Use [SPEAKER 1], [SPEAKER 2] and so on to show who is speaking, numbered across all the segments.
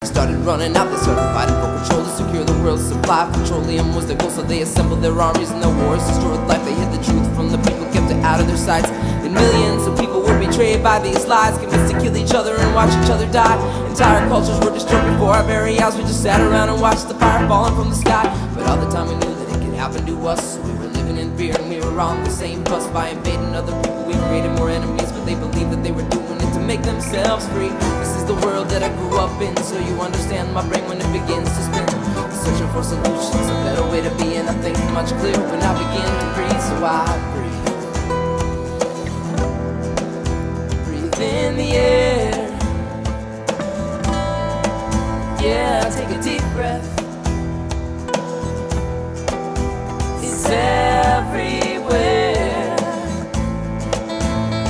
[SPEAKER 1] started running out, they started fighting for control to secure the world's supply. Petroleum was their goal, so they assembled their armies and their wars destroyed life. They hid the truth from the people, kept it out of their sights. And millions of people were betrayed by these lies, convinced to kill each other and watch each other die. Entire cultures were destroyed before our very eyes. We just sat around and watched the fire falling from the sky. But all the time we knew that it could happen to us, so we were living in fear and we were on the same bus. By invading other people we created more enemies, but they believed that they were doing it to make themselves free. This is the world that I grew up in, so you understand my brain when it begins to spin, searching for solutions, a better way to be. And I think much clearer when I begin to breathe. So I breathe in the air. Yeah, take a deep breath. It's everywhere.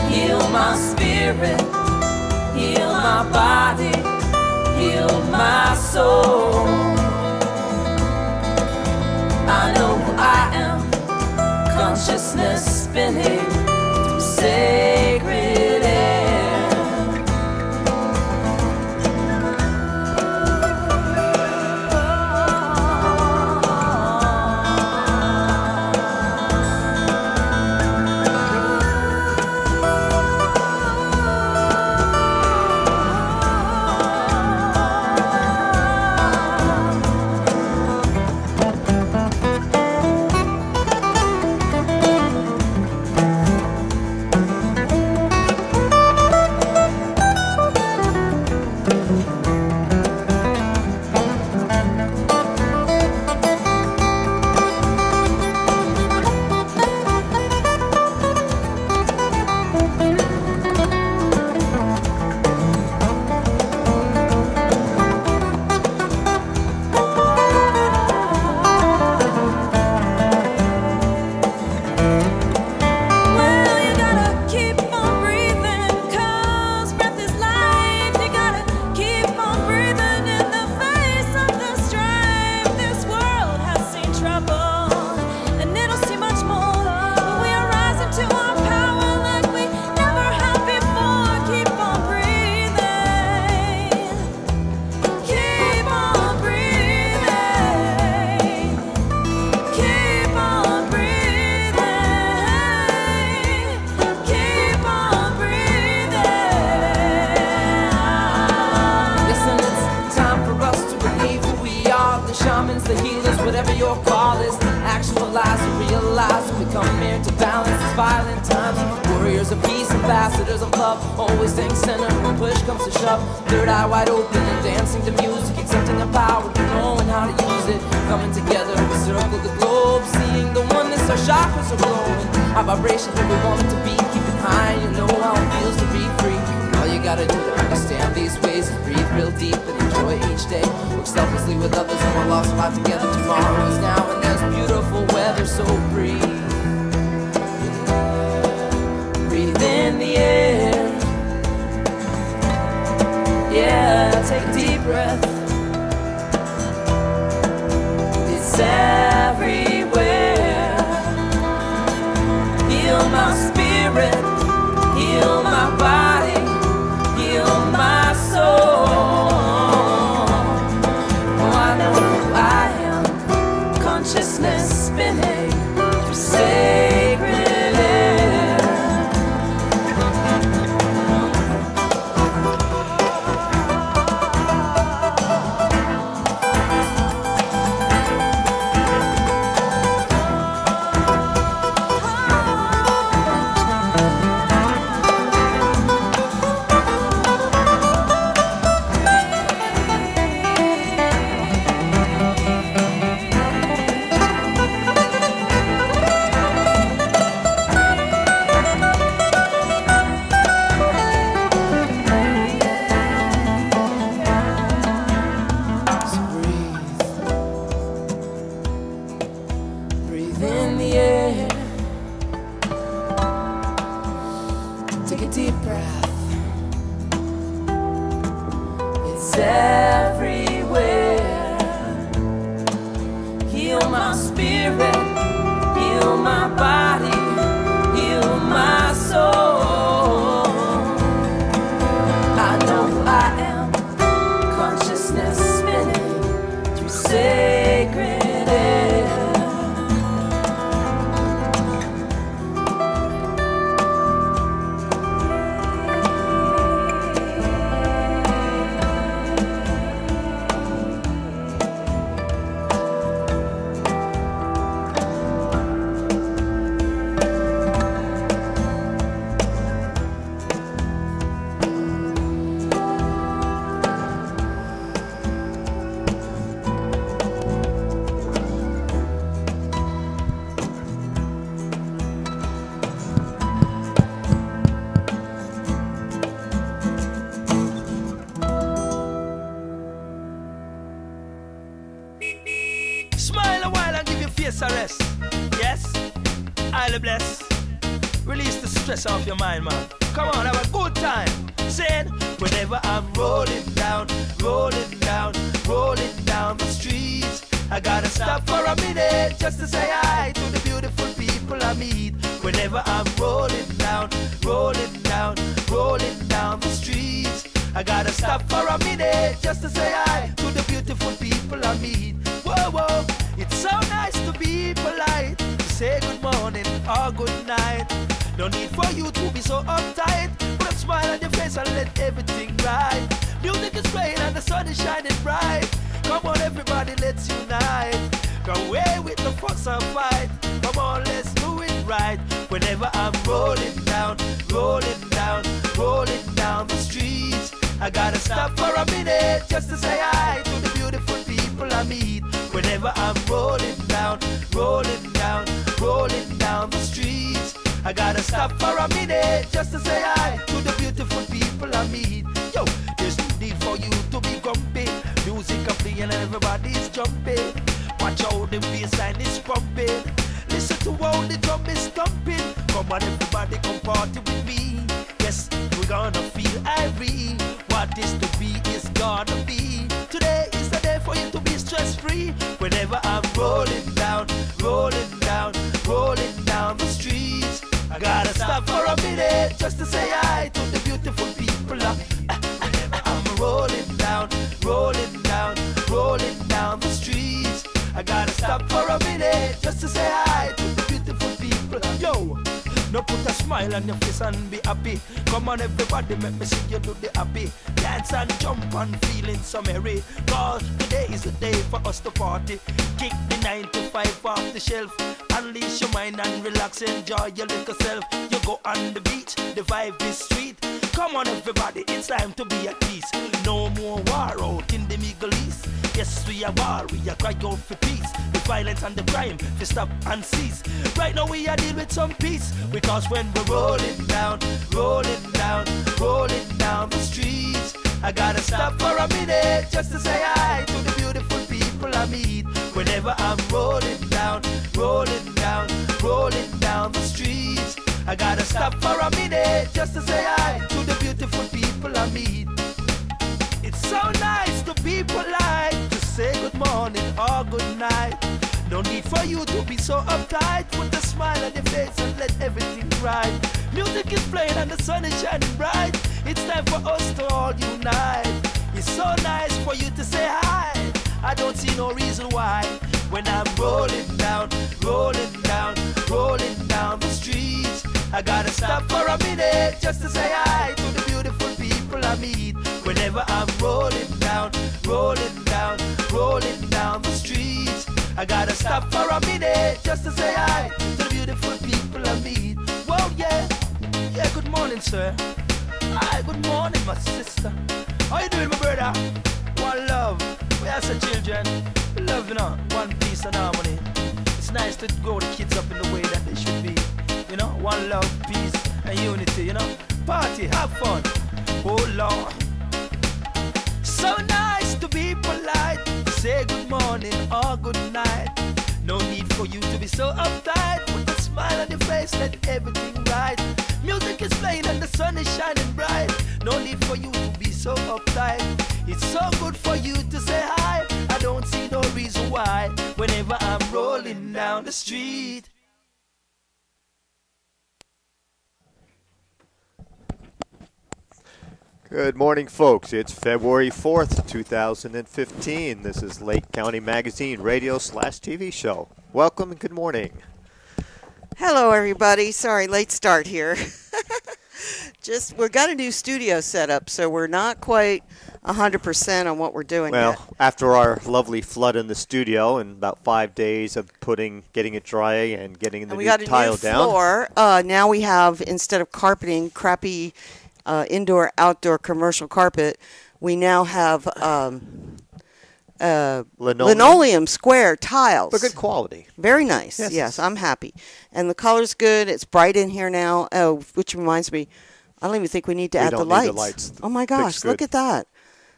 [SPEAKER 1] Heal my spirit, heal my body, heal my soul. I know who I am, consciousness spinning through sacred air. The healers, whatever your call is, actualize and realize we come here to balance these violent times. Warriors of peace, ambassadors of love, always staying centered when push comes to shove. Third eye wide open and dancing to music, accepting the power, knowing how to use it. Coming together, we circle the globe, seeing the oneness, our chakras are glowing. Our vibrations where we want it to be, keep it high, you know how it feels to be free. All you gotta do to understand these ways is breathe real deep and enjoy each day. Work selflessly with others and we're lost alive together. Tomorrow is now and there's beautiful weather, so breathe. Breathe in the air. Yeah, take a deep breath. It's everywhere. Heal my spirit, heal my body, heal my soul. Oh, I know who I am, consciousness spinning through sacred air. consciousness spinning through sacred air.
[SPEAKER 2] Smile a while and give your face a rest. Yes, I'll bless. Release the stress off your mind, man. Come on, have a good time. Saying, whenever I'm rolling down, rolling down, rolling down the streets, I gotta stop for a minute just to say hi to the beautiful people I meet. Whenever I'm rolling down, rolling down, rolling down the streets, I gotta stop for a minute just to say hi to the beautiful people I meet. Whoa, whoa, it's so nice to be polite, to say good morning or good night. No need for you to be so uptight. Put a smile on your face and let everything ride. Music is playing and the sun is shining bright. Come on everybody, let's unite. Go away with the fuss and fight. Come on, let's do it right. Whenever I'm rolling down, rolling down, rolling down the streets, I gotta stop for a minute just to say hi to the beautiful people I meet. Whenever I'm rolling down, rolling down, rolling down the streets, I gotta stop for a minute just to say hi to the beautiful people I meet. Yo, there's no need for you to be grumpy. Music is playing and everybody's jumping. Watch how the bassline is pumping. Listen to how the drum is thumping. Come on everybody, come party with me. Yes, we're gonna feel irate. What is to be is gonna be. Today is the day for you to be stress-free. Whenever I'm rolling down, rolling down, rolling down the streets, I gotta stop for a minute just to say hi to the beautiful people. I'm rolling down, rolling down, rolling down the streets. I gotta stop for a minute just to say hi to the beautiful people. Yo, no put a smile on your face and be happy. Come on everybody, make me see you do the happy. Dance and jump and feeling so merry. Cause today is the day for us to party. Kick the 9 to 5 off the shelf. Unleash your mind and relax, enjoy your little self. You go on the beach, the vibe is sweet. Come on everybody, it's time to be at peace. No more war out in the Middle East. Yes, we are war, we are cry out for peace. The violence and the crime, we stop and cease. Right now we are deal with some peace. Because when we're rolling down, rolling down, rolling down the streets, I gotta stop for a minute just to say hi to the beautiful people I meet. Whenever I'm rolling down, rolling down, rolling down the streets, I gotta stop for a minute just to say hi to the beautiful people I meet. It's so nice to be polite, to say good morning or good night. No need for you to be so uptight. Put a smile on your face and let everything ride. Music is playing and the sun is shining bright. It's time for us to all unite. It's so nice for you to say hi. I don't see no reason why. When I'm rolling down, rolling down, rolling down the streets, I gotta stop for a minute just to say hi to the beautiful people I meet. Whenever I'm rolling down, rolling down, rolling down the streets, I gotta stop for a minute just to say hi to the beautiful people I meet. Well, yeah, yeah, good morning, sir. Hi, good morning, my sister. How you doing, my brother? One love. We are some children. We love, you know, one peace and harmony. It's nice to grow the kids up in the way that they should be. You know, one love, peace, and unity, you know. Party, have fun. Oh, Lord. So nice to be polite, to say good morning or good night. No need for you to be so uptight. Put a smile on your face, let everything right. Music is playing and the sun is shining bright. No need for you to be so uptight. It's so good for you to say hi. I don't see no reason why. Whenever I'm rolling down the street.
[SPEAKER 3] Good morning, folks. It's February 4th, 2015. This is Lake County Magazine radio/TV show. Welcome and good morning.
[SPEAKER 4] Hello, everybody. Sorry, late start here. We've got a new studio set up, so we're not quite 100% on what we're doing yet.
[SPEAKER 3] Well, after our lovely flood in the studio and about 5 days of getting it dry and getting the new tile down.
[SPEAKER 4] We got a new floor. Now we have, instead of carpeting, crappy indoor-outdoor commercial carpet, we now have linoleum square tiles.
[SPEAKER 3] But good quality.
[SPEAKER 4] Very nice. Yes, I'm happy. And the color's good. It's bright in here now, which reminds me, I don't even think we need to add the lights.
[SPEAKER 3] Need the lights.
[SPEAKER 4] Oh, my gosh, look at that.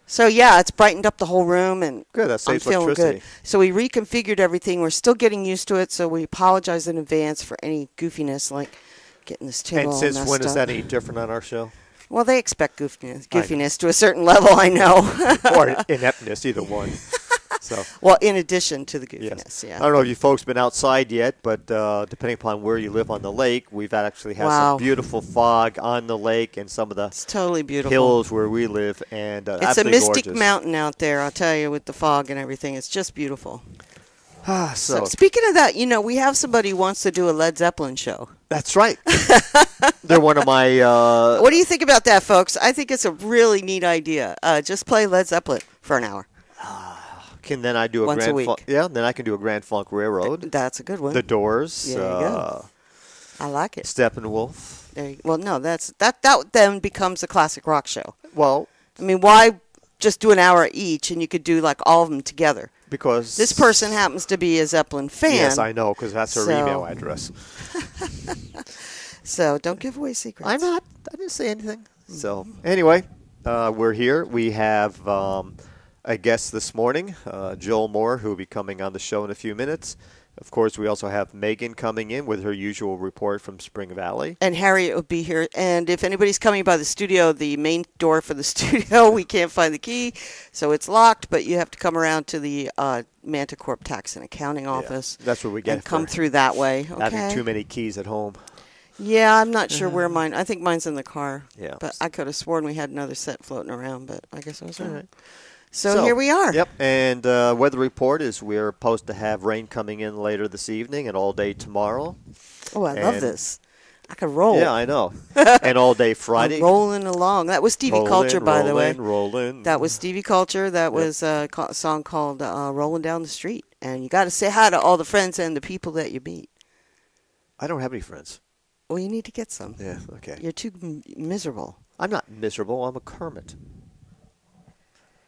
[SPEAKER 4] So, yeah, it's brightened up the whole room, and
[SPEAKER 3] good. That saves
[SPEAKER 4] I'm feeling
[SPEAKER 3] electricity.
[SPEAKER 4] Good. So we reconfigured everything. We're still getting used to it, so we apologize in advance for any goofiness, like getting this table all messed up.
[SPEAKER 3] And since when is that any different on our show?
[SPEAKER 4] Well, they expect goofiness to a certain level, I know.
[SPEAKER 3] Or ineptness, either one. So.
[SPEAKER 4] Well, in addition to the goofiness, yeah.
[SPEAKER 3] I don't know if you folks been outside yet, but depending upon where you live on the lake, we've actually had some beautiful fog on the lake and some of the
[SPEAKER 4] totally beautiful
[SPEAKER 3] hills where we live. And
[SPEAKER 4] it's a mystic mountain out there, I'll tell you, with the fog and everything. It's just beautiful. So speaking of that, we have somebody who wants to do a Led Zeppelin show.
[SPEAKER 3] That's right. They're one of my...
[SPEAKER 4] What do you think about that, folks? I think it's a really neat idea. Just play Led Zeppelin for an hour.
[SPEAKER 3] Can then I do
[SPEAKER 4] once a week?
[SPEAKER 3] Then I can do a Grand Funk Railroad.
[SPEAKER 4] That's a good one.
[SPEAKER 3] The Doors.
[SPEAKER 4] There you go. I like it.
[SPEAKER 3] Steppenwolf.
[SPEAKER 4] Well, no, that then becomes a classic rock show.
[SPEAKER 3] Well,
[SPEAKER 4] I mean, why just do an hour each, and you could do like all of them together?
[SPEAKER 3] Because
[SPEAKER 4] this person happens to be a Zeppelin fan.
[SPEAKER 3] Yes, I know, because that's her email address.
[SPEAKER 4] So don't give away secrets.
[SPEAKER 3] I'm not. I didn't say anything. So anyway, we're here. We have a guest this morning, Joel Moore, who will be coming on the show in a few minutes. Of course, we also have Megan coming in with her usual report from Spring Valley.
[SPEAKER 4] And Harriet will be here. And if anybody's coming by the studio, the main door for the studio, we can't find the key, so it's locked. But you have to come around to the Manticorp Tax and Accounting Office.
[SPEAKER 3] That's where we get
[SPEAKER 4] and come through that way. Okay.
[SPEAKER 3] Having too many keys at home.
[SPEAKER 4] Yeah, I'm not sure where mine. I think mine's in the car.
[SPEAKER 3] Yeah.
[SPEAKER 4] But I could have sworn we had another set floating around, but I guess I was wrong. Right. So here we are.
[SPEAKER 3] Yep, and weather report is we're supposed to have rain coming in later this evening and all day tomorrow.
[SPEAKER 4] Oh, I love this. I could roll.
[SPEAKER 3] Yeah, I know. And all day Friday.
[SPEAKER 4] I'm rolling along. That was Stevie Culture, by the way.
[SPEAKER 3] Rolling.
[SPEAKER 4] That was Stevie Culture. That was a song called Rolling Down the Street. And you got to say hi to all the friends and the people that you meet.
[SPEAKER 3] I don't have any friends.
[SPEAKER 4] Well, you need to get some.
[SPEAKER 3] Yeah, okay.
[SPEAKER 4] You're too miserable.
[SPEAKER 3] I'm not miserable. I'm a Kermit.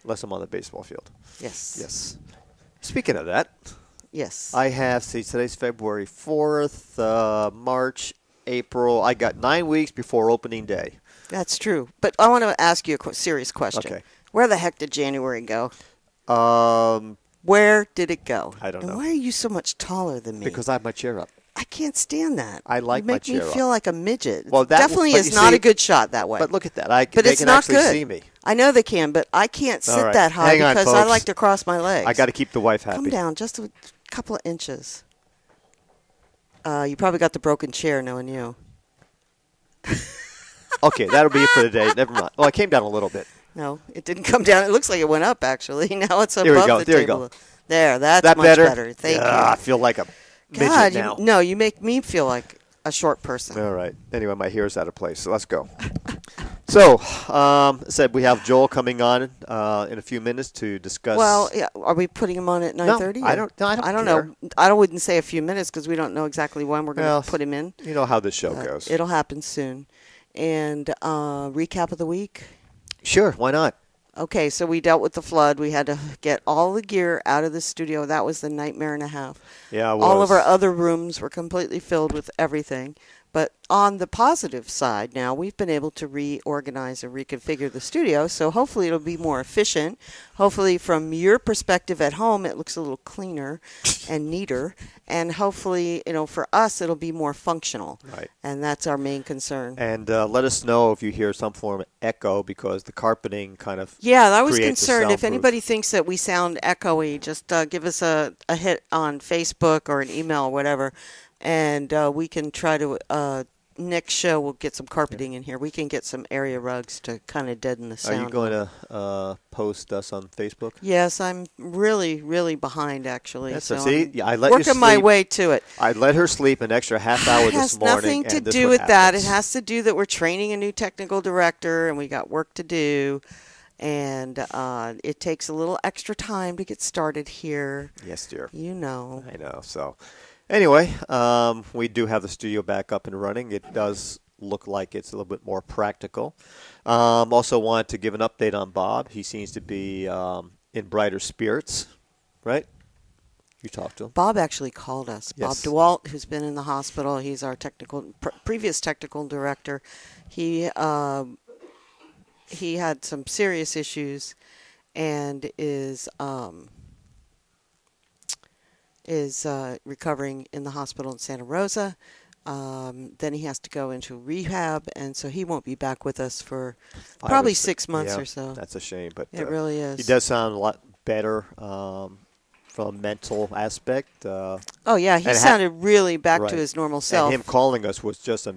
[SPEAKER 3] Unless I'm on the baseball field.
[SPEAKER 4] Yes.
[SPEAKER 3] Yes. Speaking of that.
[SPEAKER 4] Yes.
[SPEAKER 3] I have, today's February 4th, March, April. I got 9 weeks before opening day.
[SPEAKER 4] That's true. But I want to ask you a serious question.
[SPEAKER 3] Okay.
[SPEAKER 4] Where the heck did January go? Where did it go?
[SPEAKER 3] I don't know.
[SPEAKER 4] And why are you so much taller than me?
[SPEAKER 3] Because I have my chair up.
[SPEAKER 4] I can't stand that.
[SPEAKER 3] I like my chair up.
[SPEAKER 4] You make me feel like a midget.
[SPEAKER 3] Well, that
[SPEAKER 4] definitely is not a good shot that way.
[SPEAKER 3] But look at that.
[SPEAKER 4] They
[SPEAKER 3] can actually see me.
[SPEAKER 4] I know they can, but I can't sit that high because I like to cross my legs.
[SPEAKER 3] I got to keep the wife happy.
[SPEAKER 4] Come down just a couple of inches. You probably got the broken chair, knowing you.
[SPEAKER 3] Okay, that'll be it for the day. Never mind. Well, I came down a little bit.
[SPEAKER 4] No, it didn't come down. It looks like it went up, actually. Now it's above
[SPEAKER 3] the table.
[SPEAKER 4] There you go. There, that's much better. Thank you.
[SPEAKER 3] I feel like a midget now.
[SPEAKER 4] No, you make me feel like a short person.
[SPEAKER 3] All right. Anyway, my hair's out of place, so let's go. So, said we have Joel coming on in a few minutes to discuss.
[SPEAKER 4] Well, yeah, are we putting him on at 9:30?
[SPEAKER 3] No, I don't
[SPEAKER 4] know. I wouldn't say a few minutes because we don't know exactly when we're going to put him in.
[SPEAKER 3] You know how this show goes.
[SPEAKER 4] It'll happen soon. And recap of the week?
[SPEAKER 3] Sure, why not?
[SPEAKER 4] Okay, so we dealt with the flood. We had to get all the gear out of the studio. That was the nightmare and a half.
[SPEAKER 3] Yeah, it was.
[SPEAKER 4] All of our other rooms were completely filled with everything. But on the positive side now, we've been able to reorganize and reconfigure the studio, so hopefully it'll be more efficient. Hopefully from your perspective at home, it looks a little cleaner and neater. And hopefully, for us, it'll be more functional.
[SPEAKER 3] Right.
[SPEAKER 4] And that's our main concern.
[SPEAKER 3] And let us know if you hear some form of echo because the carpeting kind of
[SPEAKER 4] I was concerned. If anybody thinks that we sound echoey, just give us a hit on Facebook or an email or whatever. And we can try to next show we'll get some carpeting in here. We can get some area rugs to kind of deaden the sound.
[SPEAKER 3] Are you going to post us on Facebook?
[SPEAKER 4] Yes, I'm really, really behind, actually.
[SPEAKER 3] That's
[SPEAKER 4] so
[SPEAKER 3] see,
[SPEAKER 4] I'm
[SPEAKER 3] I let you
[SPEAKER 4] working
[SPEAKER 3] sleep.
[SPEAKER 4] my way to it.
[SPEAKER 3] I let her sleep an extra half hour
[SPEAKER 4] It has
[SPEAKER 3] this morning.
[SPEAKER 4] nothing to
[SPEAKER 3] and this
[SPEAKER 4] do
[SPEAKER 3] what
[SPEAKER 4] with that. It
[SPEAKER 3] happens.
[SPEAKER 4] has to do that we're training a new technical director, and we got work to do. And it takes a little extra time to get started here.
[SPEAKER 3] Yes, dear.
[SPEAKER 4] You know.
[SPEAKER 3] I know. So, anyway, we do have the studio back up and running. It does look like it's a little bit more practical. Also wanted to give an update on Bob. He seems to be in brighter spirits, right? You talked to him.
[SPEAKER 4] Bob actually called us.
[SPEAKER 3] Yes.
[SPEAKER 4] Bob DeWalt, who's been in the hospital. He's our previous technical director. He had some serious issues and is recovering in the hospital in Santa Rosa. Then he has to go into rehab, and so he won't be back with us for probably 6 months or so.
[SPEAKER 3] That's a shame, but
[SPEAKER 4] It really is.
[SPEAKER 3] He does sound a lot better from a mental aspect.
[SPEAKER 4] Oh yeah, he
[SPEAKER 3] and
[SPEAKER 4] sounded really back
[SPEAKER 3] right.
[SPEAKER 4] to his normal self.
[SPEAKER 3] And him calling us was just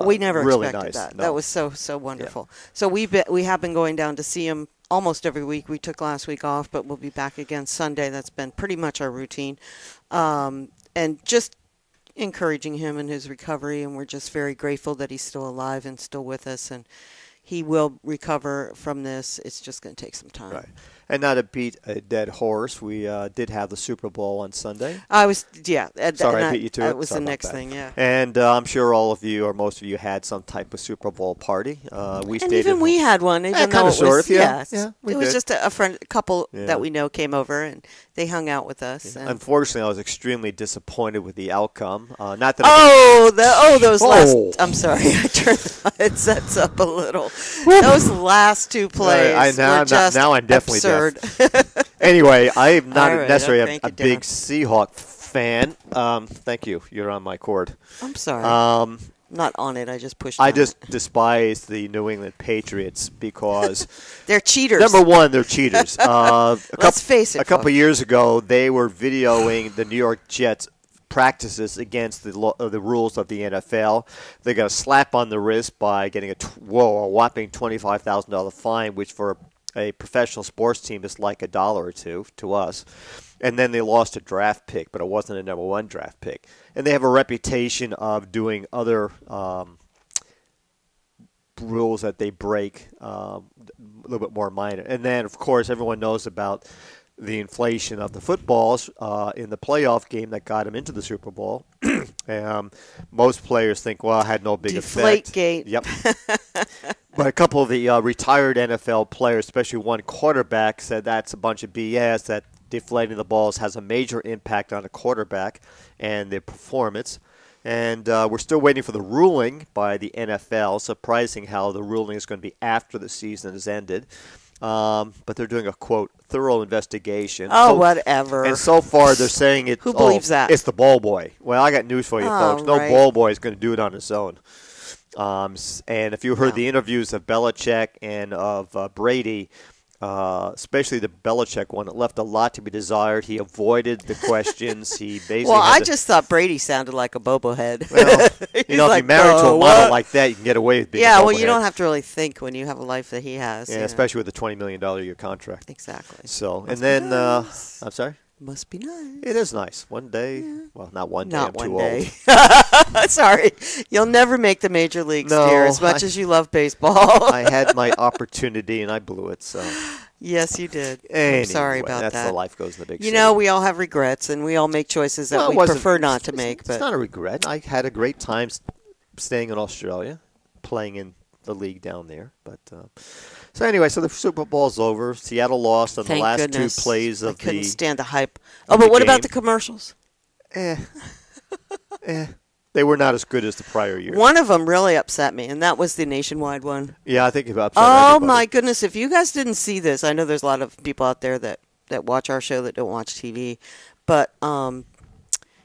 [SPEAKER 4] we never
[SPEAKER 3] really
[SPEAKER 4] expected
[SPEAKER 3] nice.
[SPEAKER 4] that.
[SPEAKER 3] No.
[SPEAKER 4] That was so wonderful. So we have been going down to see him almost every week. We took last week off, but we'll be back again Sunday. That's been pretty much our routine, and just encouraging him in his recovery. And we're just very grateful that he's still alive and still with us, and he will recover from this. It's just going to take some time.
[SPEAKER 3] Right. And not to beat a dead horse, we did have the Super Bowl on Sunday. Sorry, I beat you to it.
[SPEAKER 4] That was
[SPEAKER 3] Sorry
[SPEAKER 4] the
[SPEAKER 3] about
[SPEAKER 4] next
[SPEAKER 3] that.
[SPEAKER 4] thing, yeah.
[SPEAKER 3] And I'm sure all of you or most of you had some type of Super Bowl party.
[SPEAKER 4] And even we had one, even though
[SPEAKER 3] kind of
[SPEAKER 4] it
[SPEAKER 3] sort
[SPEAKER 4] was,
[SPEAKER 3] of, yeah.
[SPEAKER 4] it was just a couple
[SPEAKER 3] Yeah.
[SPEAKER 4] that we know came over and they hung out with us. And
[SPEAKER 3] Unfortunately, I was extremely disappointed with the outcome. Not that
[SPEAKER 4] those last. I'm sorry, I turned the headsets up a little. Those last two plays were just
[SPEAKER 3] now I'm definitely
[SPEAKER 4] absurd.
[SPEAKER 3] deaf. Anyway, I'm not
[SPEAKER 4] All right,
[SPEAKER 3] necessarily
[SPEAKER 4] thank
[SPEAKER 3] a
[SPEAKER 4] you,
[SPEAKER 3] big
[SPEAKER 4] Dan.
[SPEAKER 3] Seahawk fan. Thank you. You're on my cord.
[SPEAKER 4] I'm sorry.
[SPEAKER 3] Um,
[SPEAKER 4] Not on it. I just pushed.
[SPEAKER 3] I
[SPEAKER 4] on
[SPEAKER 3] just
[SPEAKER 4] it.
[SPEAKER 3] despise the New England Patriots because
[SPEAKER 4] They're cheaters.
[SPEAKER 3] number one, they're cheaters.
[SPEAKER 4] Let's face it.
[SPEAKER 3] A couple
[SPEAKER 4] folks.
[SPEAKER 3] years ago, they were videoing the New York Jets practices against the rules of the NFL. They got a slap on the wrist by getting a whopping $25,000 fine, which for a professional sports team is like $1 or $2 to us. And then they lost a draft pick, but it wasn't a number one draft pick. And they have a reputation of doing other rules that they break a little bit more minor. And then, of course, everyone knows about the inflation of the footballs in the playoff game that got him into the Super Bowl. Most players think, well, it had no big effect.
[SPEAKER 4] Deflategate.
[SPEAKER 3] Yep. But a couple of the retired NFL players, especially one quarterback, said that's a bunch of BS, that deflating the balls has a major impact on a quarterback and their performance. And we're still waiting for the ruling by the NFL. Surprising how the ruling is going to be after the season has ended. But they're doing a, quote, thorough investigation.
[SPEAKER 4] Oh, whatever.
[SPEAKER 3] And so far they're saying it's,
[SPEAKER 4] Who believes that?
[SPEAKER 3] It's the ball boy. Well, I got news for you, folks. No
[SPEAKER 4] right.
[SPEAKER 3] ball boy is going to do it on his own. And if you heard the interviews of Belichick and of Brady, especially the Belichick one, it left a lot to be desired. He avoided the questions. He basically
[SPEAKER 4] Well,
[SPEAKER 3] had
[SPEAKER 4] I
[SPEAKER 3] to-
[SPEAKER 4] just thought Brady sounded like a bobo head.
[SPEAKER 3] Well, if
[SPEAKER 4] He's
[SPEAKER 3] you're
[SPEAKER 4] like,
[SPEAKER 3] married to a
[SPEAKER 4] "Oh,
[SPEAKER 3] model
[SPEAKER 4] what?"
[SPEAKER 3] like that, you can get away with being a
[SPEAKER 4] Yeah, well, you
[SPEAKER 3] bobblehead.
[SPEAKER 4] don't have to really think when you have a life that he has.
[SPEAKER 3] Yeah,
[SPEAKER 4] you know.
[SPEAKER 3] especially with a $20 million a year contract.
[SPEAKER 4] Exactly.
[SPEAKER 3] So,
[SPEAKER 4] Must
[SPEAKER 3] and
[SPEAKER 4] be
[SPEAKER 3] then,
[SPEAKER 4] nice.
[SPEAKER 3] I'm sorry?
[SPEAKER 4] Must be nice.
[SPEAKER 3] It is nice. One day, well, not one day,
[SPEAKER 4] Not
[SPEAKER 3] I'm
[SPEAKER 4] one
[SPEAKER 3] too
[SPEAKER 4] day.
[SPEAKER 3] old.
[SPEAKER 4] Sorry. You'll never make the major leagues,
[SPEAKER 3] No,
[SPEAKER 4] dear, as much as you love baseball.
[SPEAKER 3] I had my opportunity and I blew it, so.
[SPEAKER 4] Yes, you did.
[SPEAKER 3] Anyway,
[SPEAKER 4] I'm sorry about
[SPEAKER 3] that's
[SPEAKER 4] that.
[SPEAKER 3] the life goes in the big
[SPEAKER 4] You
[SPEAKER 3] city.
[SPEAKER 4] know, we all have regrets, and we all make choices that
[SPEAKER 3] Well, it
[SPEAKER 4] we
[SPEAKER 3] wasn't-
[SPEAKER 4] prefer not to make.
[SPEAKER 3] It's
[SPEAKER 4] But
[SPEAKER 3] not a regret. I had a great time staying in Australia, playing in the league down there. But so anyway, so the Super Bowl's over. Seattle lost on
[SPEAKER 4] thank
[SPEAKER 3] the last
[SPEAKER 4] goodness.
[SPEAKER 3] two plays
[SPEAKER 4] I
[SPEAKER 3] of
[SPEAKER 4] couldn't
[SPEAKER 3] the.
[SPEAKER 4] stand the hype.
[SPEAKER 3] of
[SPEAKER 4] Oh, but
[SPEAKER 3] the
[SPEAKER 4] what about
[SPEAKER 3] game.
[SPEAKER 4] the commercials?
[SPEAKER 3] They were not as good as the prior year.
[SPEAKER 4] One of them really upset me, and that was the nationwide one.
[SPEAKER 3] Yeah, I think it upset
[SPEAKER 4] Oh
[SPEAKER 3] everybody.
[SPEAKER 4] my goodness! If you guys didn't see this, I know there's a lot of people out there that watch our show that don't watch TV, but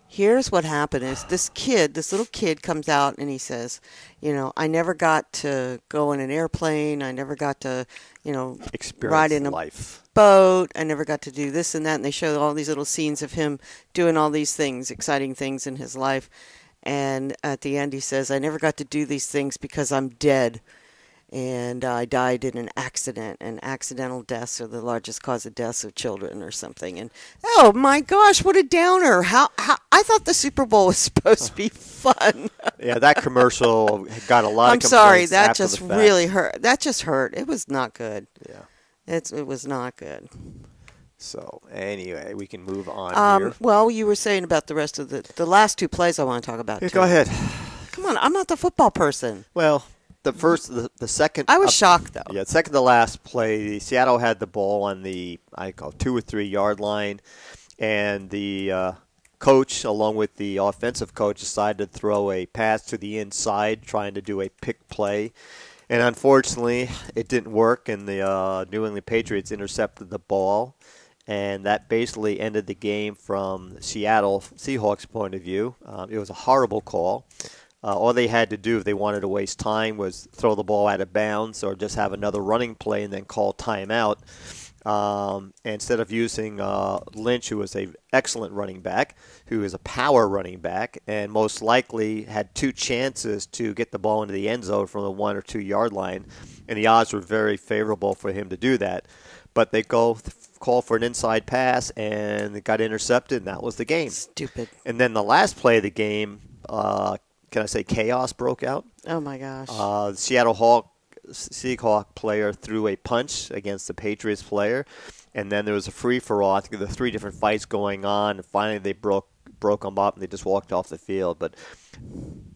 [SPEAKER 4] here's what happened: is this little kid comes out and he says, I never got to go in an airplane, I never got to,
[SPEAKER 3] Experience
[SPEAKER 4] ride in a
[SPEAKER 3] life.
[SPEAKER 4] boat, I never got to do this and that, and they show all these little scenes of him doing all these things, exciting things in his life. And at the end, he says, "I never got to do these things because I'm dead. And I died in an accident, and accidental deaths are the largest cause of deaths of children," or something. And oh my gosh, what a downer! How I thought the Super Bowl was supposed to be fun.
[SPEAKER 3] Yeah, that commercial got a lot
[SPEAKER 4] I'm
[SPEAKER 3] of complaints.
[SPEAKER 4] sorry, that
[SPEAKER 3] after
[SPEAKER 4] just
[SPEAKER 3] the fact.
[SPEAKER 4] really hurt. That just hurt. It was not good.
[SPEAKER 3] Yeah.
[SPEAKER 4] It was not good.
[SPEAKER 3] So anyway, we can move on here.
[SPEAKER 4] Well, you were saying about the rest of the last two plays I want to talk about.
[SPEAKER 3] Yeah,
[SPEAKER 4] too.
[SPEAKER 3] go ahead.
[SPEAKER 4] Come on, I'm not the football person.
[SPEAKER 3] Well, the second.
[SPEAKER 4] I was shocked though.
[SPEAKER 3] Yeah, second to last play, Seattle had the ball on the 2 or 3 yard line, and the coach, along with the offensive coach, decided to throw a pass to the inside, trying to do a pick play. And unfortunately, it didn't work, and the New England Patriots intercepted the ball, and that basically ended the game from Seattle Seahawks' point of view. It was a horrible call. All they had to do if they wanted to waste time was throw the ball out of bounds or just have another running play and then call timeout. Instead of using Lynch, who was an excellent running back, who is a power running back, and most likely had 2 chances to get the ball into the end zone from the 1 or 2 yard line, and the odds were very favorable for him to do that. But they call for an inside pass, and it got intercepted, and that was the game.
[SPEAKER 4] Stupid.
[SPEAKER 3] And then the last play of the game, can I say chaos broke out?
[SPEAKER 4] Oh my gosh.
[SPEAKER 3] The Seahawk player threw a punch against the Patriots player, and then there was a free-for-all. I think there were 3 different fights going on, and finally they broke them up, and they just walked off the field. But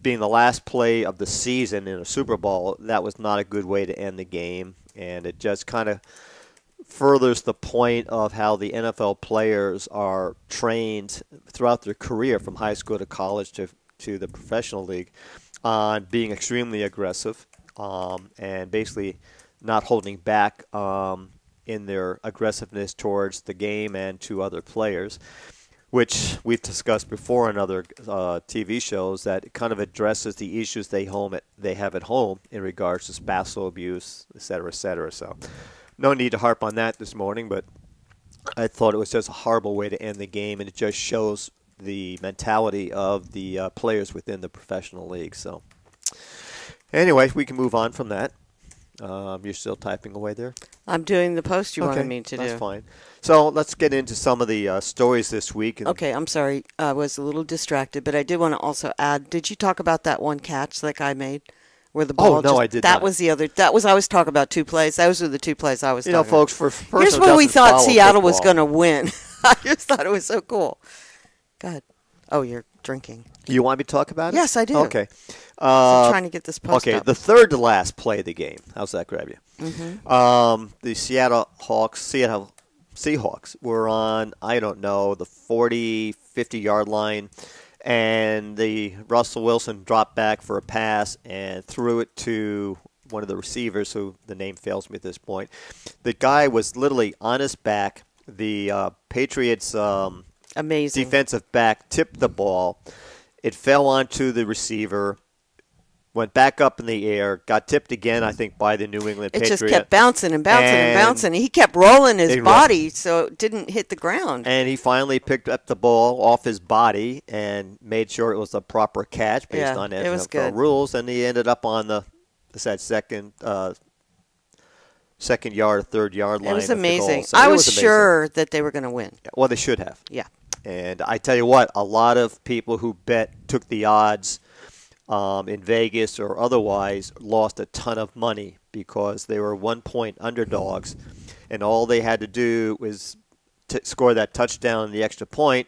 [SPEAKER 3] being the last play of the season in a Super Bowl, that was not a good way to end the game, and it just kind of furthers the point of how the NFL players are trained throughout their career, from high school to college to the professional league, on being extremely aggressive and basically not holding back in their aggressiveness towards the game and to other players, which we've discussed before in other TV shows, that it kind of addresses the issues they have at home in regards to spousal abuse, et cetera, et cetera. So no need to harp on that this morning, but I thought it was just a horrible way to end the game, and it just shows the mentality of the players within the professional league. So anyway, we can move on from that. You're still typing away there?
[SPEAKER 4] I'm doing the post you wanted me to do.
[SPEAKER 3] That's fine. So let's get into some of the stories this week.
[SPEAKER 4] Okay, I'm sorry. I was a little distracted, but I did want to also add, did you talk about that one catch that guy made? Where the ball
[SPEAKER 3] I did not.
[SPEAKER 4] That was the other. I was talking about 2 plays. Those were the 2 plays I was talking about.
[SPEAKER 3] Folks, for
[SPEAKER 4] here's where we thought Seattle was going to win. I just thought it was so cool. Go ahead. Oh, you're drinking.
[SPEAKER 3] You want me to talk about it?
[SPEAKER 4] Yes, I do.
[SPEAKER 3] Okay.
[SPEAKER 4] I'm trying to get this post up.
[SPEAKER 3] The third to last play of the game. How's that grab you?
[SPEAKER 4] Mm-hmm.
[SPEAKER 3] The Seattle Seahawks were on, I don't know, the 40, 50-yard line, and the Russell Wilson dropped back for a pass and threw it to one of the receivers, who the name fails me at this point. The guy was literally on his back. The Patriots
[SPEAKER 4] amazing
[SPEAKER 3] defensive back tipped the ball. It fell onto the receiver, went back up in the air, got tipped again, I think, by the New England Patriots.
[SPEAKER 4] It just kept bouncing and bouncing and bouncing. He kept rolling his body so it didn't hit the ground.
[SPEAKER 3] And he finally picked up the ball off his body and made sure it was a proper catch based on NFL rules. And he ended up on the second yard, 3rd yard line.
[SPEAKER 4] It was amazing.
[SPEAKER 3] So
[SPEAKER 4] I was sure that they were going to win.
[SPEAKER 3] Well, they should have.
[SPEAKER 4] Yeah.
[SPEAKER 3] And I tell you what, a lot of people who took the odds in Vegas or otherwise lost a ton of money because they were 1-point underdogs, and all they had to do was score that touchdown and the extra point,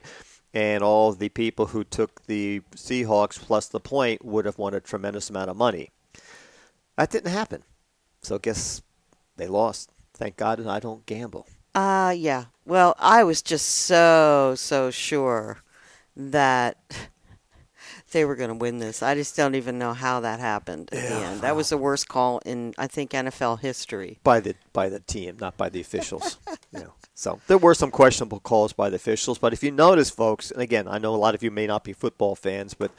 [SPEAKER 3] and all of the people who took the Seahawks plus the point would have won a tremendous amount of money. That didn't happen. So I guess they lost. Thank God I don't gamble.
[SPEAKER 4] Yeah. Well, I was just so sure that they were going to win this. I just don't even know how that happened at the end. That was the worst call in, I think, NFL history.
[SPEAKER 3] By the team, not by the officials. So there were some questionable calls by the officials. But if you notice, folks, and again, I know a lot of you may not be football fans, but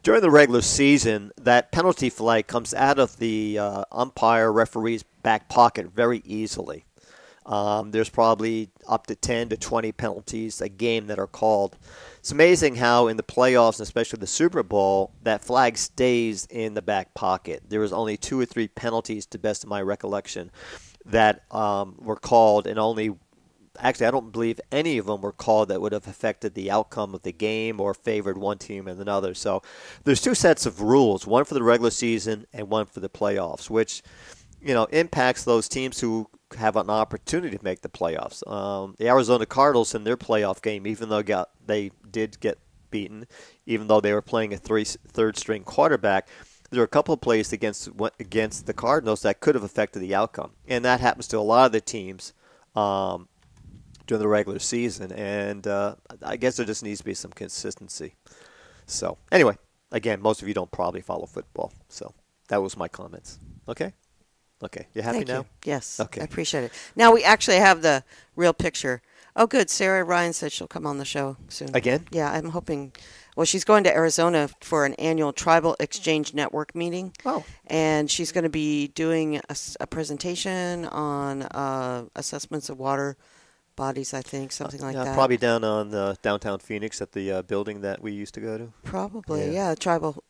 [SPEAKER 3] during the regular season, that penalty flag comes out of the umpire referee's back pocket very easily. There's probably up to 10 to 20 penalties a game that are called. It's amazing how in the playoffs, and especially the Super Bowl, that flag stays in the back pocket. There was only 2 or 3 penalties, to the best of my recollection, that were called, and actually, I don't believe any of them were called that would have affected the outcome of the game or favored one team and another. So there's 2 sets of rules, one for the regular season and one for the playoffs, which impacts those teams who have an opportunity to make the playoffs. The Arizona Cardinals in their playoff game, even though they did get beaten, even though they were playing a third-string quarterback, there were a couple of plays against the Cardinals that could have affected the outcome. And that happens to a lot of the teams during the regular season. And I guess there just needs to be some consistency. So anyway, again, most of you don't probably follow football. So that was my comments. Okay? Okay. You happy
[SPEAKER 4] Thank
[SPEAKER 3] now?
[SPEAKER 4] you. Yes.
[SPEAKER 3] Okay.
[SPEAKER 4] I appreciate it. Now we actually have the real picture. Oh, good. Sarah Ryan said she'll come on the show soon.
[SPEAKER 3] Again?
[SPEAKER 4] Yeah, I'm hoping. Well, she's going to Arizona for an annual Tribal Exchange Network meeting.
[SPEAKER 3] Oh.
[SPEAKER 4] And she's going to be doing a presentation on assessments of water bodies, I think, something like that.
[SPEAKER 3] Probably down on downtown Phoenix at the building that we used to go to.
[SPEAKER 4] Probably, yeah. Tribal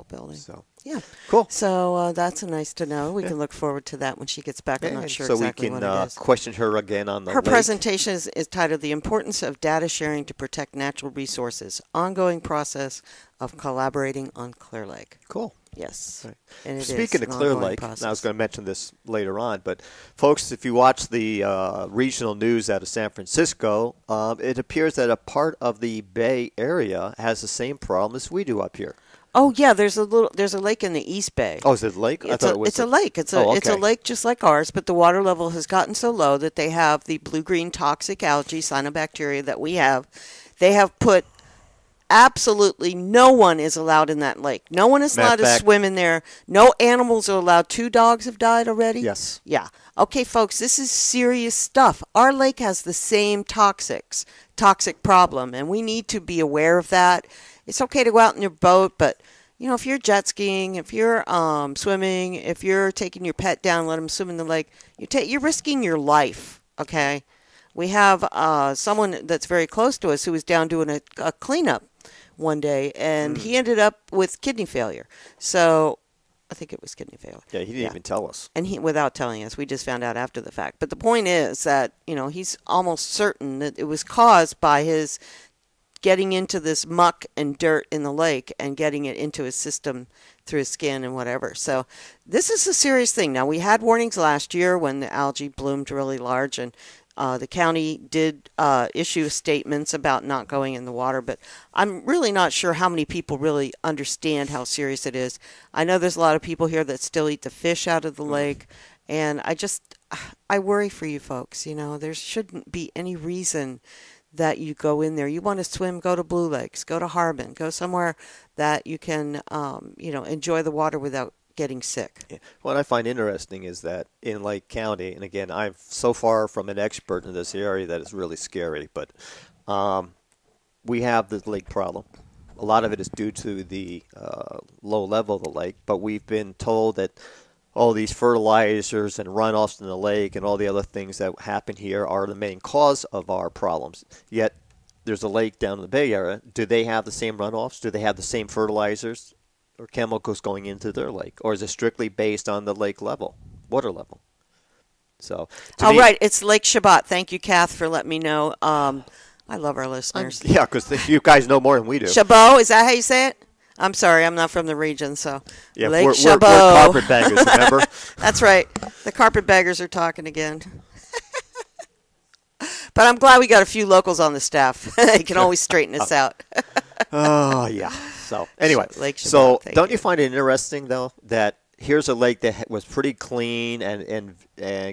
[SPEAKER 4] building.
[SPEAKER 3] So
[SPEAKER 4] yeah,
[SPEAKER 3] cool.
[SPEAKER 4] So that's nice to know. We can look forward to that when she gets back. I'm not sure exactly what it is.
[SPEAKER 3] So we can question her again on the
[SPEAKER 4] Her
[SPEAKER 3] lake.
[SPEAKER 4] presentation is titled "The Importance of Data Sharing to Protect Natural Resources: Ongoing Process of Collaborating on Clear Lake."
[SPEAKER 3] Cool.
[SPEAKER 4] Yes.
[SPEAKER 3] Right.
[SPEAKER 4] And
[SPEAKER 3] Speaking of Clear Lake, and I was going to mention this later on, but folks, if you watch the regional news out of San Francisco, it appears that a part of the Bay Area has the same problem as we do up here.
[SPEAKER 4] Oh yeah, there's a lake in the East Bay.
[SPEAKER 3] Oh, is it a lake?
[SPEAKER 4] It's a lake. It's a lake just like ours, but the water level has gotten so low that they have the blue-green toxic algae, cyanobacteria that we have. They have put absolutely no one is allowed in that lake. No one is allowed to swim in there. No animals are allowed. 2 dogs have died already?
[SPEAKER 3] Yes.
[SPEAKER 4] Yeah. Okay, folks, this is serious stuff. Our lake has the same toxic problem, and we need to be aware of that. It's okay to go out in your boat, but if you're jet skiing, if you're swimming, if you're taking your pet down, let them swim in the lake, you're risking your life, okay? We have someone that's very close to us who was down doing a cleanup one day, and he ended up with kidney failure. So I think it was kidney failure.
[SPEAKER 3] Yeah, he didn't even tell us.
[SPEAKER 4] And without telling us, we just found out after the fact. But the point is that, he's almost certain that it was caused by his getting into this muck and dirt in the lake and getting it into his system through his skin and whatever. So this is a serious thing. Now, we had warnings last year when the algae bloomed really large, and the county did issue statements about not going in the water, but I'm really not sure how many people really understand how serious it is. I know there's a lot of people here that still eat the fish out of the lake, and I worry for you folks. There shouldn't be any reason that you go in there. You want to swim, go to Blue Lakes, go to Harbin, go somewhere that you can, enjoy the water without getting sick.
[SPEAKER 3] Yeah. What I find interesting is that in Lake County, and again, I'm so far from an expert in this area that it's really scary, but we have the lake problem. A lot of it is due to the low level of the lake, but we've been told that all these fertilizers and runoffs in the lake and all the other things that happen here are the main cause of our problems. Yet there's a lake down in the Bay Area. Do they have the same runoffs? Do they have the same fertilizers or chemicals going into their lake? Or is it strictly based on the lake level, water level? So,
[SPEAKER 4] right. It's Lake Shabbat. Thank you, Kath, for letting me know. I love our listeners.
[SPEAKER 3] Yeah, because you guys know more than we do.
[SPEAKER 4] Chabot, is that how you say it? I'm sorry, I'm not from the region, so
[SPEAKER 3] yeah,
[SPEAKER 4] Lake
[SPEAKER 3] we're
[SPEAKER 4] Chabot.
[SPEAKER 3] carpetbaggers, remember?
[SPEAKER 4] That's right. The carpetbaggers are talking again. But I'm glad we got a few locals on the staff. They can always straighten us out.
[SPEAKER 3] Oh, yeah. So, anyway,
[SPEAKER 4] Lake Chabot,
[SPEAKER 3] don't you find it interesting, though, that here's a lake that was pretty clean and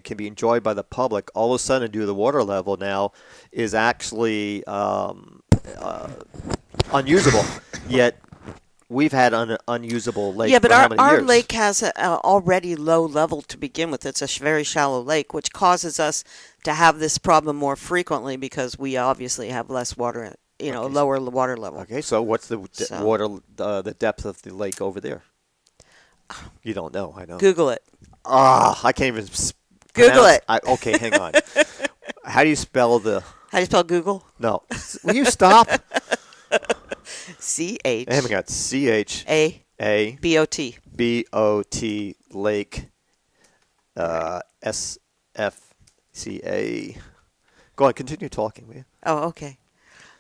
[SPEAKER 3] can be enjoyed by the public, all of a sudden, due to the water level now, is actually unusable, yet we've had an unusable lake for how many years?
[SPEAKER 4] Our lake has a already low level to begin with. It's a very shallow lake, which causes us to have this problem more frequently because we obviously have less water, lower water level.
[SPEAKER 3] Okay, so what's the the depth of the lake over there? You don't know, I know.
[SPEAKER 4] Google it.
[SPEAKER 3] I can't even
[SPEAKER 4] Google it.
[SPEAKER 3] Okay, hang on. How do you spell the?
[SPEAKER 4] How do you spell Google?
[SPEAKER 3] No. Will you stop?
[SPEAKER 4] C-H.
[SPEAKER 3] I haven't got C-H.
[SPEAKER 4] A. B-O-T.
[SPEAKER 3] B-O-T Lake. S-F-C-A. Go on, continue talking, will you?
[SPEAKER 4] Oh, okay.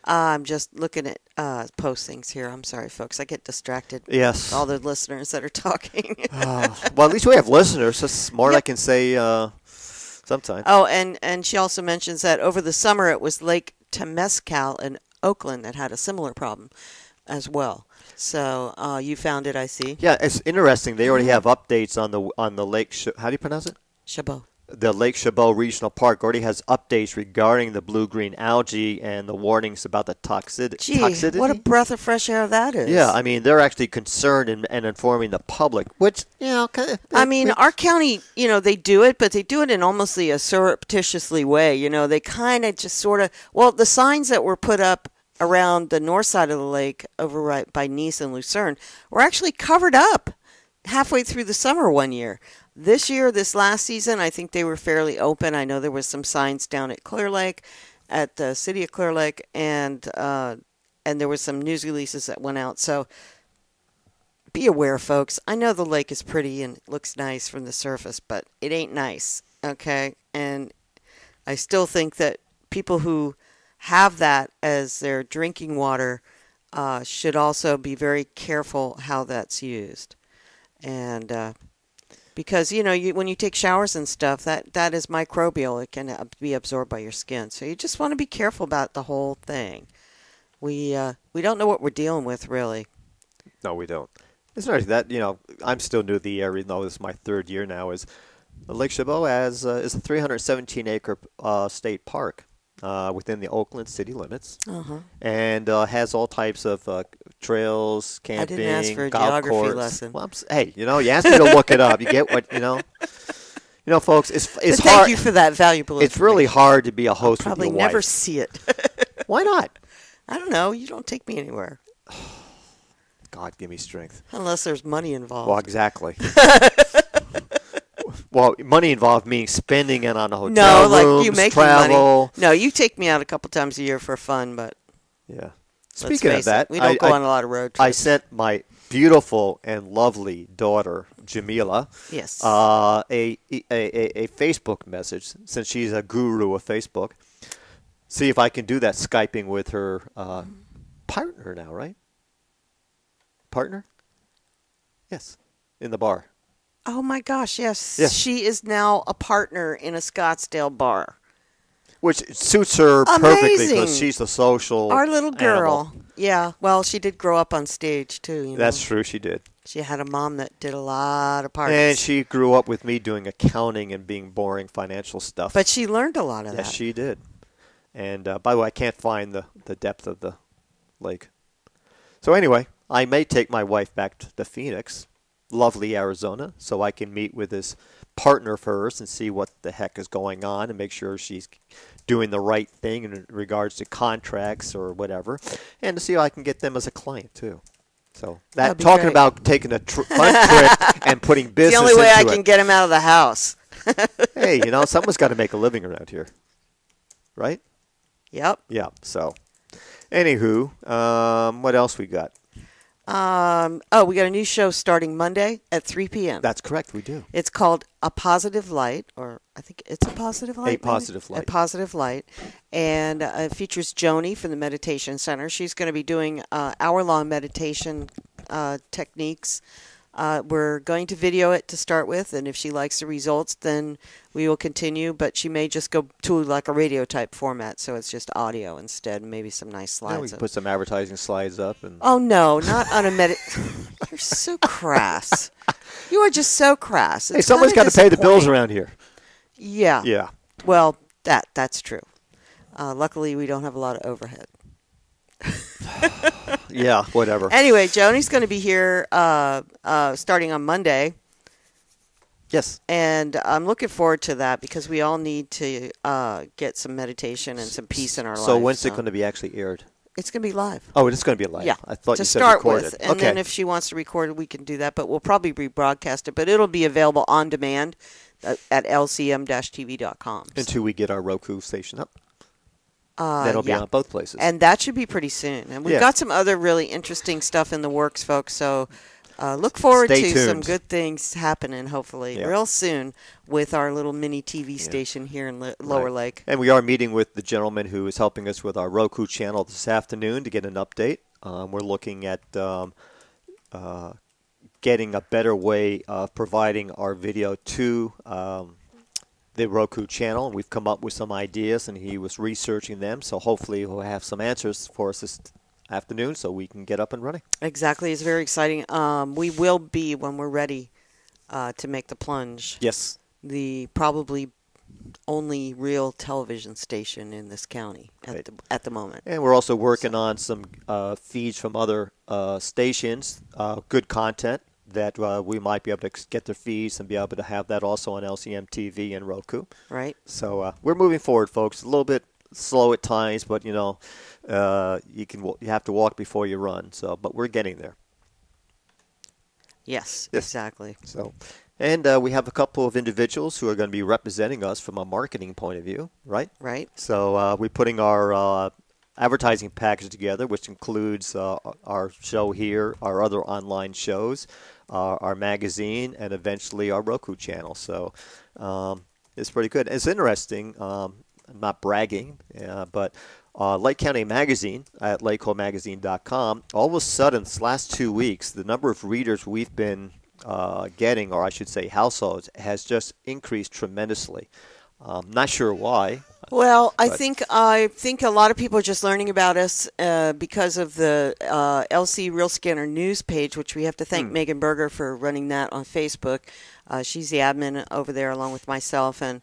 [SPEAKER 4] I'm just looking at postings here. I'm sorry, folks. I get distracted.
[SPEAKER 3] Yes.
[SPEAKER 4] With all the listeners that are talking.
[SPEAKER 3] Well, at least we have listeners. That's more than I can say sometimes.
[SPEAKER 4] Oh, and she also mentions that over the summer it was Lake Temescal in Oakland that had a similar problem as well. So you found it, I see.
[SPEAKER 3] Yeah, it's interesting. They already have updates on the lake. How do you pronounce it?
[SPEAKER 4] Chabot.
[SPEAKER 3] The Lake Chabot Regional Park already has updates regarding the blue-green algae and the warnings about the toxicity.
[SPEAKER 4] What a breath of fresh air that is.
[SPEAKER 3] Yeah, I mean, they're actually concerned and informing the public, which,
[SPEAKER 4] I mean, our county, they do it, but they do it in almost a surreptitiously way. They kind of just sort of, the signs that were put up around the north side of the lake over right by Nice and Lucerne were actually covered up halfway through the summer one year. This last season, I think they were fairly open. I know there was some signs down at Clear Lake, at the city of Clear Lake, and there was some news releases that went out. So be aware, folks. I know the lake is pretty and looks nice from the surface, but it ain't nice, okay? And I still think that people who have that as their drinking water should also be very careful how that's used. And because, when you take showers and stuff, that is microbial. It can be absorbed by your skin. So you just want to be careful about the whole thing. We don't know what we're dealing with, really.
[SPEAKER 3] No, we don't. It's not that, I'm still new to the area, even though this is my third year now, is Lake Chabot is a 317-acre state park within the Oakland city limits. Uh-huh. And has all types of trails, camping,
[SPEAKER 4] I didn't ask for a
[SPEAKER 3] golf
[SPEAKER 4] geography
[SPEAKER 3] course.
[SPEAKER 4] lesson.
[SPEAKER 3] Well, hey, you asked me to look it up. You get what, folks, it's hard.
[SPEAKER 4] Thank you for that valuable
[SPEAKER 3] It's really hard to be a host
[SPEAKER 4] I'll
[SPEAKER 3] with your
[SPEAKER 4] probably never
[SPEAKER 3] wife.
[SPEAKER 4] see it.
[SPEAKER 3] Why not?
[SPEAKER 4] I don't know. You don't take me anywhere.
[SPEAKER 3] God, give me strength.
[SPEAKER 4] Unless there's money involved.
[SPEAKER 3] Well, exactly. Well, money involved means spending it on a hotel
[SPEAKER 4] No,
[SPEAKER 3] rooms,
[SPEAKER 4] like you make
[SPEAKER 3] travel.
[SPEAKER 4] money. No, you take me out a couple times a year for fun, but
[SPEAKER 3] Yeah.
[SPEAKER 4] let's
[SPEAKER 3] Speaking of
[SPEAKER 4] face
[SPEAKER 3] that,
[SPEAKER 4] it, we don't go on a lot of road trips.
[SPEAKER 3] I sent my beautiful and lovely daughter, Jamila,
[SPEAKER 4] Yes.
[SPEAKER 3] a Facebook message, since she's a guru of Facebook. See if I can do that Skyping with her partner now, right? Partner? Yes, in the bar.
[SPEAKER 4] Oh my gosh, yes.
[SPEAKER 3] Yes.
[SPEAKER 4] She is now a partner in a Scottsdale bar.
[SPEAKER 3] Which suits her perfectly because
[SPEAKER 4] Amazing.
[SPEAKER 3] she's the social
[SPEAKER 4] Our little girl.
[SPEAKER 3] animal.
[SPEAKER 4] Yeah. Well, she did grow up on stage too.
[SPEAKER 3] That's true, she did.
[SPEAKER 4] She had a mom that did a lot of parties.
[SPEAKER 3] And she grew up with me doing accounting and being boring financial stuff.
[SPEAKER 4] But she learned a lot of that.
[SPEAKER 3] Yes, she did. And by the way, I can't find the depth of the lake. So anyway, I may take my wife back to Phoenix, lovely Arizona, so I can meet with this partner first and see what the heck is going on and make sure she's doing the right thing in regards to contracts or whatever, and to see how I can get them as a client too. So
[SPEAKER 4] That'd be
[SPEAKER 3] talking
[SPEAKER 4] great.
[SPEAKER 3] about taking a fun trip and putting business
[SPEAKER 4] It's the only way I
[SPEAKER 3] into
[SPEAKER 4] can
[SPEAKER 3] it.
[SPEAKER 4] get him out of the house.
[SPEAKER 3] Hey, someone's got to make a living around here, right?
[SPEAKER 4] Yep.
[SPEAKER 3] Yeah. So, anywho, what else we got?
[SPEAKER 4] We got a new show starting Monday at 3 p.m.
[SPEAKER 3] That's correct. We do.
[SPEAKER 4] It's called A Positive Light, or I think it's A Positive Light.
[SPEAKER 3] A Positive Light.
[SPEAKER 4] A Positive Light. And it features Joni from the Meditation Center. She's going to be doing hour-long meditation techniques. We're going to video it to start with, and if she likes the results, then we will continue. But she may just go to like a radio-type format, so it's just audio instead, and maybe some nice
[SPEAKER 3] Yeah,
[SPEAKER 4] slides.
[SPEAKER 3] we can put some advertising slides up. And
[SPEAKER 4] Oh, no, not on a You're so crass. You are just so crass.
[SPEAKER 3] hey,
[SPEAKER 4] It's
[SPEAKER 3] someone's got
[SPEAKER 4] kinda
[SPEAKER 3] to pay the bills
[SPEAKER 4] disappointing.
[SPEAKER 3] around here.
[SPEAKER 4] Yeah.
[SPEAKER 3] Yeah.
[SPEAKER 4] Well, that's true. Luckily, we don't have a lot of overhead.
[SPEAKER 3] Yeah, whatever.
[SPEAKER 4] Anyway, Joni's going to be here starting on Monday,
[SPEAKER 3] Yes.
[SPEAKER 4] and I'm looking forward to that because we all need to get some meditation and some peace in our life.
[SPEAKER 3] So when's it going to be actually aired?
[SPEAKER 4] It's going to be live.
[SPEAKER 3] Oh, it is going to be live.
[SPEAKER 4] Yeah.
[SPEAKER 3] I thought
[SPEAKER 4] to
[SPEAKER 3] you said
[SPEAKER 4] start
[SPEAKER 3] recorded.
[SPEAKER 4] with, and
[SPEAKER 3] okay.
[SPEAKER 4] then if she wants to record it, we can do that. But we'll probably rebroadcast it. But it'll be available on demand. at lcm-tv.com.
[SPEAKER 3] Until we get our Roku station up. That'll be on both places.
[SPEAKER 4] And that should be pretty soon. And we've got some other really interesting stuff in the works, folks. So look forward to some good things happening, hopefully, real soon with our little mini TV station here in Lower Lake.
[SPEAKER 3] And we are meeting with the gentleman who is helping us with our Roku channel this afternoon to get an update. We're looking at getting a better way of providing our video to the Roku channel, and we've come up with some ideas, and he was researching them, so hopefully he'll have some answers for us this afternoon so we can get up and running.
[SPEAKER 4] Exactly. It's very exciting. We will be, when we're ready to make the plunge, the probably only real television station in this county at the moment.
[SPEAKER 3] And we're also working on some feeds from other stations, good content, that we might be able to get their feeds and be able to have that also on LCM TV and Roku.
[SPEAKER 4] Right.
[SPEAKER 3] So we're moving forward, folks. A little bit slow at times, but you have to walk before you run. So, but we're getting there.
[SPEAKER 4] Yes. Exactly.
[SPEAKER 3] So, and we have a couple of individuals who are going to be representing us from a marketing point of view, right?
[SPEAKER 4] Right.
[SPEAKER 3] So we're putting our advertising package together, which includes our show here, our other online shows, our magazine, and eventually our Roku channel. So it's pretty good. It's interesting. I'm not bragging, but Lake County Magazine at lakeholmagazine.com, all of a sudden, this last 2 weeks, the number of readers we've been getting, or I should say households, has just increased tremendously. Not sure why.
[SPEAKER 4] Well, I think a lot of people are just learning about us because of the LC Real Scanner news page, which we have to thank Megan Berger for running that on Facebook. She's the admin over there along with myself, and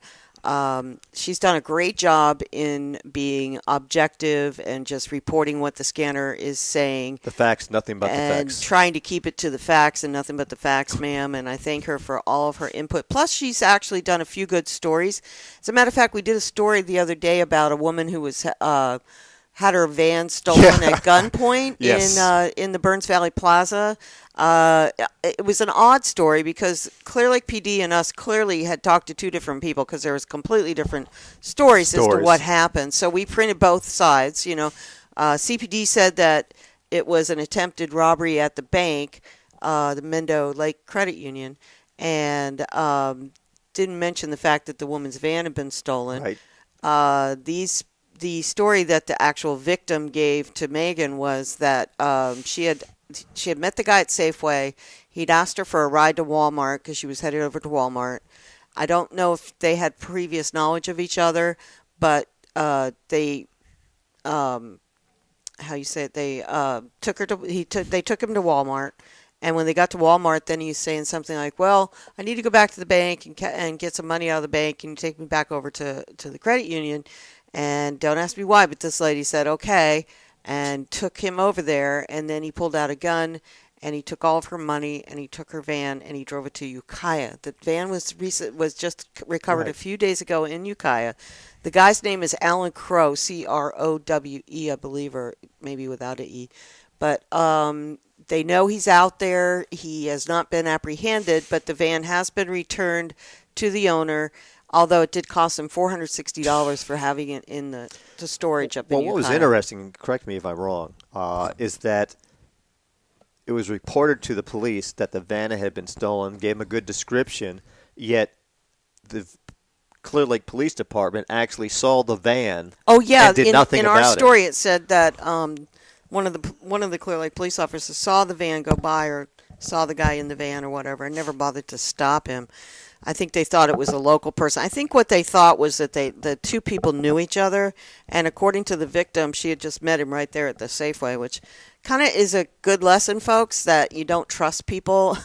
[SPEAKER 4] she's done a great job in being objective and just reporting what the scanner is saying.
[SPEAKER 3] The facts, nothing but the facts.
[SPEAKER 4] And trying to keep it to the facts and nothing but the facts, ma'am. And I thank her for all of her input. Plus, she's actually done a few good stories. As a matter of fact, we did a story the other day about a woman who was had her van stolen at gunpoint in the Burns Valley Plaza. It was an odd story because Clear Lake PD and us clearly had talked to two different people because there was completely different stories as to what happened. So we printed both sides. CPD said that it was an attempted robbery at the bank, the Mendo Lake Credit Union, and didn't mention the fact that the woman's van had been stolen.
[SPEAKER 3] Right.
[SPEAKER 4] The story that the actual victim gave to Megan was that she had met the guy at Safeway. He'd asked her for a ride to Walmart because she was headed over to Walmart. I don't know if they had previous knowledge of each other, but they took him to Walmart. And when they got to Walmart, then he's saying something like, well, I need to go back to the bank and get some money out of the bank. Can you take me back over to the credit union? And don't ask me why, but this lady said, okay, and took him over there. And then he pulled out a gun, and he took all of her money, and he took her van, and he drove it to Ukiah. The van was just recovered a few days ago in Ukiah. The guy's name is Alan Crowe, Crowe, I believe, or maybe without an E. But they know he's out there. He has not been apprehended, but the van has been returned to the owner, although it did cost him $460 for having it in the storage up in Ukiah.
[SPEAKER 3] Well, what was interesting, correct me if I'm wrong, is that it was reported to the police that the van had been stolen, gave them a good description, yet the Clear Lake Police Department actually saw the van and did nothing about it.
[SPEAKER 4] In our story it said that one of the Clear Lake police officers saw the van go by or saw the guy in the van or whatever and never bothered to stop him. I think they thought it was a local person. I think what they thought was that the two people knew each other, and according to the victim, she had just met him right there at the Safeway, which kind of is a good lesson, folks, that you don't trust people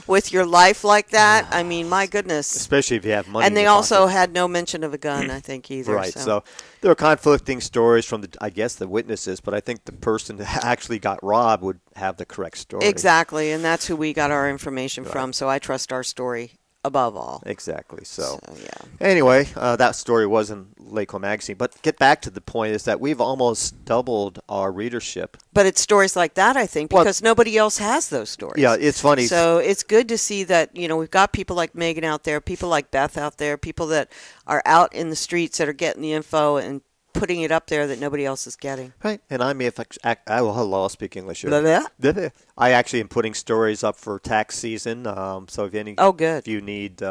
[SPEAKER 4] with your life like that. I mean, my goodness.
[SPEAKER 3] Especially if you have money.
[SPEAKER 4] And they also had no mention of a gun, I think, either.
[SPEAKER 3] Right. So there are conflicting stories from, the witnesses, but I think the person that actually got robbed would have the correct story.
[SPEAKER 4] Exactly, and that's who we got our information from, so I trust our story above all.
[SPEAKER 3] Exactly. So
[SPEAKER 4] yeah.
[SPEAKER 3] anyway, that story was in Lakeland Magazine. But get back to the point is that we've almost doubled our readership.
[SPEAKER 4] But it's stories like that, I think, because nobody else has those stories.
[SPEAKER 3] Yeah, it's funny.
[SPEAKER 4] So it's good to see that, we've got people like Megan out there, people like Beth out there, people that are out in the streets that are getting the info and putting it up there that nobody else is getting.
[SPEAKER 3] Right. And hello, I'll speak English here.
[SPEAKER 4] Blah, blah.
[SPEAKER 3] I actually am putting stories up for tax season. So if
[SPEAKER 4] good.
[SPEAKER 3] If you need,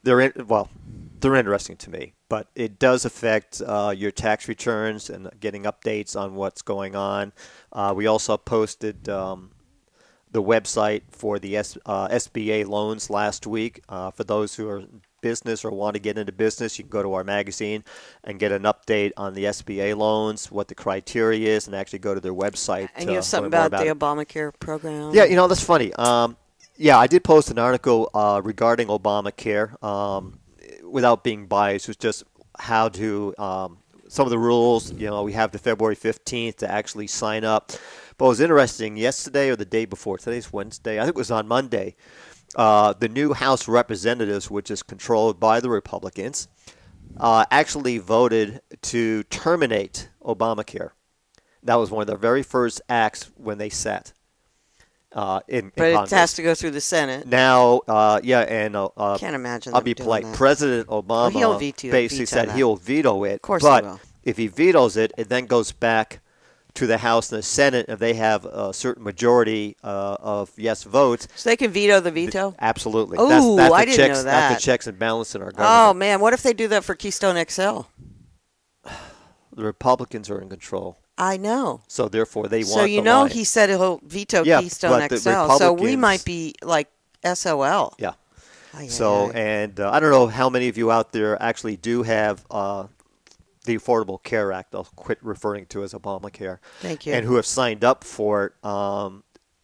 [SPEAKER 3] they're interesting to me. But it does affect your tax returns and getting updates on what's going on. We also posted the website for the SBA loans last week. For those who are in business or want to get into business, you can go to our magazine and get an update on the SBA loans, what the criteria is, and actually go to their website.
[SPEAKER 4] And you have something about the Obamacare program?
[SPEAKER 3] Yeah, that's funny. I did post an article regarding Obamacare. Without being biased, was just how to some of the rules. We have the February 15th to actually sign up. But it was interesting yesterday or the day before. Today's Wednesday. I think it was on Monday. The new House Representatives, which is controlled by the Republicans, actually voted to terminate Obamacare. That was one of their very first acts when they sat. But
[SPEAKER 4] it has to go through the Senate.
[SPEAKER 3] Now, can't
[SPEAKER 4] imagine.
[SPEAKER 3] I'll be polite.
[SPEAKER 4] That.
[SPEAKER 3] President Obama basically said he'll veto it.
[SPEAKER 4] Of course
[SPEAKER 3] but
[SPEAKER 4] he will.
[SPEAKER 3] If he vetoes it, it then goes back to the House and the Senate. If they have a certain majority of yes votes,
[SPEAKER 4] so they can veto the veto.
[SPEAKER 3] Absolutely.
[SPEAKER 4] Oh, I didn't know that.
[SPEAKER 3] That's the checks and balance in our government.
[SPEAKER 4] Oh man, what if they do that for Keystone XL?
[SPEAKER 3] The Republicans are in control.
[SPEAKER 4] I know.
[SPEAKER 3] So therefore, they want.
[SPEAKER 4] So he said he'll veto Keystone XL. So we might be like SOL.
[SPEAKER 3] Yeah. And I don't know how many of you out there actually do have the Affordable Care Act. I'll quit referring to as Obamacare.
[SPEAKER 4] Thank you.
[SPEAKER 3] And who have signed up for it.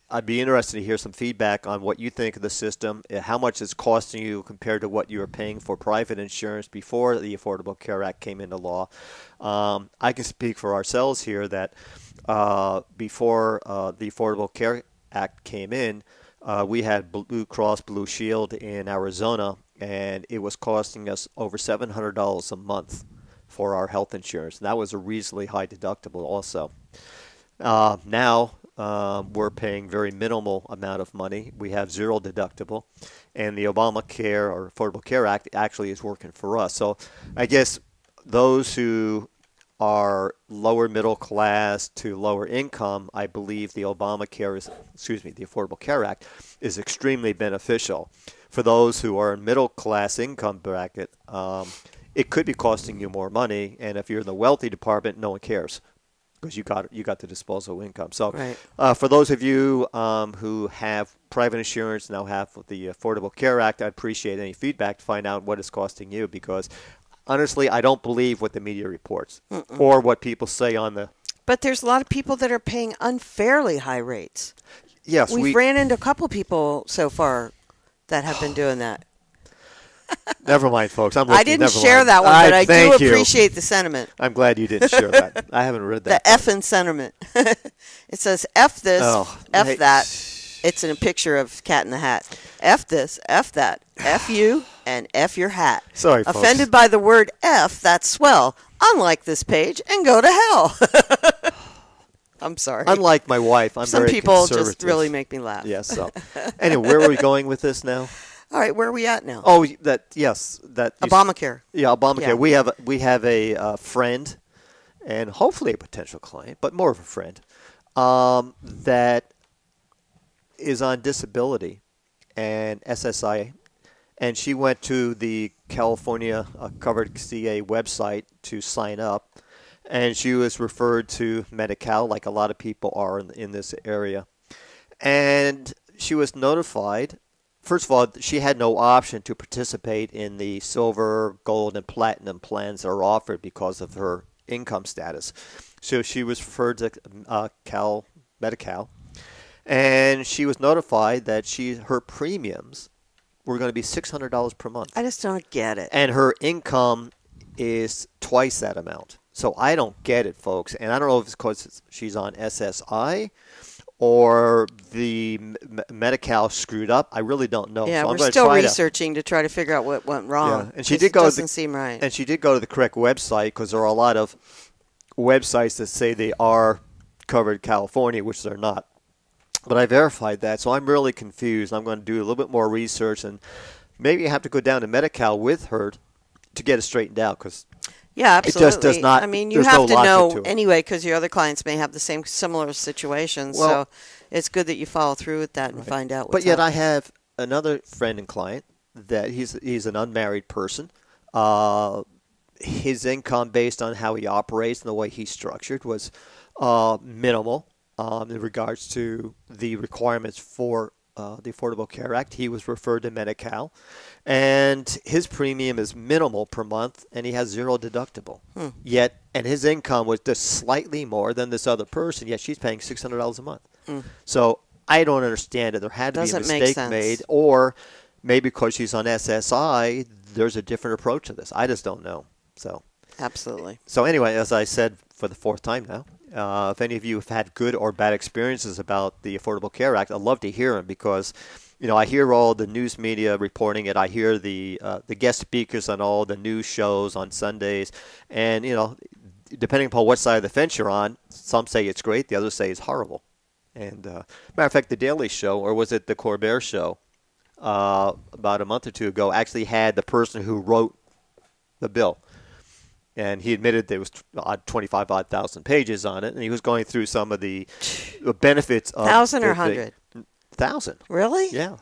[SPEAKER 3] I'd be interested to hear some feedback on what you think of the system, how much it's costing you compared to what you were paying for private insurance before the Affordable Care Act came into law. I can speak for ourselves here that before the Affordable Care Act came in, we had Blue Cross Blue Shield in Arizona, and it was costing us over $700 a month for our health insurance. And that was a reasonably high deductible also. Now we're paying very minimal amount of money. We have zero deductible, and the Obamacare or Affordable Care Act actually is working for us. So I guess those who are lower middle class to lower income, I believe the the Affordable Care Act is extremely beneficial. For those who are in middle class income bracket, it could be costing you more money, and if you're in the wealthy department, no one cares, because you got the disposable income. So
[SPEAKER 4] right.
[SPEAKER 3] For those of you who have private insurance, now have the Affordable Care Act, I'd appreciate any feedback to find out what it's costing you, because honestly, I don't believe what the media reports or what people say on the...
[SPEAKER 4] But there's a lot of people that are paying unfairly high rates.
[SPEAKER 3] Yes.
[SPEAKER 4] We've ran into a couple people so far that have been doing that.
[SPEAKER 3] Never mind, folks.
[SPEAKER 4] I didn't share that one, but I do appreciate the sentiment.
[SPEAKER 3] I'm glad you didn't share that. I haven't read that.
[SPEAKER 4] The effing sentiment. It says, F this, F that. It's in a picture of Cat in the Hat. F this, F that, F you, and F your hat.
[SPEAKER 3] Sorry, folks.
[SPEAKER 4] Offended by the word F, that's swell. Unlike this page and go to hell. I'm sorry.
[SPEAKER 3] Unlike my wife, I'm
[SPEAKER 4] Some
[SPEAKER 3] very
[SPEAKER 4] people
[SPEAKER 3] conservative.
[SPEAKER 4] just really make me laugh.
[SPEAKER 3] Yes. So, anyway, where are we going with this now?
[SPEAKER 4] All right, where are we at now?
[SPEAKER 3] Oh, that
[SPEAKER 4] Obamacare.
[SPEAKER 3] Yeah, Obamacare.
[SPEAKER 4] Yeah.
[SPEAKER 3] We have a friend, and hopefully a potential client, but more of a friend, that is on disability and SSI, and she went to the California Covered CA website to sign up, and she was referred to Medi-Cal, like a lot of people are in this area, and she was notified. First of all, she had no option to participate in the silver, gold, and platinum plans that are offered because of her income status. So she was referred to Medi-Cal, and she was notified that her premiums were going to be $600 per month.
[SPEAKER 4] I just don't get it.
[SPEAKER 3] And her income is twice that amount. So I don't get it, folks. And I don't know if it's because she's on SSI or the Medi-Cal screwed up. I really don't know.
[SPEAKER 4] Yeah,
[SPEAKER 3] so
[SPEAKER 4] we're still researching to try to figure out what went wrong.
[SPEAKER 3] Yeah. And she did go.
[SPEAKER 4] Doesn't seem right.
[SPEAKER 3] And she did go to the correct website, because there are a lot of websites that say they are covered in California, which they're not. But I verified that, so I'm really confused. I'm going to do a little bit more research, and maybe I have to go down to Medi-Cal with her to get it straightened out, because
[SPEAKER 4] yeah, absolutely.
[SPEAKER 3] it just does not.
[SPEAKER 4] I mean, you
[SPEAKER 3] there's
[SPEAKER 4] have
[SPEAKER 3] no
[SPEAKER 4] to know
[SPEAKER 3] to it.
[SPEAKER 4] anyway, because your other clients may have the same similar situations.
[SPEAKER 3] Well,
[SPEAKER 4] so it's good that you follow through with that and find out.
[SPEAKER 3] But yet, I have another friend and client that he's an unmarried person. His income, based on how he operates and the way he's structured, was minimal in regards to the requirements for the Affordable Care Act. He was referred to Medi-Cal, and his premium is minimal per month, and he has zero deductible. Yet, and his income was just slightly more than this other person, yet she's paying $600 a month. So I don't understand it. There had to be a mistake made, or maybe because she's on SSI, there's a different approach to this. I just don't know. So
[SPEAKER 4] absolutely.
[SPEAKER 3] So anyway, as I said for the fourth time now, if any of you have had good or bad experiences about the Affordable Care Act, I'd love to hear them, because I hear all the news media reporting it. I hear the guest speakers on all the news shows on Sundays, and depending upon what side of the fence you're on, some say it's great, the others say it's horrible. And matter of fact, the Daily Show, or was it the Colbert Show, about a month or two ago, actually had the person who wrote the bill. And he admitted there was 25,000 pages on it, and he was going through some of the benefits of
[SPEAKER 4] 1,000 or 100?
[SPEAKER 3] 1,000.
[SPEAKER 4] Really?
[SPEAKER 3] Yeah.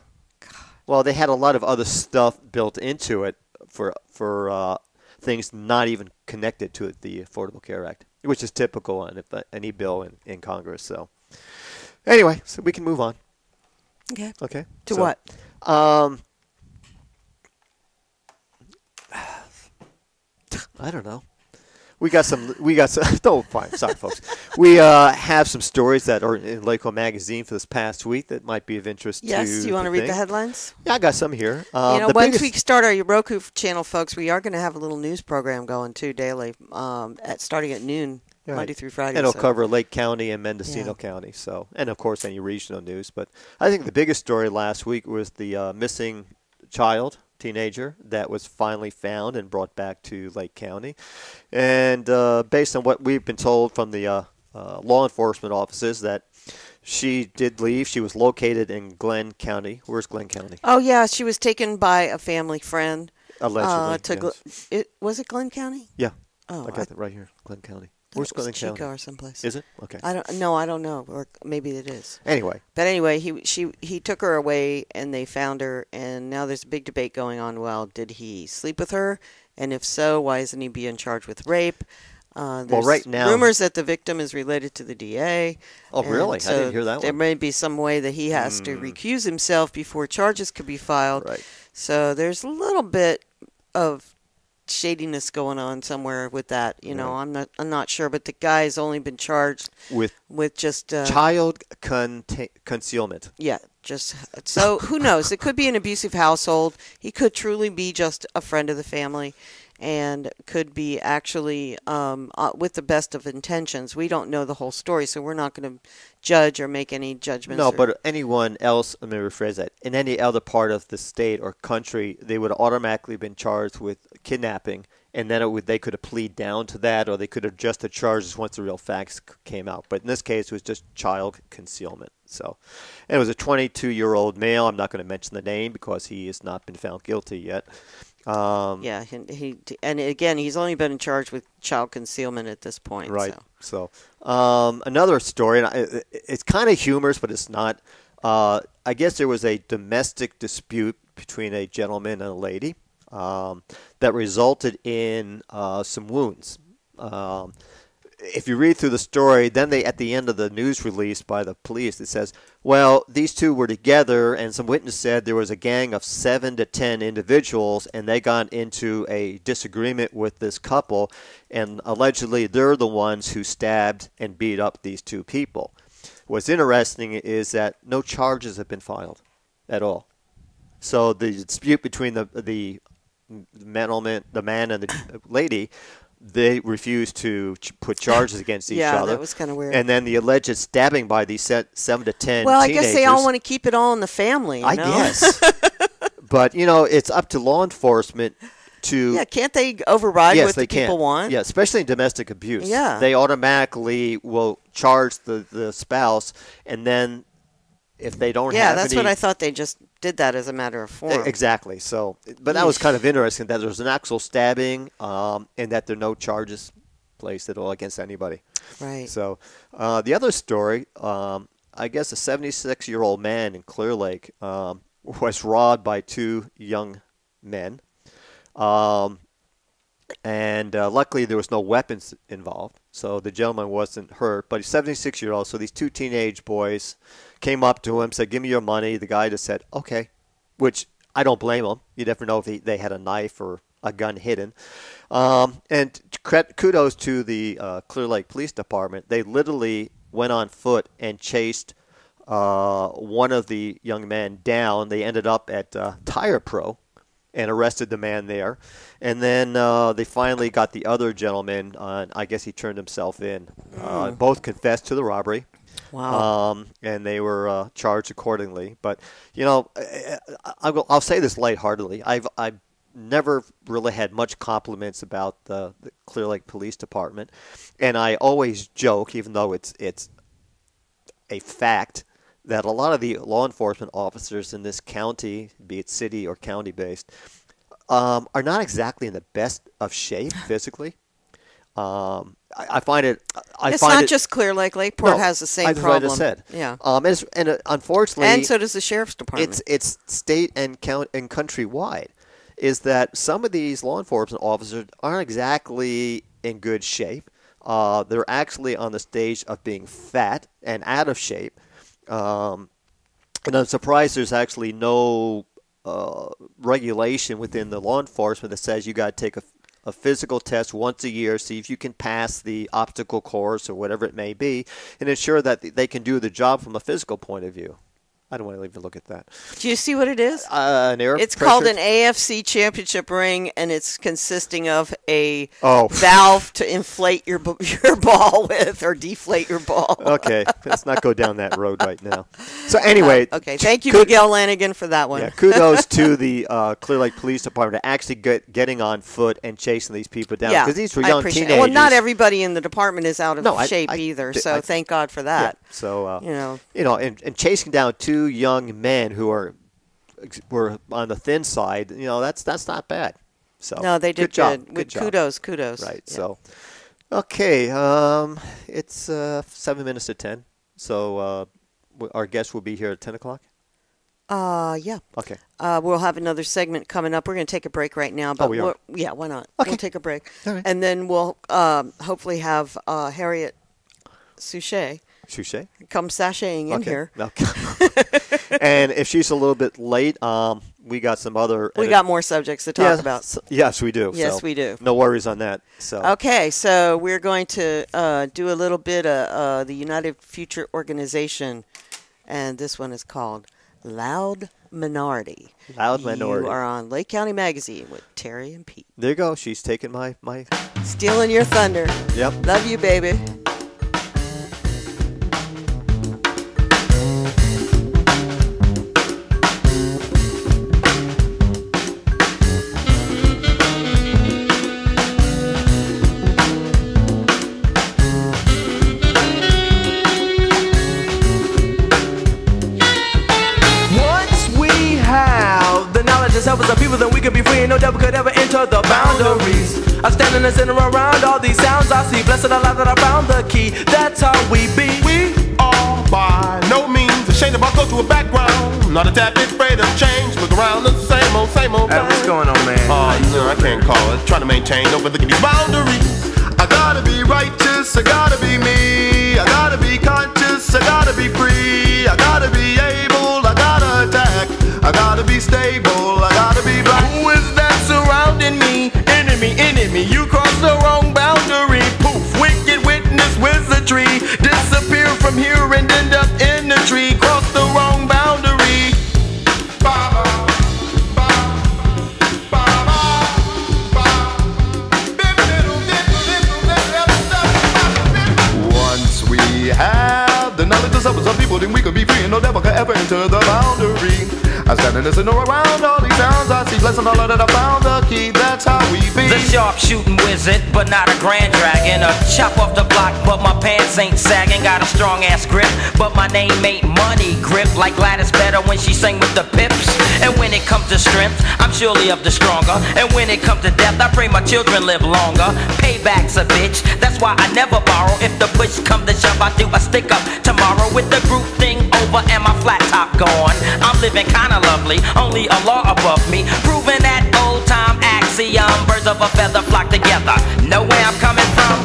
[SPEAKER 3] Well, they had a lot of other stuff built into it for things not even connected to the Affordable Care Act, which is typical on any bill in Congress. So anyway, so we can move on.
[SPEAKER 4] Okay.
[SPEAKER 3] Okay.
[SPEAKER 4] To what?
[SPEAKER 3] I don't know. We got some. Oh, fine. Sorry, folks. We have some stories that are in Lakeland Magazine for this past week that might be of interest to you.
[SPEAKER 4] Yes. You want to read the headlines?
[SPEAKER 3] Yeah, I got some here.
[SPEAKER 4] Once we start our Roku channel, folks, we are going to have a little news program going too daily, starting at noon, Monday through Friday.
[SPEAKER 3] And it'll cover Lake County and Mendocino County. So, and of course any regional news. But I think the biggest story last week was the missing teenager that was finally found and brought back to Lake County. And based on what we've been told from the law enforcement offices, that she did leave. She was located in Glenn County. Where's Glenn County?
[SPEAKER 4] Oh, yeah. She was taken by a family friend.
[SPEAKER 3] Allegedly.
[SPEAKER 4] Was it Glenn County?
[SPEAKER 3] Yeah.
[SPEAKER 4] Oh,
[SPEAKER 3] I got it right here. Glenn County. Where's Glenn County?
[SPEAKER 4] Chico or someplace.
[SPEAKER 3] Is it? Okay.
[SPEAKER 4] I don't know, or maybe it is.
[SPEAKER 3] Anyway.
[SPEAKER 4] But anyway, he took her away, and they found her, and now there's a big debate going on. Well, did he sleep with her? And if so, why isn't he being charged with rape? There's
[SPEAKER 3] right now,
[SPEAKER 4] rumors that the victim is related to the DA.
[SPEAKER 3] Oh, really?
[SPEAKER 4] So
[SPEAKER 3] I didn't hear that
[SPEAKER 4] there
[SPEAKER 3] one.
[SPEAKER 4] may be some way that he has to recuse himself before charges could be filed.
[SPEAKER 3] Right.
[SPEAKER 4] So there's a little bit of shadiness going on somewhere with that. I'm not sure, but the guy's only been charged with just
[SPEAKER 3] child concealment.
[SPEAKER 4] Yeah, so who knows? It could be an abusive household. He could truly be just a friend of the family, and could be actually with the best of intentions. We don't know the whole story, so we're not going to judge or make any judgments.
[SPEAKER 3] No, but anyone else, let me rephrase that, in any other part of the state or country, they would have automatically been charged with kidnapping, and then they could have pleaded down to that, or they could have adjusted charges once the real facts came out. But in this case, it was just child concealment. So, and it was a 22-year-old male. I'm not going to mention the name because he has not been found guilty yet.
[SPEAKER 4] And again, he's only been in charge with child concealment at this point.
[SPEAKER 3] Right. So another story, and it's kind of humorous, but it's not. I guess there was a domestic dispute between a gentleman and a lady that resulted in some wounds. If you read through the story, then at the end of the news release by the police, it says, well, these two were together, and some witness said there was a gang of 7 to 10 individuals, and they got into a disagreement with this couple, and allegedly they're the ones who stabbed and beat up these two people. What's interesting is that no charges have been filed at all. So the dispute between the man and the lady, they refused to put charges against each
[SPEAKER 4] Yeah,
[SPEAKER 3] other.
[SPEAKER 4] that was kind of weird.
[SPEAKER 3] And then the alleged stabbing by these 7 to 10
[SPEAKER 4] well, I
[SPEAKER 3] teenagers.
[SPEAKER 4] guess they all want to keep it all in the family. You
[SPEAKER 3] I
[SPEAKER 4] know?
[SPEAKER 3] guess. But, it's up to law enforcement to...
[SPEAKER 4] Yeah, can't they override
[SPEAKER 3] yes,
[SPEAKER 4] what
[SPEAKER 3] they
[SPEAKER 4] the people
[SPEAKER 3] can.
[SPEAKER 4] want?
[SPEAKER 3] Yeah, especially in domestic abuse.
[SPEAKER 4] Yeah.
[SPEAKER 3] They automatically will charge the spouse, and then if they don't have
[SPEAKER 4] that's
[SPEAKER 3] any...
[SPEAKER 4] what I thought. They just did that as a matter of form.
[SPEAKER 3] Exactly. So, but that was kind of interesting that there was an actual stabbing, and that there are no charges placed at all against anybody.
[SPEAKER 4] Right.
[SPEAKER 3] So, the other story, I guess a 76-year-old man in Clear Lake was robbed by 2 young men, and luckily there was no weapons involved, so the gentleman wasn't hurt. But he's 76-year-old, so these 2 teenage boys came up to him, said, "Give me your money." The guy just said, "Okay," which I don't blame him. You never know if they had a knife or a gun hidden. And kudos to the Clear Lake Police Department. They literally went on foot and chased one of the young men down. They ended up at Tire Pro and arrested the man there. And then they finally got the other gentleman. I guess he turned himself in. Both confessed to the robbery.
[SPEAKER 4] Wow.
[SPEAKER 3] And they were charged accordingly. But, I'll say this lightheartedly. I've never really had much compliments about the Clear Lake Police Department. And I always joke, even though it's a fact, that a lot of the law enforcement officers in this county, be it city or county based, are not exactly in the best of shape physically. I find it.
[SPEAKER 4] It's not just Clear Lake. Lakeport has the same problem.
[SPEAKER 3] That's what I just said.
[SPEAKER 4] Yeah.
[SPEAKER 3] And unfortunately,
[SPEAKER 4] and so does the sheriff's department.
[SPEAKER 3] It's state and countrywide. Is that some of these law enforcement officers aren't exactly in good shape. They're actually on the stage of being fat and out of shape. And I'm surprised there's actually no regulation within the law enforcement that says you got to take a physical test once a year, see if you can pass the obstacle course or whatever it may be, and ensure that they can do the job from a physical point of view. I don't want to even look at that.
[SPEAKER 4] Do you see what it is?
[SPEAKER 3] An air
[SPEAKER 4] It's
[SPEAKER 3] pressure.
[SPEAKER 4] called an AFC championship ring, and it's consisting of a
[SPEAKER 3] Oh.
[SPEAKER 4] valve to inflate your ball with or deflate your ball.
[SPEAKER 3] Okay, let's not go down that road right now. So anyway.
[SPEAKER 4] Okay, thank you, Miguel Lanigan, for that one.
[SPEAKER 3] Yeah, kudos to the Clear Lake Police Department to actually getting on foot and chasing these people down. Because these were young teenagers.
[SPEAKER 4] Well, not everybody in the department is out of shape
[SPEAKER 3] I-
[SPEAKER 4] either, so thank God for that.
[SPEAKER 3] Yeah, so,
[SPEAKER 4] and
[SPEAKER 3] chasing down 2 young men who were on the thin side, that's not bad. So
[SPEAKER 4] no, they did
[SPEAKER 3] good. Job.
[SPEAKER 4] Good job. Kudos.
[SPEAKER 3] Right.
[SPEAKER 4] Yeah.
[SPEAKER 3] So, okay, it's 7 minutes to 10. So our guest will be here at 10 o'clock.
[SPEAKER 4] Yeah.
[SPEAKER 3] Okay.
[SPEAKER 4] We'll have another segment coming up. We're going to take a break right now. But
[SPEAKER 3] we are?
[SPEAKER 4] Yeah, why not?
[SPEAKER 3] Okay.
[SPEAKER 4] We'll take a break.
[SPEAKER 3] All right.
[SPEAKER 4] And then we'll hopefully have Harriet Suchet come sashaying in here.
[SPEAKER 3] Okay. And if she's a little bit late, we got some other...
[SPEAKER 4] We got more subjects to talk about.
[SPEAKER 3] Yes, we do.
[SPEAKER 4] Yes,
[SPEAKER 3] so
[SPEAKER 4] we do.
[SPEAKER 3] No worries on that. So
[SPEAKER 4] Okay, so we're going to do a little bit of the United Future Organization, and this one is called Loud Minority.
[SPEAKER 3] Loud Minority.
[SPEAKER 4] You are on Lake County Magazine with Terry and Pete.
[SPEAKER 3] There you go. She's taking my...
[SPEAKER 4] Stealing your thunder.
[SPEAKER 3] Yep.
[SPEAKER 4] Love you, baby.
[SPEAKER 2] Help us, the people, then we could be free and no devil could ever enter the boundaries. I stand in the center around all these sounds I see. Blessed are life that I found the key. That's how we be.
[SPEAKER 5] We are by no means ashamed of our cultural background. Not a tad bit afraid of change. Look around, it's the same old
[SPEAKER 2] Hey, what's going on, man?
[SPEAKER 5] No, I can't call it. Trying to maintain, overlooking these boundaries. I gotta be righteous, I gotta be me. I gotta be conscious, I gotta be free. I gotta be able, I gotta attack. I gotta be stable, I gotta be black.
[SPEAKER 2] Who is that surrounding me? Enemy, you crossed the wrong boundary. Poof, wicked witness wizardry. Disappear from here and end up in the tree. Cross the wrong boundary.
[SPEAKER 5] the knowledge of some people, then we could be free and no devil could ever enter the boundary. I stand and listen around all these sounds I see, blessing all of that I found the key, that's how we be.
[SPEAKER 6] The sharpshooting wizard, but not a grand dragon. A chop off the block, but my pants ain't sagging. Got a strong ass grip, but my name ain't money grip. Like Gladys better when she sang with the pips. And when it comes to strength, I'm surely of the stronger. And when it comes to death, I pray my children live longer. Payback's a bitch, that's why I never borrow. If the push come to shove, I do a stick up tomorrow. With the group thing over and my flat top gone, I'm living kinda lovely, only a law above me. Proving that old time axiom, birds of a feather flock together. Know where I'm coming from?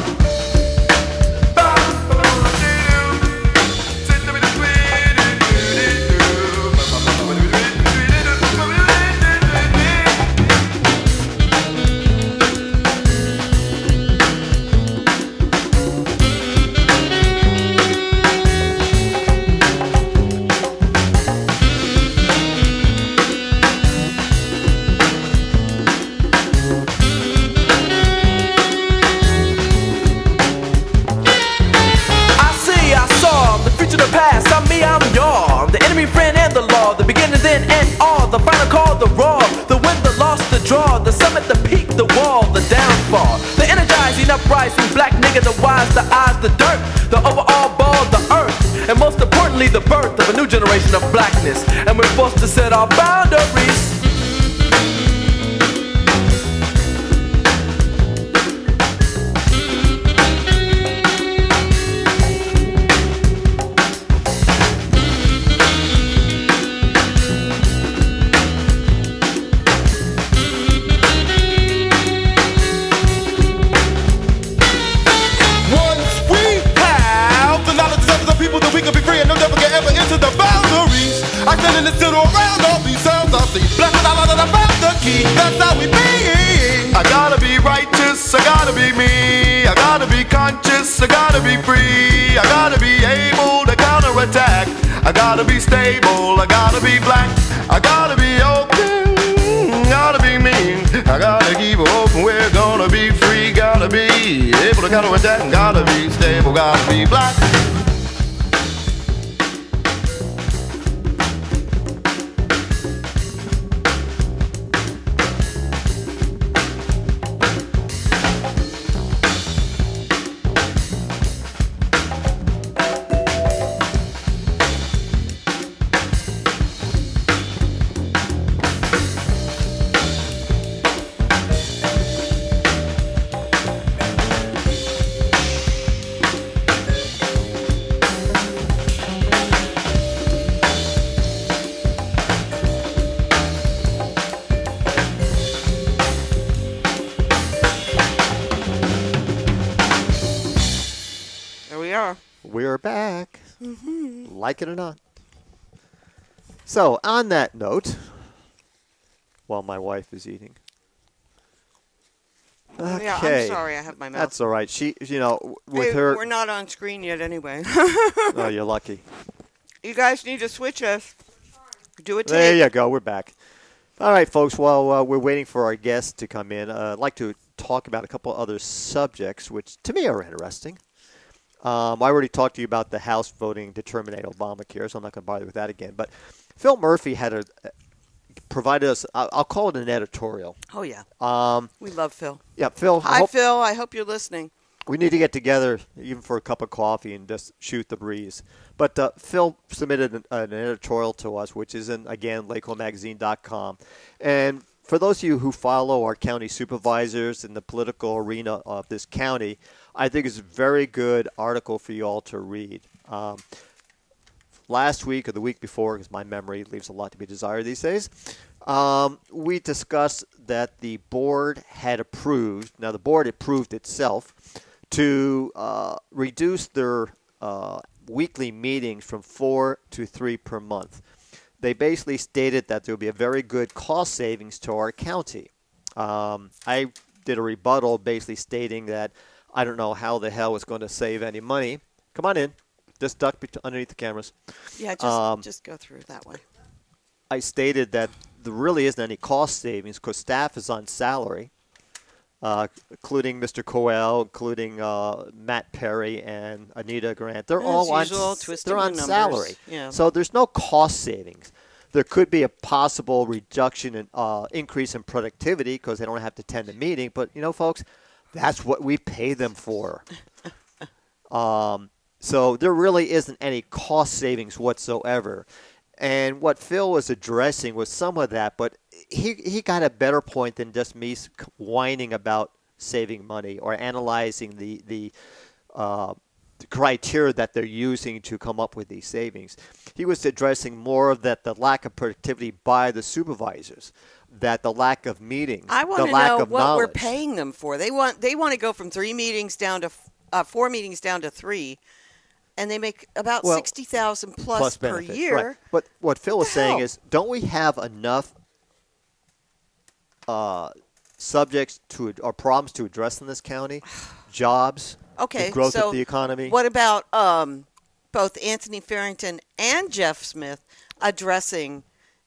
[SPEAKER 7] The final call, the raw, the win, the loss, the draw, the summit, the peak, the wall, the downfall, the energizing uprising, black nigga, the wise, the eyes, the dirt, the overall ball, the earth, and most importantly, the birth of a new generation of blackness, and we're forced to set our boundaries.
[SPEAKER 5] I stand in the center around all these sounds I see. Blessed all that I found the key, that's how we be. I gotta be righteous, I gotta be me. I gotta be conscious, I gotta be free. I gotta be able to counterattack. I gotta be stable, I gotta be black. I gotta be open, gotta be mean. I gotta keep open, we're gonna be free. Gotta be able to counterattack. Gotta be stable, gotta be black.
[SPEAKER 3] We're back. Like it or not. So, on that note, while my wife is eating. Okay.
[SPEAKER 4] Yeah, I'm sorry, I have my mouth.
[SPEAKER 3] That's all right. She, you know, with
[SPEAKER 4] hey,
[SPEAKER 3] her.
[SPEAKER 4] We're not on screen yet anyway.
[SPEAKER 3] Oh, you're lucky.
[SPEAKER 4] You guys need to switch us. Do a tape.
[SPEAKER 3] There you go. We're back. All right, folks. While we're waiting for our guests to come in, I'd like to talk about a couple other subjects, which to me are interesting. I already talked to you about the House voting to terminate Obamacare, so I'm not going to bother with that again. But Phil Murphy had provided us, I'll call it an editorial.
[SPEAKER 4] Oh, yeah. We love Phil.
[SPEAKER 3] Yeah, Phil.
[SPEAKER 4] Hi, Phil. I hope you're listening.
[SPEAKER 3] We need to get together, even for a cup of coffee, and just shoot the breeze. But Phil submitted an editorial to us, which is in, again, LakelandMagazine.com. And for those of you who follow our county supervisors in the political arena of this county, I think it's a very good article for you all to read. Last week or the week before, because my memory leaves a lot to be desired these days, we discussed that the board had approved, now the board approved itself, to reduce their weekly meetings from 4 to 3 per month. They basically stated that there would be a very good cost savings to our county. I did a rebuttal basically stating that I don't know how the hell it's going to save any money. Come on in. Just duck underneath the cameras.
[SPEAKER 4] Yeah, just go through that way.
[SPEAKER 3] I stated that there really isn't any cost savings because staff is on salary. including Mr. Coel, including Matt Perry and Anita Grant. They're
[SPEAKER 4] As
[SPEAKER 3] all
[SPEAKER 4] usual,
[SPEAKER 3] on,
[SPEAKER 4] twisting
[SPEAKER 3] they're
[SPEAKER 4] the
[SPEAKER 3] on
[SPEAKER 4] numbers.
[SPEAKER 3] salary.
[SPEAKER 4] Yeah.
[SPEAKER 3] So there's no cost savings. There could be a possible reduction in increase in productivity because they don't have to attend the meeting. But, folks, that's what we pay them for. So there really isn't any cost savings whatsoever. And what Phil was addressing was some of that, but he got a better point than just me whining about saving money or analyzing the criteria that they're using to come up with these savings. He was addressing more of that the lack of productivity by the supervisors, that the lack of meetings,
[SPEAKER 4] I want
[SPEAKER 3] the
[SPEAKER 4] to
[SPEAKER 3] lack
[SPEAKER 4] know
[SPEAKER 3] of
[SPEAKER 4] what
[SPEAKER 3] knowledge.
[SPEAKER 4] we're paying them for. They want to go from 3 meetings down to 4 meetings down to 3, and they make about $60,000 plus per
[SPEAKER 3] benefits,
[SPEAKER 4] year.
[SPEAKER 3] Right. But what Phil was saying
[SPEAKER 4] hell?
[SPEAKER 3] is, don't we have enough subjects or problems to address in this county? Jobs,
[SPEAKER 4] Okay,
[SPEAKER 3] the growth
[SPEAKER 4] so
[SPEAKER 3] of the economy.
[SPEAKER 4] What about both Anthony Farrington and Jeff Smith addressing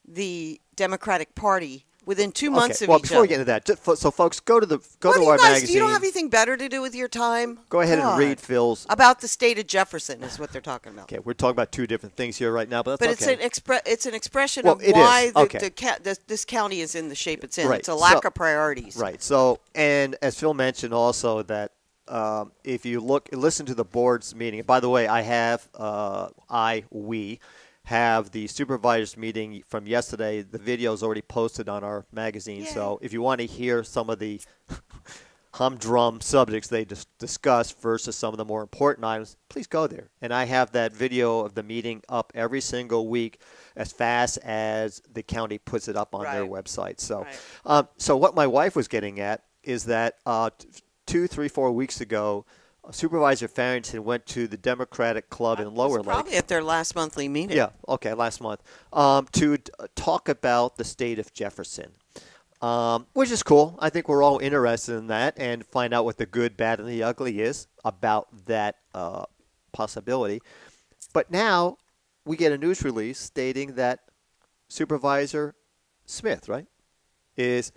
[SPEAKER 4] the Democratic Party within 2 months of
[SPEAKER 3] well,
[SPEAKER 4] each
[SPEAKER 3] before we
[SPEAKER 4] other?
[SPEAKER 3] get into that, so folks, go to
[SPEAKER 4] What do you
[SPEAKER 3] our
[SPEAKER 4] guys,
[SPEAKER 3] magazine.
[SPEAKER 4] You don't have anything better to do with your time?
[SPEAKER 3] Go ahead and
[SPEAKER 4] God.
[SPEAKER 3] read Phil's.
[SPEAKER 4] About the state of Jefferson is what they're talking about.
[SPEAKER 3] Okay, we're talking about two different things here right now, but that's
[SPEAKER 4] But
[SPEAKER 3] okay.
[SPEAKER 4] it's an expression
[SPEAKER 3] Well,
[SPEAKER 4] of
[SPEAKER 3] it
[SPEAKER 4] why
[SPEAKER 3] is. Okay.
[SPEAKER 4] this county is in the shape it's in.
[SPEAKER 3] Right.
[SPEAKER 4] It's a lack
[SPEAKER 3] So-
[SPEAKER 4] of priorities.
[SPEAKER 3] Right. So, and as Phil mentioned also that if you listen to the board's meeting, by the way, we have the supervisors meeting from yesterday. The video is already posted on our magazine.
[SPEAKER 4] Yay.
[SPEAKER 3] So if you want to hear some of the humdrum subjects they discussed versus some of the more important items, please go there. And I have that video of the meeting up every single week as fast as the county puts it up on their
[SPEAKER 4] Right.
[SPEAKER 3] website. So,
[SPEAKER 4] Right.
[SPEAKER 3] so what my wife was getting at is that 2, 3, 4 weeks ago, Supervisor Farrington went to the Democratic Club in Lower Lake.
[SPEAKER 4] Probably at their last monthly meeting.
[SPEAKER 3] Yeah, okay, last month, to talk about the state of Jefferson, which is cool. I think we're all interested in that and find out what the good, bad, and the ugly is about that possibility. But now we get a news release stating that Supervisor Smith, right, is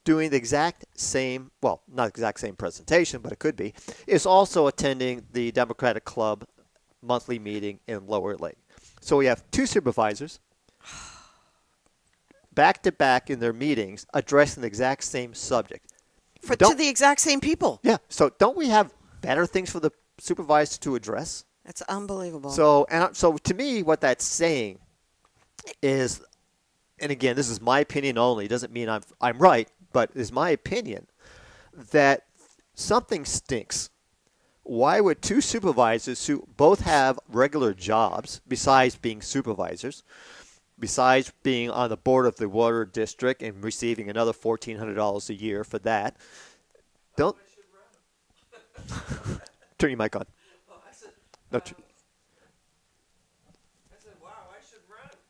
[SPEAKER 3] doing the exact same, well, not exact same presentation, but it could be, is also attending the Democratic Club monthly meeting in Lower Lake. So we have two supervisors back-to-back in their meetings addressing the exact same subject.
[SPEAKER 4] To the exact same people.
[SPEAKER 3] Yeah, so don't we have better things for the supervisors to address?
[SPEAKER 4] That's unbelievable.
[SPEAKER 3] So to me, what that's saying is, and again, this is my opinion only. It doesn't mean I'm right, but it's my opinion that something stinks. Why would two supervisors who both have regular jobs, besides being supervisors, besides being on the board of the water district and receiving another $1,400 a year for that, don't turn your mic on. No,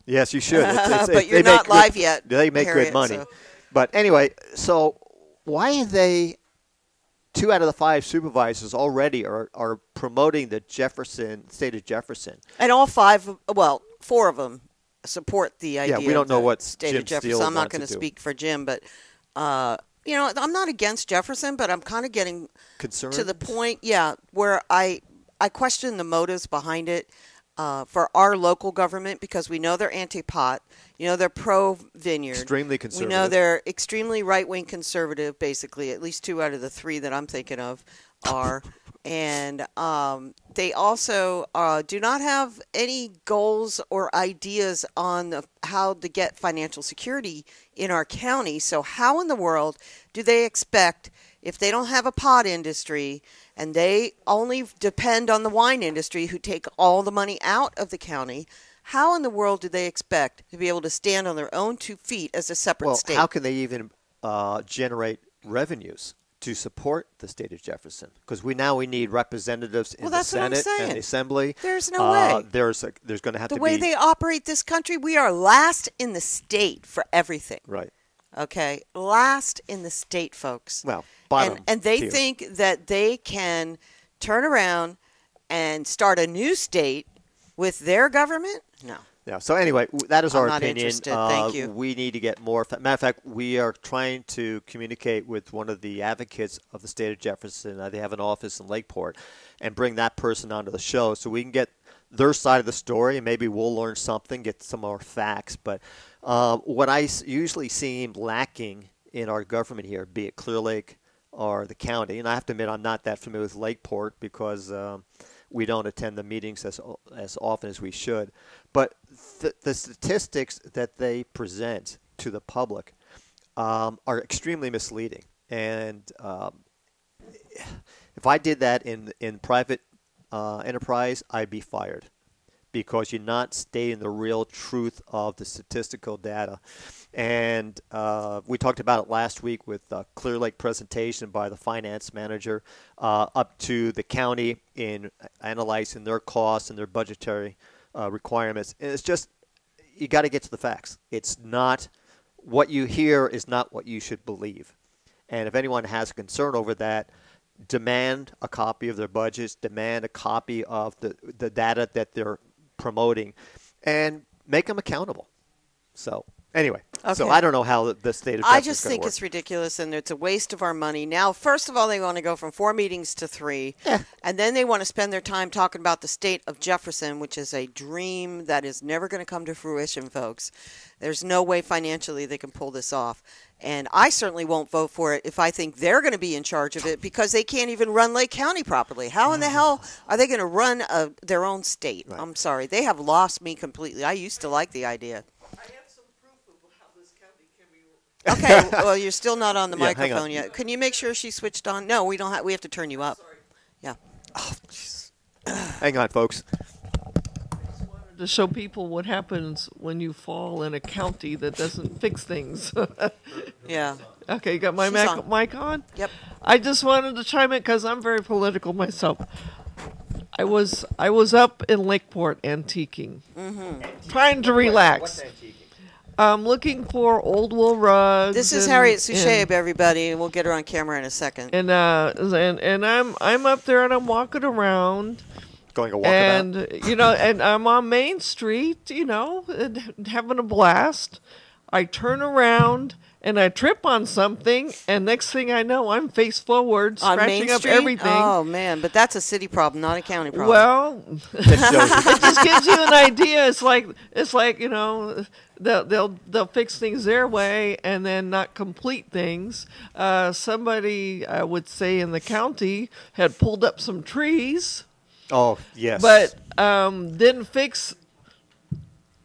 [SPEAKER 3] yes, you should.
[SPEAKER 4] But you're not live yet.
[SPEAKER 3] They make
[SPEAKER 4] Harriet,
[SPEAKER 3] good money.
[SPEAKER 4] so-
[SPEAKER 3] But anyway, so why are they 2 out of the 5 supervisors already are promoting the state of Jefferson?
[SPEAKER 4] And all 4 of them support the idea.
[SPEAKER 3] we don't
[SPEAKER 4] of
[SPEAKER 3] know
[SPEAKER 4] the
[SPEAKER 3] what
[SPEAKER 4] state
[SPEAKER 3] Jim
[SPEAKER 4] of Jefferson.
[SPEAKER 3] Steele
[SPEAKER 4] I'm not
[SPEAKER 3] wants to
[SPEAKER 4] going to
[SPEAKER 3] do.
[SPEAKER 4] speak for Jim, but I'm not against Jefferson, but I'm kind of getting
[SPEAKER 3] Concerned?
[SPEAKER 4] to the point, where I question the motives behind it for our local government, because we know they're anti-pot. They're pro-vineyard.
[SPEAKER 3] Extremely conservative.
[SPEAKER 4] We know they're extremely right-wing conservative, basically. At least 2 out of the 3 that I'm thinking of are. And they also do not have any goals or ideas on how to get financial security in our county. So how in the world do they expect, if they don't have a pot industry and they only depend on the wine industry who take all the money out of the county, how in the world do they expect to be able to stand on their own 2 feet as a separate state?
[SPEAKER 3] How can they even generate revenues to support the state of Jefferson? Because we need representatives in the
[SPEAKER 4] that's what I'm
[SPEAKER 3] Senate and
[SPEAKER 4] saying.
[SPEAKER 3] the Assembly.
[SPEAKER 4] There's no way.
[SPEAKER 3] There's going to have
[SPEAKER 4] The
[SPEAKER 3] to
[SPEAKER 4] way
[SPEAKER 3] be
[SPEAKER 4] they operate this country, we are last in the state for everything.
[SPEAKER 3] right.
[SPEAKER 4] Okay, last in the state, folks.
[SPEAKER 3] Well, bottom
[SPEAKER 4] and they
[SPEAKER 3] tier.
[SPEAKER 4] think that they can turn around and start a new state with their government? No.
[SPEAKER 3] Yeah. So anyway, that is
[SPEAKER 4] I'm
[SPEAKER 3] our
[SPEAKER 4] not
[SPEAKER 3] opinion.
[SPEAKER 4] interested. Thank you.
[SPEAKER 3] We need to get more. Matter of fact, we are trying to communicate with one of the advocates of the state of Jefferson. They have an office in Lakeport, and bring that person onto the show so we can get their side of the story, and maybe we'll learn something, get some more facts. But what I usually seem lacking in our government here, be it Clear Lake or the county, and I have to admit I'm not that familiar with Lakeport because we don't attend the meetings as often as we should. But the statistics that they present to the public are extremely misleading. And if I did that in private enterprise, I'd be fired because you're not stating the real truth of the statistical data. And we talked about it last week with Clear Lake presentation by the finance manager up to the county in analyzing their costs and their budgetary requirements. And it's just, you got to get to the facts. It's not, what you hear is not what you should believe. And if anyone has concern over that, demand a copy of their budgets, demand a copy of the data that they're promoting, and make them accountable. So anyway, so I don't know how the state of Jefferson
[SPEAKER 4] I just think it's ridiculous, and it's a waste of our money. Now, first of all, they want to go from 4 meetings to 3, and then they want to spend their time talking about the state of Jefferson, which is a dream that is never going to come to fruition, folks. There's no way financially they can pull this off. And I certainly won't vote for it if I think they're going to be in charge of it because they can't even run Lake County properly. How in the hell are they going to run their own state? Right. I'm sorry. They have lost me completely. I used to like the idea.
[SPEAKER 8] I have some proof of how this county can be.
[SPEAKER 4] Okay. Well, you're still not on the microphone yet. Can you make sure she's switched on? No, we don't have. We have to turn you up.
[SPEAKER 8] Sorry.
[SPEAKER 4] Yeah.
[SPEAKER 3] Oh, hang on, folks.
[SPEAKER 8] To show people what happens when you fall in a county that doesn't fix things.
[SPEAKER 4] Yeah.
[SPEAKER 8] Okay, you got my mic on?
[SPEAKER 4] Yep.
[SPEAKER 8] I just wanted to chime in because I'm very political myself. I was up in Lakeport antiquing, trying to relax. I'm looking for old wool rugs.
[SPEAKER 4] This is Harriet Susheb, everybody, and we'll get her on camera in a second.
[SPEAKER 8] And I'm up there and I'm walking around.
[SPEAKER 3] Going a walk
[SPEAKER 8] and
[SPEAKER 3] about.
[SPEAKER 8] And I'm on Main Street, and having a blast. I turn around and I trip on something, and next thing I know, I'm face forward, scratching up everything.
[SPEAKER 4] Oh man, but that's a city problem, not a county problem.
[SPEAKER 8] Well, it just gives you an idea. It's like they'll fix things their way and then not complete things. Somebody, I would say, in the county had pulled up some trees.
[SPEAKER 3] Oh, yes.
[SPEAKER 8] But didn't fix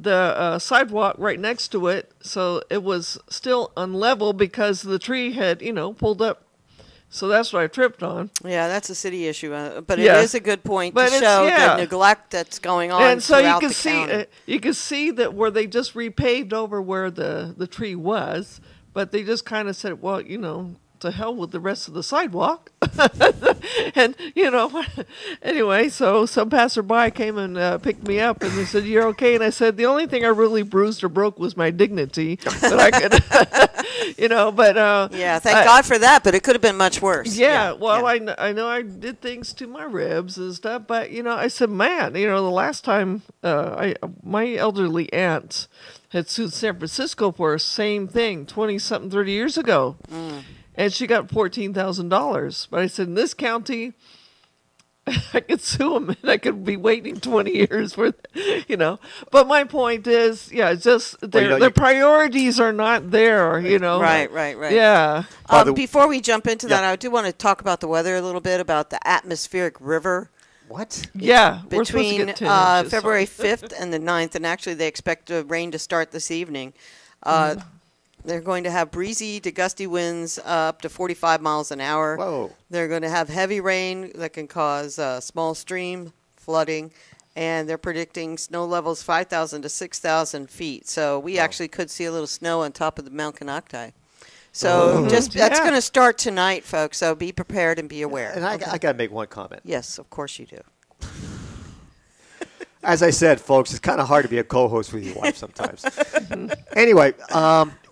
[SPEAKER 8] the sidewalk right next to it, so it was still unlevel because the tree had, pulled up. So that's what I tripped on.
[SPEAKER 4] Yeah, that's a city issue, but it is a good point to show the neglect that's going on
[SPEAKER 8] and so
[SPEAKER 4] throughout
[SPEAKER 8] you can
[SPEAKER 4] the
[SPEAKER 8] see,
[SPEAKER 4] county.
[SPEAKER 8] You can see that where they just repaved over where the tree was, but they just kind of said, well, to hell with the rest of the sidewalk. And, anyway, so some passerby came and picked me up and they said, you're okay? And I said, the only thing I really bruised or broke was my dignity. But I could,
[SPEAKER 4] yeah, thank God for that, but it could have been much worse.
[SPEAKER 8] Yeah, I know I did things to my ribs and stuff, but, I said, man, the last time my elderly aunt had sued San Francisco for the same thing 20-something, 30 years ago. And she got $14,000. But I said, in this county, I could sue them and I could be waiting 20 years for, But my point is, just their priorities are not there,
[SPEAKER 4] Right.
[SPEAKER 8] Yeah.
[SPEAKER 4] Before we jump into that, I do want to talk about the weather a little bit, about the atmospheric river.
[SPEAKER 3] What?
[SPEAKER 8] Yeah.
[SPEAKER 4] Between February 5th and the 9th, and actually they expect the rain to start this evening. They're going to have breezy to gusty winds up to 45 miles an hour.
[SPEAKER 3] Whoa.
[SPEAKER 4] They're going to have heavy rain that can cause small stream flooding, and they're predicting snow levels 5,000 to 6,000 feet. So we actually could see a little snow on top of the Mount Konocti. So that's going to start tonight, folks. So be prepared and be aware.
[SPEAKER 3] And I got to make one comment.
[SPEAKER 4] Yes, of course you do.
[SPEAKER 3] As I said, folks, it's kind of hard to be a co-host with your wife sometimes. Anyway,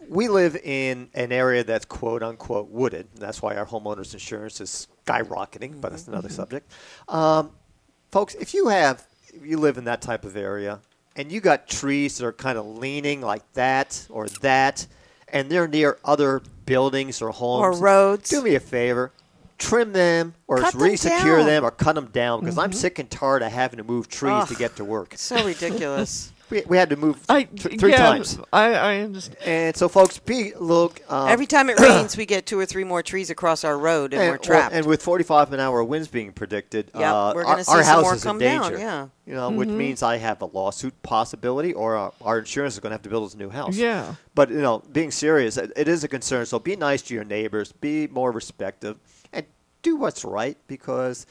[SPEAKER 3] we live in an area that's quote-unquote wooded. That's why our homeowners insurance is skyrocketing, but that's another subject. Folks, if you live in that type of area and you got trees that are kind of leaning like that or that, and they're near other buildings or homes
[SPEAKER 4] Or roads.
[SPEAKER 3] Do me a favor. Trim them or
[SPEAKER 4] Cut them
[SPEAKER 3] re-secure
[SPEAKER 4] down.
[SPEAKER 3] them or cut them down because I'm sick and tired of having to move trees to get to work.
[SPEAKER 4] So ridiculous.
[SPEAKER 3] We had to move three times.
[SPEAKER 8] I understand.
[SPEAKER 3] And so, folks, look.
[SPEAKER 4] Every time it rains, we get 2 or 3 more trees across our road, and we're trapped.
[SPEAKER 3] And with 45-mile winds being predicted,
[SPEAKER 4] we're going to see
[SPEAKER 3] our
[SPEAKER 4] some
[SPEAKER 3] house
[SPEAKER 4] more
[SPEAKER 3] is
[SPEAKER 4] come
[SPEAKER 3] in danger.
[SPEAKER 4] down. Yeah.
[SPEAKER 3] Which means I have a lawsuit possibility, or our insurance is going to have to build us a new house.
[SPEAKER 8] Yeah.
[SPEAKER 3] But being serious, it is a concern. So be nice to your neighbors, be more respectful, and do what's right because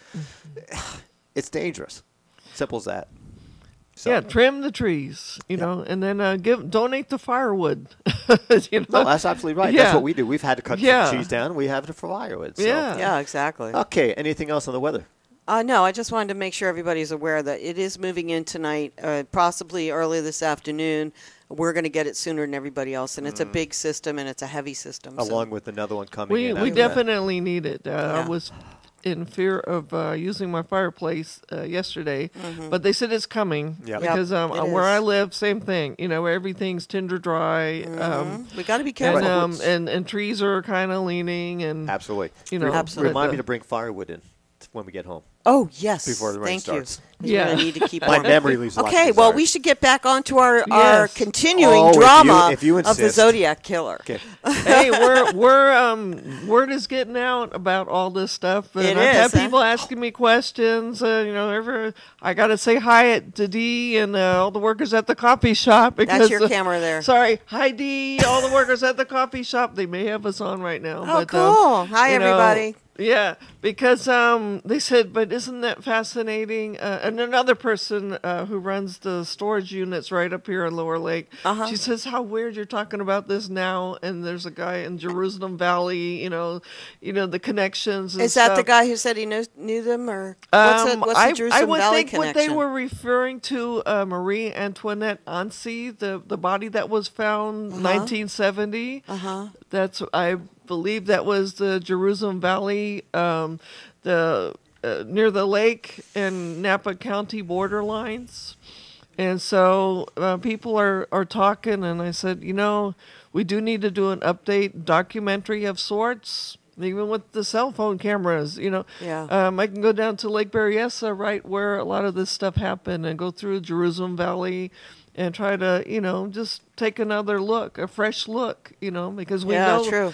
[SPEAKER 3] it's dangerous. Simple as that. So.
[SPEAKER 8] Yeah, trim the trees, and then donate the firewood.
[SPEAKER 3] No, that's absolutely right.
[SPEAKER 8] Yeah.
[SPEAKER 3] That's what we do. We've had to cut some trees down. We have it for firewood. So.
[SPEAKER 4] Yeah, exactly.
[SPEAKER 3] Okay, anything else on the weather?
[SPEAKER 4] No, I just wanted to make sure everybody's aware that it is moving in tonight, possibly early this afternoon. We're going to get it sooner than everybody else, and it's a big system, and it's a heavy system.
[SPEAKER 3] Along with another one coming in.
[SPEAKER 8] We definitely need it. I was in fear of using my fireplace yesterday, but they said it's coming because where I live, same thing. Everything's tinder dry.
[SPEAKER 4] We got to be careful.
[SPEAKER 8] And trees are kind of leaning and
[SPEAKER 3] absolutely.
[SPEAKER 4] Absolutely.
[SPEAKER 3] Remind me to bring firewood in when we get home.
[SPEAKER 4] Oh, yes.
[SPEAKER 3] Before the rain starts.
[SPEAKER 4] We're going to need to keep
[SPEAKER 3] my memory leaves.
[SPEAKER 4] Okay, well, we should get back onto our continuing drama
[SPEAKER 3] if you
[SPEAKER 4] of the Zodiac Killer.
[SPEAKER 3] Okay.
[SPEAKER 8] Hey, word is getting out about all this stuff. And I've had people asking me questions. I got to say hi to Dee and all the workers at the coffee shop. Because,
[SPEAKER 4] that's your camera there.
[SPEAKER 8] Sorry. Hi, Dee, all the workers at the coffee shop. They may have us on right now.
[SPEAKER 4] Oh, cool. Hi, everybody.
[SPEAKER 8] Yeah, because they said, but isn't that fascinating? And another person who runs the storage units right up here in Lower Lake, she says, how weird you're talking about this now. And there's a guy in Jerusalem Valley, the connections and
[SPEAKER 4] Is that the guy who said he knew them? Or what's the Jerusalem
[SPEAKER 8] I would
[SPEAKER 4] Valley
[SPEAKER 8] think
[SPEAKER 4] connection?
[SPEAKER 8] what they were referring to Marie Antoinette Annecy, the body that was found 1970. That's, I believe that was the Jerusalem Valley, near the lake and Napa County borderlines. And so people are talking, and I said, we do need to do an update documentary of sorts, even with the cell phone cameras,
[SPEAKER 4] Yeah.
[SPEAKER 8] I can go down to Lake Berryessa, right where a lot of this stuff happened, and go through Jerusalem Valley and try to, just take another look, a fresh look, because we know.
[SPEAKER 4] True.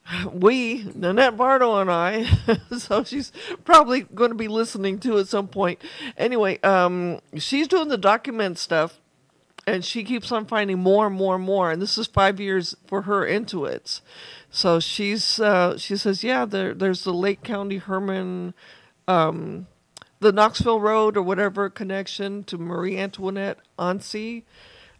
[SPEAKER 8] Nanette Bardo and I, so she's probably going to be listening to at some point. Anyway, she's doing the document stuff, and she keeps on finding more and more and more. And this is 5 years for her into it. So she says, there's the Lake County Herman, the Knoxville Road or whatever connection to Marie Antoinette Annecy.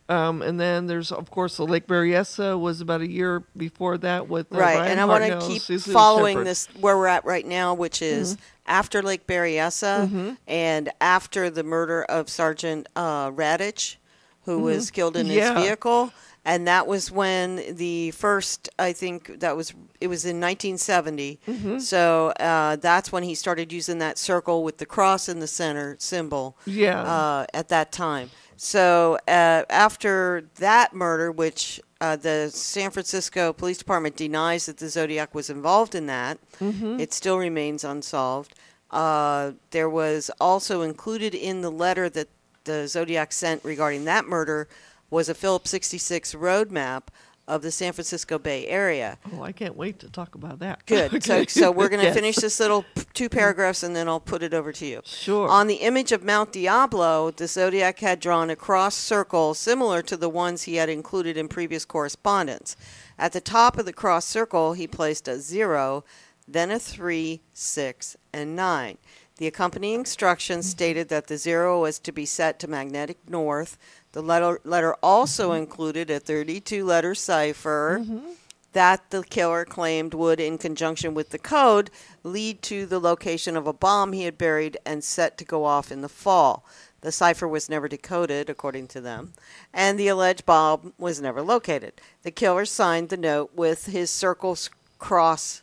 [SPEAKER 8] And then there's, of course, the Lake Berryessa was about a year before that with
[SPEAKER 4] right.
[SPEAKER 8] Ryan
[SPEAKER 4] And I want to
[SPEAKER 8] Hartnell,
[SPEAKER 4] keep
[SPEAKER 8] Cecily
[SPEAKER 4] following
[SPEAKER 8] Shepherd.
[SPEAKER 4] this where we're at right now, which is after Lake Berryessa and after the murder of Sergeant Radich, who was killed in his vehicle. And that was when the first, I think it was in 1970. So that's when he started using that circle with the cross in the center symbol at that time. So after that murder, which the San Francisco Police Department denies that the Zodiac was involved in that, it still remains unsolved. There was also included in the letter that the Zodiac sent regarding that murder was a Phillips 66 road map of the San Francisco Bay Area.
[SPEAKER 8] Oh, I can't wait to talk about that.
[SPEAKER 4] Good.
[SPEAKER 8] Okay.
[SPEAKER 4] So we're going to finish this little 2 paragraphs, and then I'll put it over to you.
[SPEAKER 8] Sure.
[SPEAKER 4] On the image of Mount Diablo, the Zodiac had drawn a cross circle similar to the ones he had included in previous correspondence. At the top of the cross circle, he placed a 0, then a 3, 6, and 9. The accompanying instructions stated that the 0 was to be set to magnetic north. The letter also included a 32-letter cipher that the killer claimed would, in conjunction with the code, lead to the location of a bomb he had buried and set to go off in the fall. The cipher was never decoded, according to them, and the alleged bomb was never located. The killer signed the note with his circle cross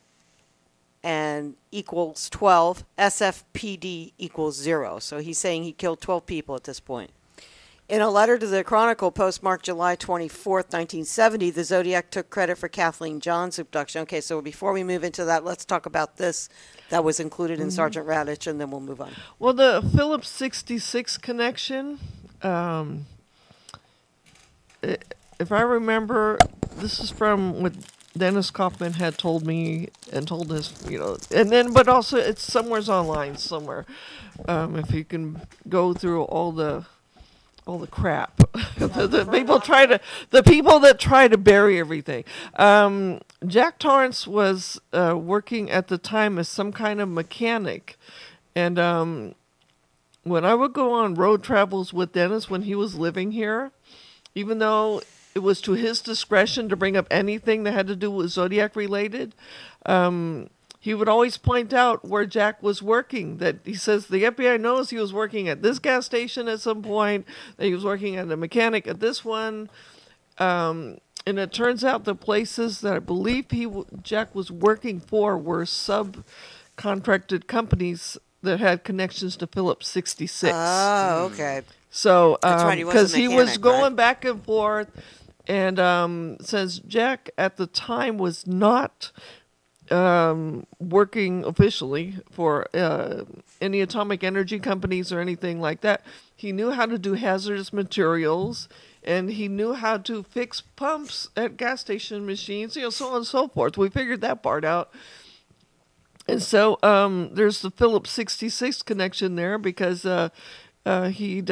[SPEAKER 4] and equals 12, SFPD equals 0. So he's saying he killed 12 people at this point. In a letter to the Chronicle postmarked July 24th, 1970, the Zodiac took credit for Kathleen John's abduction. Okay, so before we move into that, let's talk about this that was included in Sergeant Radich, and then we'll move on.
[SPEAKER 8] Well, the Phillips 66 connection, if I remember, this is from what Dennis Kaufman had told me and told us, and then, but also it's somewhere's online somewhere. If you can go through all the crap, the people that try to bury everything. Jack Torrance was working at the time as some kind of mechanic, and when I would go on road travels with Dennis when he was living here, even though it was to his discretion to bring up anything that had to do with Zodiac related, he would always point out where Jack was working. That he says the FBI knows he was working at this gas station at some point, that he was working as a mechanic at this one. And it turns out the places that I believe Jack was working for were subcontracted companies that had connections to Phillips 66.
[SPEAKER 4] Oh, okay.
[SPEAKER 8] So,
[SPEAKER 4] That's right,
[SPEAKER 8] because he was going
[SPEAKER 4] right?
[SPEAKER 8] back and forth, and since Jack at the time was not working officially for any atomic energy companies or anything like that, he knew how to do hazardous materials, and he knew how to fix pumps at gas station machines, so on and so forth. We figured that part out. And so there's the Phillips 66 connection there, because he'd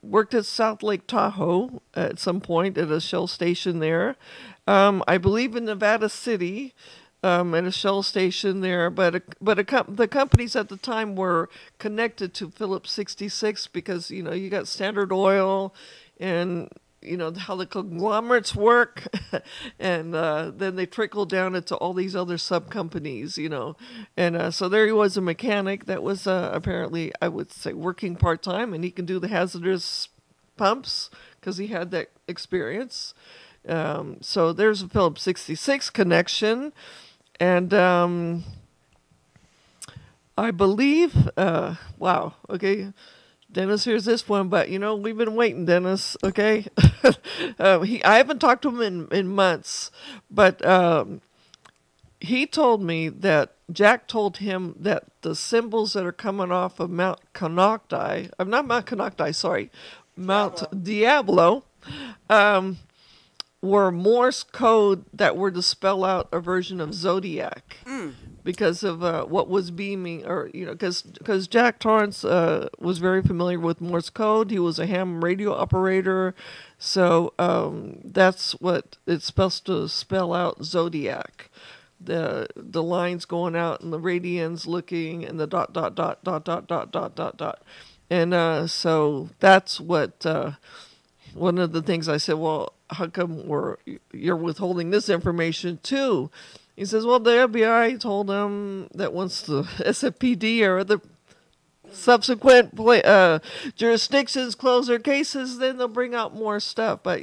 [SPEAKER 8] worked at South Lake Tahoe at some point at a Shell station there. I believe in Nevada City at a Shell station there. But the companies at the time were connected to Phillips 66 because, you got Standard Oil and, how the conglomerates work. And then they trickle down into all these other sub-companies, And so there he was, a mechanic that was apparently, I would say, working part-time. And he can do the hazardous pumps because he had that experience. So there's a Phillips 66 connection. And I believe, wow, okay, Dennis, here's this one, but, we've been waiting, Dennis, okay? I haven't talked to him in months, but he told me that Jack told him that the symbols that are coming off of Mount Canocti, not Mount Canocti, sorry, Mount Diablo, were Morse code that were to spell out a version of Zodiac because of what was beaming, or because Jack Torrance was very familiar with Morse code. He was a ham radio operator, so that's what it's supposed to spell out, Zodiac. The lines going out and the radians looking and the ... And so that's what one of the things I said, well, how come you're withholding this information too? He says, well, the FBI told him that once the SFPD or other subsequent jurisdictions close their cases, then they'll bring out more stuff. But,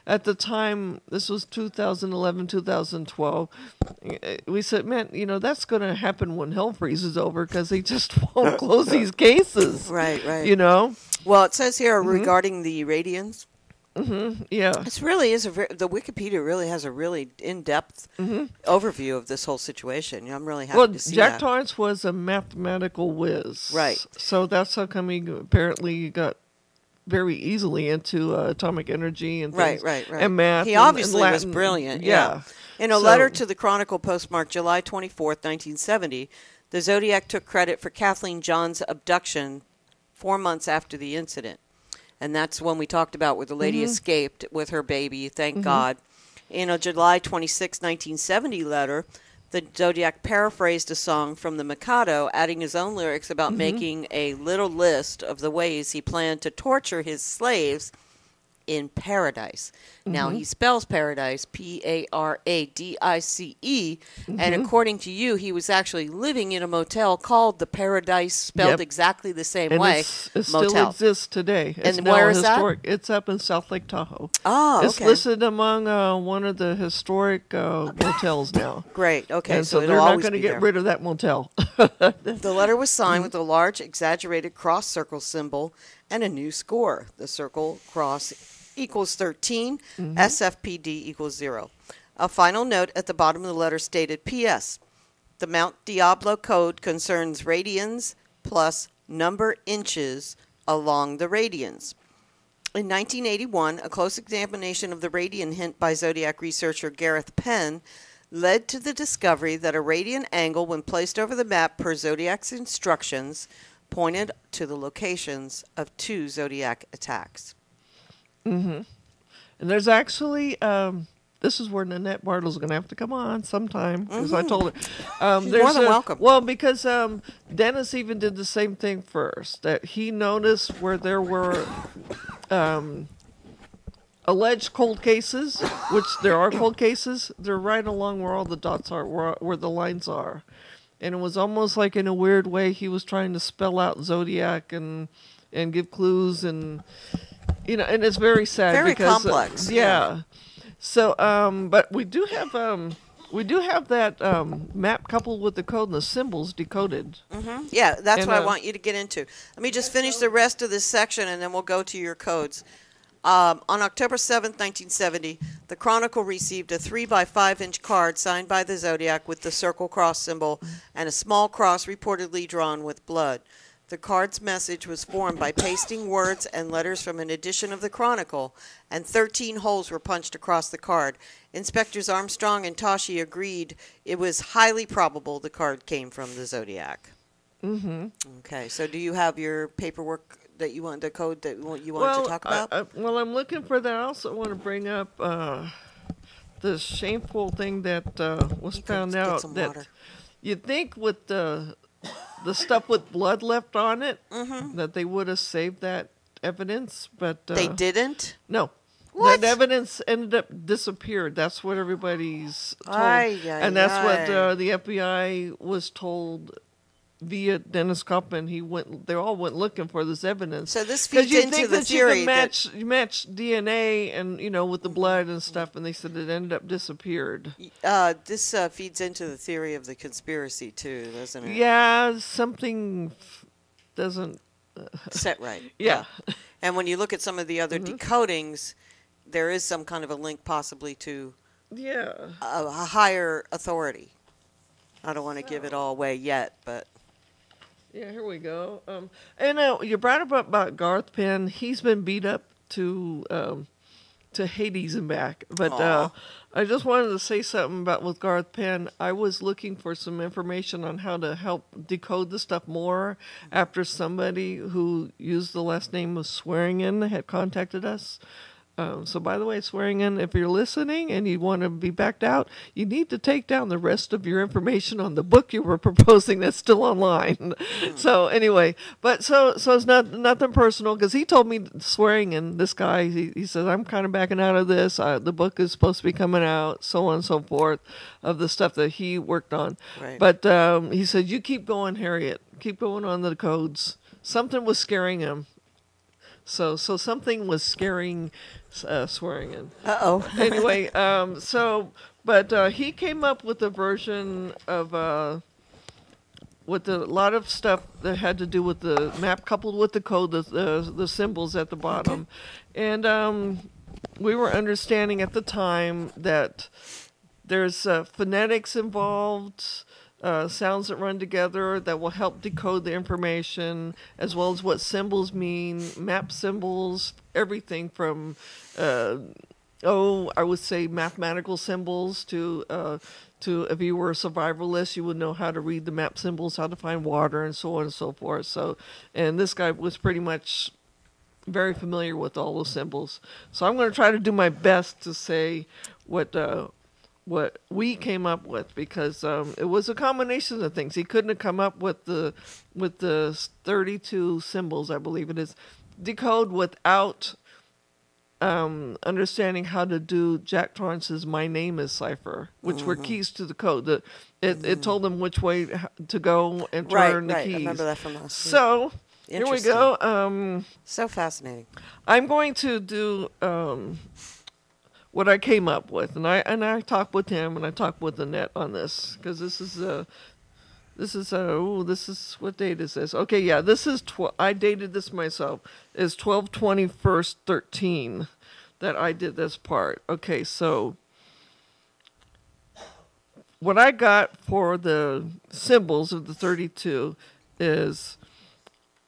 [SPEAKER 8] at the time, this was 2011, 2012, we said, man, that's going to happen when hell freezes over because they just won't close these cases.
[SPEAKER 4] Right.
[SPEAKER 8] Well,
[SPEAKER 4] it says here regarding the radians.
[SPEAKER 8] Mm-hmm. Yeah,
[SPEAKER 4] it really is the Wikipedia really has a really in-depth overview of this whole situation. I'm really happy to see
[SPEAKER 8] Jack
[SPEAKER 4] that.
[SPEAKER 8] Torrance was a mathematical whiz,
[SPEAKER 4] right?
[SPEAKER 8] So that's how come he apparently got very easily into atomic energy and things,
[SPEAKER 4] right,
[SPEAKER 8] and math.
[SPEAKER 4] He obviously
[SPEAKER 8] and
[SPEAKER 4] was brilliant.
[SPEAKER 8] Yeah.
[SPEAKER 4] In a letter to the Chronicle postmarked July 24th, 1970, the Zodiac took credit for Kathleen John's abduction 4 months after the incident. And that's when we talked about where the lady escaped with her baby, thank God. In a July 26, 1970 letter, the Zodiac paraphrased a song from the Mikado, adding his own lyrics about making a little list of the ways he planned to torture his slaves in paradise. Now, he spells paradise, Paradice, and according to you, he was actually living in a motel called the Paradise, spelled exactly the same way.
[SPEAKER 8] It still exists today. It's
[SPEAKER 4] and
[SPEAKER 8] now
[SPEAKER 4] where is
[SPEAKER 8] historic.
[SPEAKER 4] that?
[SPEAKER 8] It's up in South Lake Tahoe.
[SPEAKER 4] Oh, okay.
[SPEAKER 8] It's listed among one of the historic motels now.
[SPEAKER 4] Great, okay.
[SPEAKER 8] And so they're not going to get
[SPEAKER 4] there.
[SPEAKER 8] rid of that motel.
[SPEAKER 4] The letter was signed with a large, exaggerated cross circle symbol and a new score. The circle cross equals 13, SFPD equals 0. A final note at the bottom of the letter stated, P.S. The Mount Diablo code concerns radians plus number inches along the radians. In 1981, a close examination of the radian hint by zodiac researcher Gareth Penn led to the discovery that a radian angle, when placed over the map per zodiac's instructions, pointed to the locations of 2 zodiac attacks.
[SPEAKER 8] And there's actually, this is where Nanette Bartle's going to have to come on sometime, because I told her.
[SPEAKER 4] She's more than welcome.
[SPEAKER 8] Well, because Dennis even did the same thing first, that he noticed where there were alleged cold cases, which there are cold cases. They're right along where all the dots are, where the lines are. And it was almost like, in a weird way, he was trying to spell out zodiac and give clues, and and it's very sad.
[SPEAKER 4] Very
[SPEAKER 8] because,
[SPEAKER 4] complex.
[SPEAKER 8] Yeah. So, but we do have that map coupled with the code and the symbols decoded.
[SPEAKER 4] Yeah, that's
[SPEAKER 8] And,
[SPEAKER 4] what I want you to get into. Let me just finish the rest of this section, and then we'll go to your codes. On October 7th, 1970, the Chronicle received a 3x5-inch card signed by the Zodiac with the circle cross symbol and a small cross reportedly drawn with blood. The card's message was formed by pasting words and letters from an edition of the Chronicle, and 13 holes were punched across the card. Inspectors Armstrong and Tashi agreed it was highly probable the card came from the Zodiac. Okay, so do you have your paperwork that you want, the code that you want to talk about?
[SPEAKER 8] I'm looking for that. I also want to bring up the shameful thing that was found out, that you'd think with the stuff with blood left on it, that they would have saved that evidence, but
[SPEAKER 4] they didn't?
[SPEAKER 8] No.
[SPEAKER 4] What?
[SPEAKER 8] That evidence ended up disappeared. That's what everybody's told. And that's what the FBI was told via Dennis Kaufman. They all went looking for this evidence.
[SPEAKER 4] So this feeds into the theory
[SPEAKER 8] that you match DNA and with the blood and stuff, and they said it ended up disappeared.
[SPEAKER 4] This feeds into the theory of the conspiracy too, doesn't it?
[SPEAKER 8] Yeah, something doesn't
[SPEAKER 4] set right.
[SPEAKER 8] Yeah.
[SPEAKER 4] And when you look at some of the other decodings, there is some kind of a link possibly to a higher authority. I don't want to give it all away yet, but
[SPEAKER 8] yeah, here we go. And you brought up about Garth Penn. He's been beat up to Hades and back. But I just wanted to say something about with Garth Penn. I was looking for some information on how to help decode the stuff more after somebody who used the last name of Swearingen had contacted us. So, by the way, Swearingen, if you're listening and you want to be backed out, you need to take down the rest of your information on the book you were proposing that's still online. So, anyway, but so it's nothing personal, because he told me, Swearingen, this guy, he says, I'm kind of backing out of this. The book is supposed to be coming out, so on and so forth, of the stuff that he worked on.
[SPEAKER 4] Right.
[SPEAKER 8] But he said, you keep going, Harriet. Keep going on the codes. Something was scaring him. So something was scaring Swearingen. Anyway, but he came up with a version of with a lot of stuff that had to do with the map coupled with the code, the symbols at the bottom, and we were understanding at the time that there's phonetics involved. Sounds that run together that will help decode the information, as well as what symbols mean, map symbols, everything from, I would say mathematical symbols to if you were a survivalist, you would know how to read the map symbols, how to find water, and so on and so forth. So, and this guy was pretty much very familiar with all those symbols. So I'm going to try to do my best to say what we came up with, because it was a combination of things. He couldn't have come up with the 32 symbols, I believe it is, decode without understanding how to do Jack Torrance's "My Name Is" cipher, which were keys to the code. It told them which way to go and turn the keys.
[SPEAKER 4] I remember that from last week.
[SPEAKER 8] So here we go.
[SPEAKER 4] So fascinating.
[SPEAKER 8] I'm going to do what I came up with, and I talked with him, and I talked with Annette on this, because this is This is this is what date is this? Okay, yeah, this is I dated this myself. It's 12/21/13 that I did this part. Okay, so what I got for the symbols of the 32 is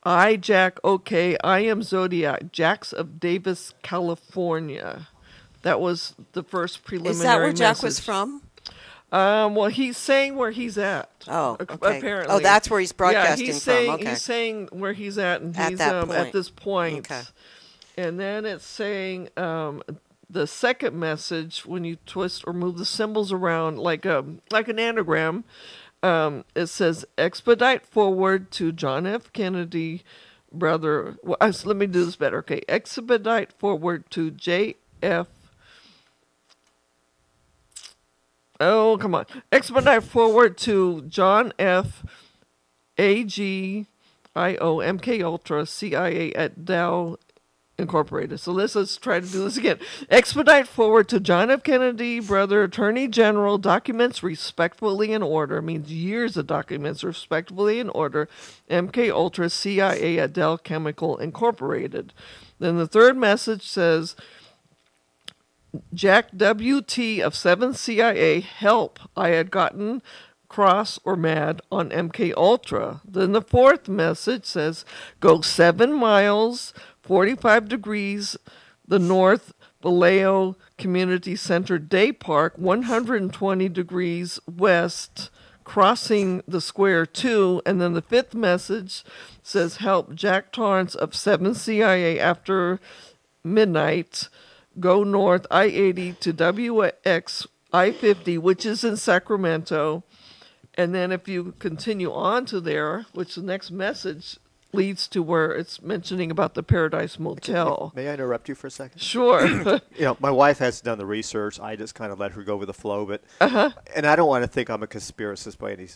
[SPEAKER 8] I, Jack, okay, I am Zodiac, Jax of Davis, California. That was the first preliminary
[SPEAKER 4] Is that where Jack
[SPEAKER 8] message.
[SPEAKER 4] was from?
[SPEAKER 8] Well, he's saying where he's at.
[SPEAKER 4] Oh, okay.
[SPEAKER 8] Apparently.
[SPEAKER 4] Oh, that's where he's broadcasting
[SPEAKER 8] he's saying,
[SPEAKER 4] from. Okay.
[SPEAKER 8] He's saying where he's at, and
[SPEAKER 4] At
[SPEAKER 8] he's
[SPEAKER 4] that point.
[SPEAKER 8] at this point.
[SPEAKER 4] Okay.
[SPEAKER 8] And then it's saying the second message, when you twist or move the symbols around like an anagram, it says expedite forward to John F. Kennedy, brother. Well, let me do this better. Okay, expedite forward to J.F. Oh, come on. Expedite forward to John F. A.G. I.O. MK Ultra CIA at Dow Incorporated. So let's try to do this again. Expedite forward to John F. Kennedy, brother, Attorney General, documents respectfully in order. Means years of documents respectfully in order. MK Ultra CIA at Dow Chemical Incorporated. Then the third message says, Jack W.T. of 7 CIA, help. I had gotten cross or mad on MK Ultra. Then the fourth message says, go 7 miles, 45 degrees, the North Vallejo Community Center Day Park, 120 degrees west, crossing the square 2. And then the fifth message says, help Jack Torrance of 7 CIA after midnight, go north I-80 to WX I-50, which is in Sacramento. And then if you continue on to there, which the next message leads to where it's mentioning about the Paradise Motel.
[SPEAKER 3] May I interrupt you for a second?
[SPEAKER 8] Sure.
[SPEAKER 3] My wife has done the research. I just kind of let her go with the flow. But and I don't want to think I'm a conspiracist by any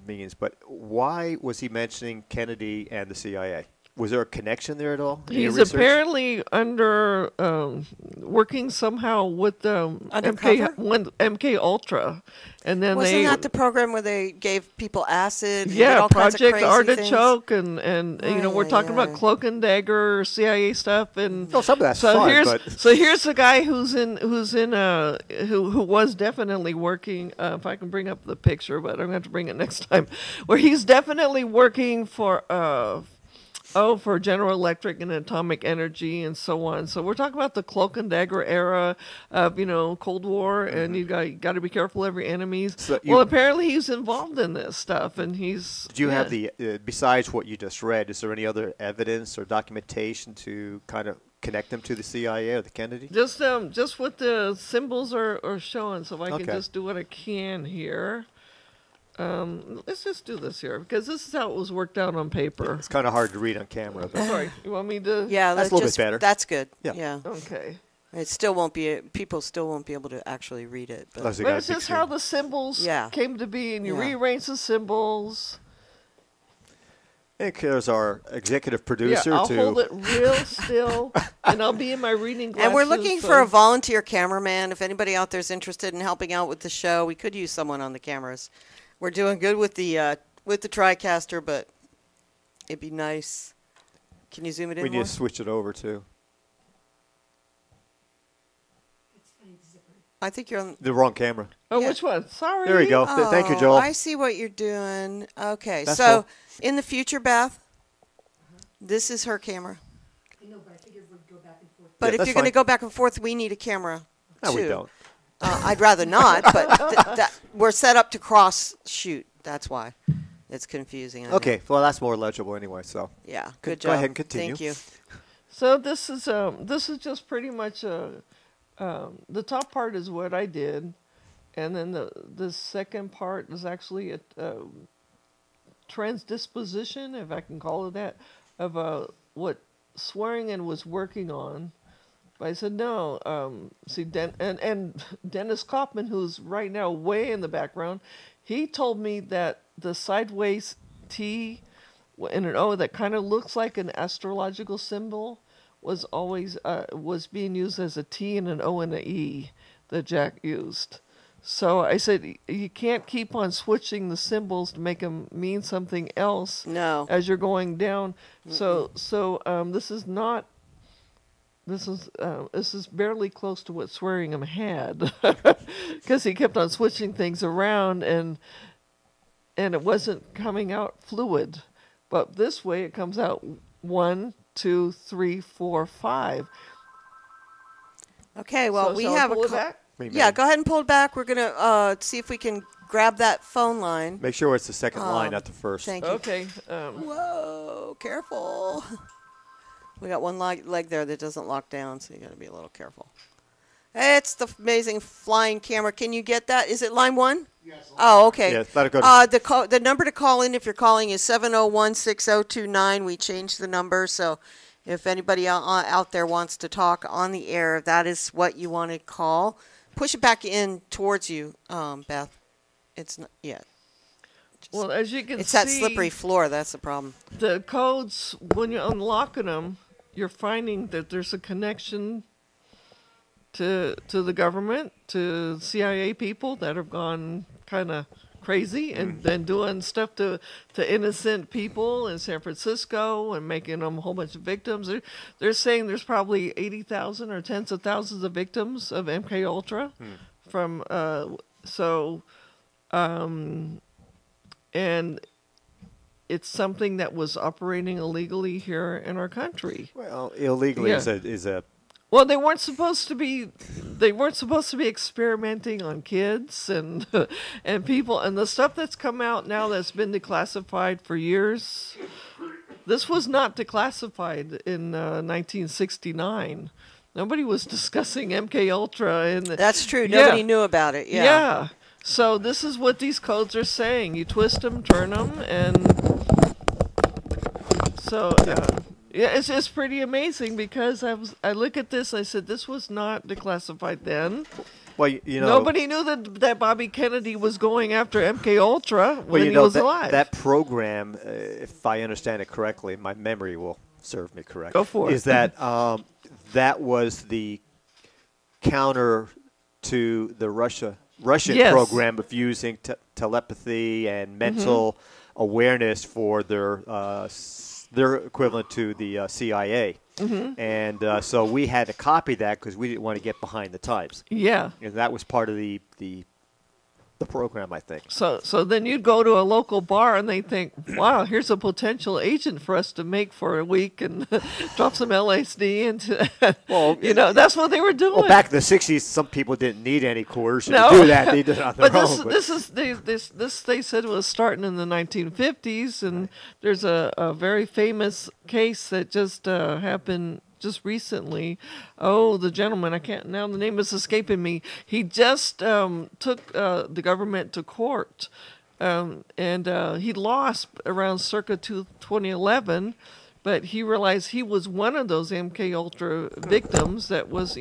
[SPEAKER 3] means, but why was he mentioning Kennedy and the CIA? Was there a connection there at all?
[SPEAKER 8] He's apparently under working somehow with MK Ultra, and then
[SPEAKER 4] Wasn't that the program where they gave people acid? And did
[SPEAKER 8] yeah,
[SPEAKER 4] all kinds of
[SPEAKER 8] Project
[SPEAKER 4] crazy
[SPEAKER 8] Artichoke,
[SPEAKER 4] things?
[SPEAKER 8] and we're talking about Cloak and Dagger, CIA stuff, and
[SPEAKER 3] some of that's
[SPEAKER 8] so
[SPEAKER 3] fun.
[SPEAKER 8] Here's the guy who was definitely working. If I can bring up the picture, but I'm going to have to bring it next time, where he's definitely working for for General Electric and Atomic Energy and so on. So we're talking about the Cloak and Dagger era of, Cold War, and you got to be careful of your enemies. So apparently he's involved in this stuff, and he's...
[SPEAKER 3] Do you have the, besides what you just read, is there any other evidence or documentation to kind of connect them to the CIA or the Kennedy?
[SPEAKER 8] Just what the symbols are showing, so if I can just do what I can here. Let's just do this here, because this is how it was worked out on paper.
[SPEAKER 3] It's kind of hard to read on camera. But
[SPEAKER 8] Sorry, you want me to?
[SPEAKER 4] Yeah,
[SPEAKER 3] that's a little bit better.
[SPEAKER 4] That's good.
[SPEAKER 3] Yeah.
[SPEAKER 8] Okay.
[SPEAKER 4] It still won't be. People still won't be able to actually read it. But
[SPEAKER 8] it's just how the symbols came to be, and you rearrange the symbols.
[SPEAKER 3] And there's our executive producer.
[SPEAKER 8] I'll hold it real still, and I'll be in my reading glasses.
[SPEAKER 4] And we're looking for a volunteer cameraman. If anybody out there is interested in helping out with the show, we could use someone on the cameras. We're doing good with the TriCaster, but it'd be nice. Can you zoom it in
[SPEAKER 3] We
[SPEAKER 4] more?
[SPEAKER 3] need to switch it over, too.
[SPEAKER 4] I think you're on
[SPEAKER 3] the wrong camera.
[SPEAKER 8] Oh, which one? Sorry.
[SPEAKER 3] There you go.
[SPEAKER 4] Oh,
[SPEAKER 3] Thank you, Joel.
[SPEAKER 4] I see what you're doing. Okay,
[SPEAKER 3] That's
[SPEAKER 4] so
[SPEAKER 3] cool.
[SPEAKER 4] in the future, Beth, this is her camera.
[SPEAKER 9] I know, but I figured we'd go back and forth.
[SPEAKER 4] But if
[SPEAKER 3] that's
[SPEAKER 4] you're going to
[SPEAKER 3] fine.
[SPEAKER 4] go back and forth, we need a camera,
[SPEAKER 3] No,
[SPEAKER 4] too.
[SPEAKER 3] we don't.
[SPEAKER 4] I'd rather not, but we're set up to cross-shoot. That's why. It's confusing. I know.
[SPEAKER 3] Okay, well, that's more legible anyway, so.
[SPEAKER 4] Yeah, good job.
[SPEAKER 3] Go ahead and continue.
[SPEAKER 4] Thank you.
[SPEAKER 8] So this is just pretty much the top part is what I did, and then the second part is actually a transdisposition, if I can call it that, of what Swearingen was working on. But I said no. And Dennis Kaufman, who's right now way in the background, he told me that the sideways T and an O that kind of looks like an astrological symbol was always was being used as a T and an O and an E that Jack used. So I said, you can't keep on switching the symbols to make them mean something else.
[SPEAKER 4] No.
[SPEAKER 8] As you're going down. So this is not. This is barely close to what Swearingham had, because he kept on switching things around, and it wasn't coming out fluid. But this way, it comes out 1, 2, 3, 4, 5.
[SPEAKER 4] Okay, well, we have
[SPEAKER 8] pull it back?
[SPEAKER 4] Yeah, go ahead and pull it back. We're gonna see if we can grab that phone line.
[SPEAKER 3] Make sure it's the second line, not the first.
[SPEAKER 4] Thank you.
[SPEAKER 8] Okay.
[SPEAKER 4] Whoa, careful. We got one leg there that doesn't lock down, so you got to be a little careful. It's the amazing flying camera. Can you get that? Is it line 1?
[SPEAKER 5] Yes.
[SPEAKER 4] Oh, okay.
[SPEAKER 3] Yeah, let it go.
[SPEAKER 4] The number to call in if you're calling is 701-6029. We changed the number, so if anybody out there wants to talk on the air, that is what you want to call. Push it back in towards you, Beth. It's not yet.
[SPEAKER 8] Well, as you can see,
[SPEAKER 4] it's that slippery floor. That's the problem.
[SPEAKER 8] The codes, when you're unlocking them, you're finding that there's a connection to the government, to CIA people that have gone kind of crazy and then doing stuff to innocent people in San Francisco and making them a whole bunch of victims. They're saying there's probably 80,000 or tens of thousands of victims of MK Ultra from and it's something that was operating illegally here in our country.
[SPEAKER 3] Well, illegally is a.
[SPEAKER 8] Well, they weren't supposed to be. They weren't supposed to be experimenting on kids and people, and the stuff that's come out now that's been declassified for years. This was not declassified in 1969. Nobody was discussing MK Ultra, and
[SPEAKER 4] that's true. Nobody knew about it. Yeah.
[SPEAKER 8] Yeah. So this is what these codes are saying. You twist them, turn them, and so it's pretty amazing because I look at this. I said this was not declassified then.
[SPEAKER 3] Well, you know,
[SPEAKER 8] nobody knew that Bobby Kennedy was going after MK Ultra when he was alive.
[SPEAKER 3] That program, if I understand it correctly, my memory will serve me correct.
[SPEAKER 8] Go for it.
[SPEAKER 3] Is that that was the counter to the Russian program of using telepathy and mental awareness for their equivalent to the CIA. And so we had to copy that because we didn't want to get behind the times.
[SPEAKER 8] Yeah.
[SPEAKER 3] And that was part of the program, I think.
[SPEAKER 8] So then you'd go to a local bar and they think, wow, here's a potential agent for us to make for a week and drop some LSD into. Well, that's what they were doing.
[SPEAKER 3] Well, back in the 60s, some people didn't need any coercion to do that. They did it on their own.
[SPEAKER 8] This they said was starting in the 1950s, and there's a very famous case that just happened just recently. Oh, the gentleman, I can't now, the name is escaping me. He just took the government to court, and he lost around circa 2011, but he realized he was one of those MK Ultra victims that was,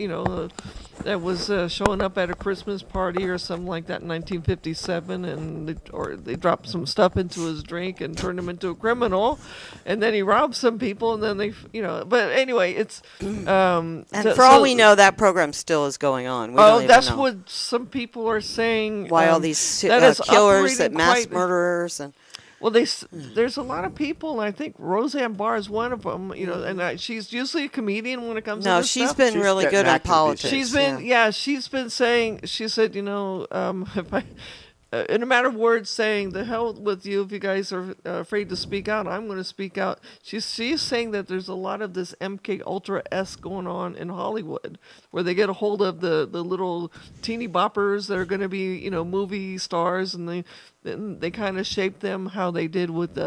[SPEAKER 8] showing up at a Christmas party or something like that in 1957, and they dropped some stuff into his drink and turned him into a criminal, and then he robbed some people, and then but anyway, it's
[SPEAKER 4] and for all we know, that program still is going on.
[SPEAKER 8] That's what some people are saying.
[SPEAKER 4] Why all these killers, mass murderers, and.
[SPEAKER 8] Well, there's a lot of people, and I think Roseanne Barr is one of them. And she's usually a comedian when it comes to this
[SPEAKER 4] she's
[SPEAKER 8] stuff.
[SPEAKER 4] been really good in politics.
[SPEAKER 8] She's been saying. She said, if I. In a matter of words, saying, the hell with you if you guys are afraid to speak out. I'm going to speak out. She's saying that there's a lot of this MK Ultra-esque going on in Hollywood, where they get a hold of the little teeny boppers that are going to be, movie stars, and they kind of shape them how they did with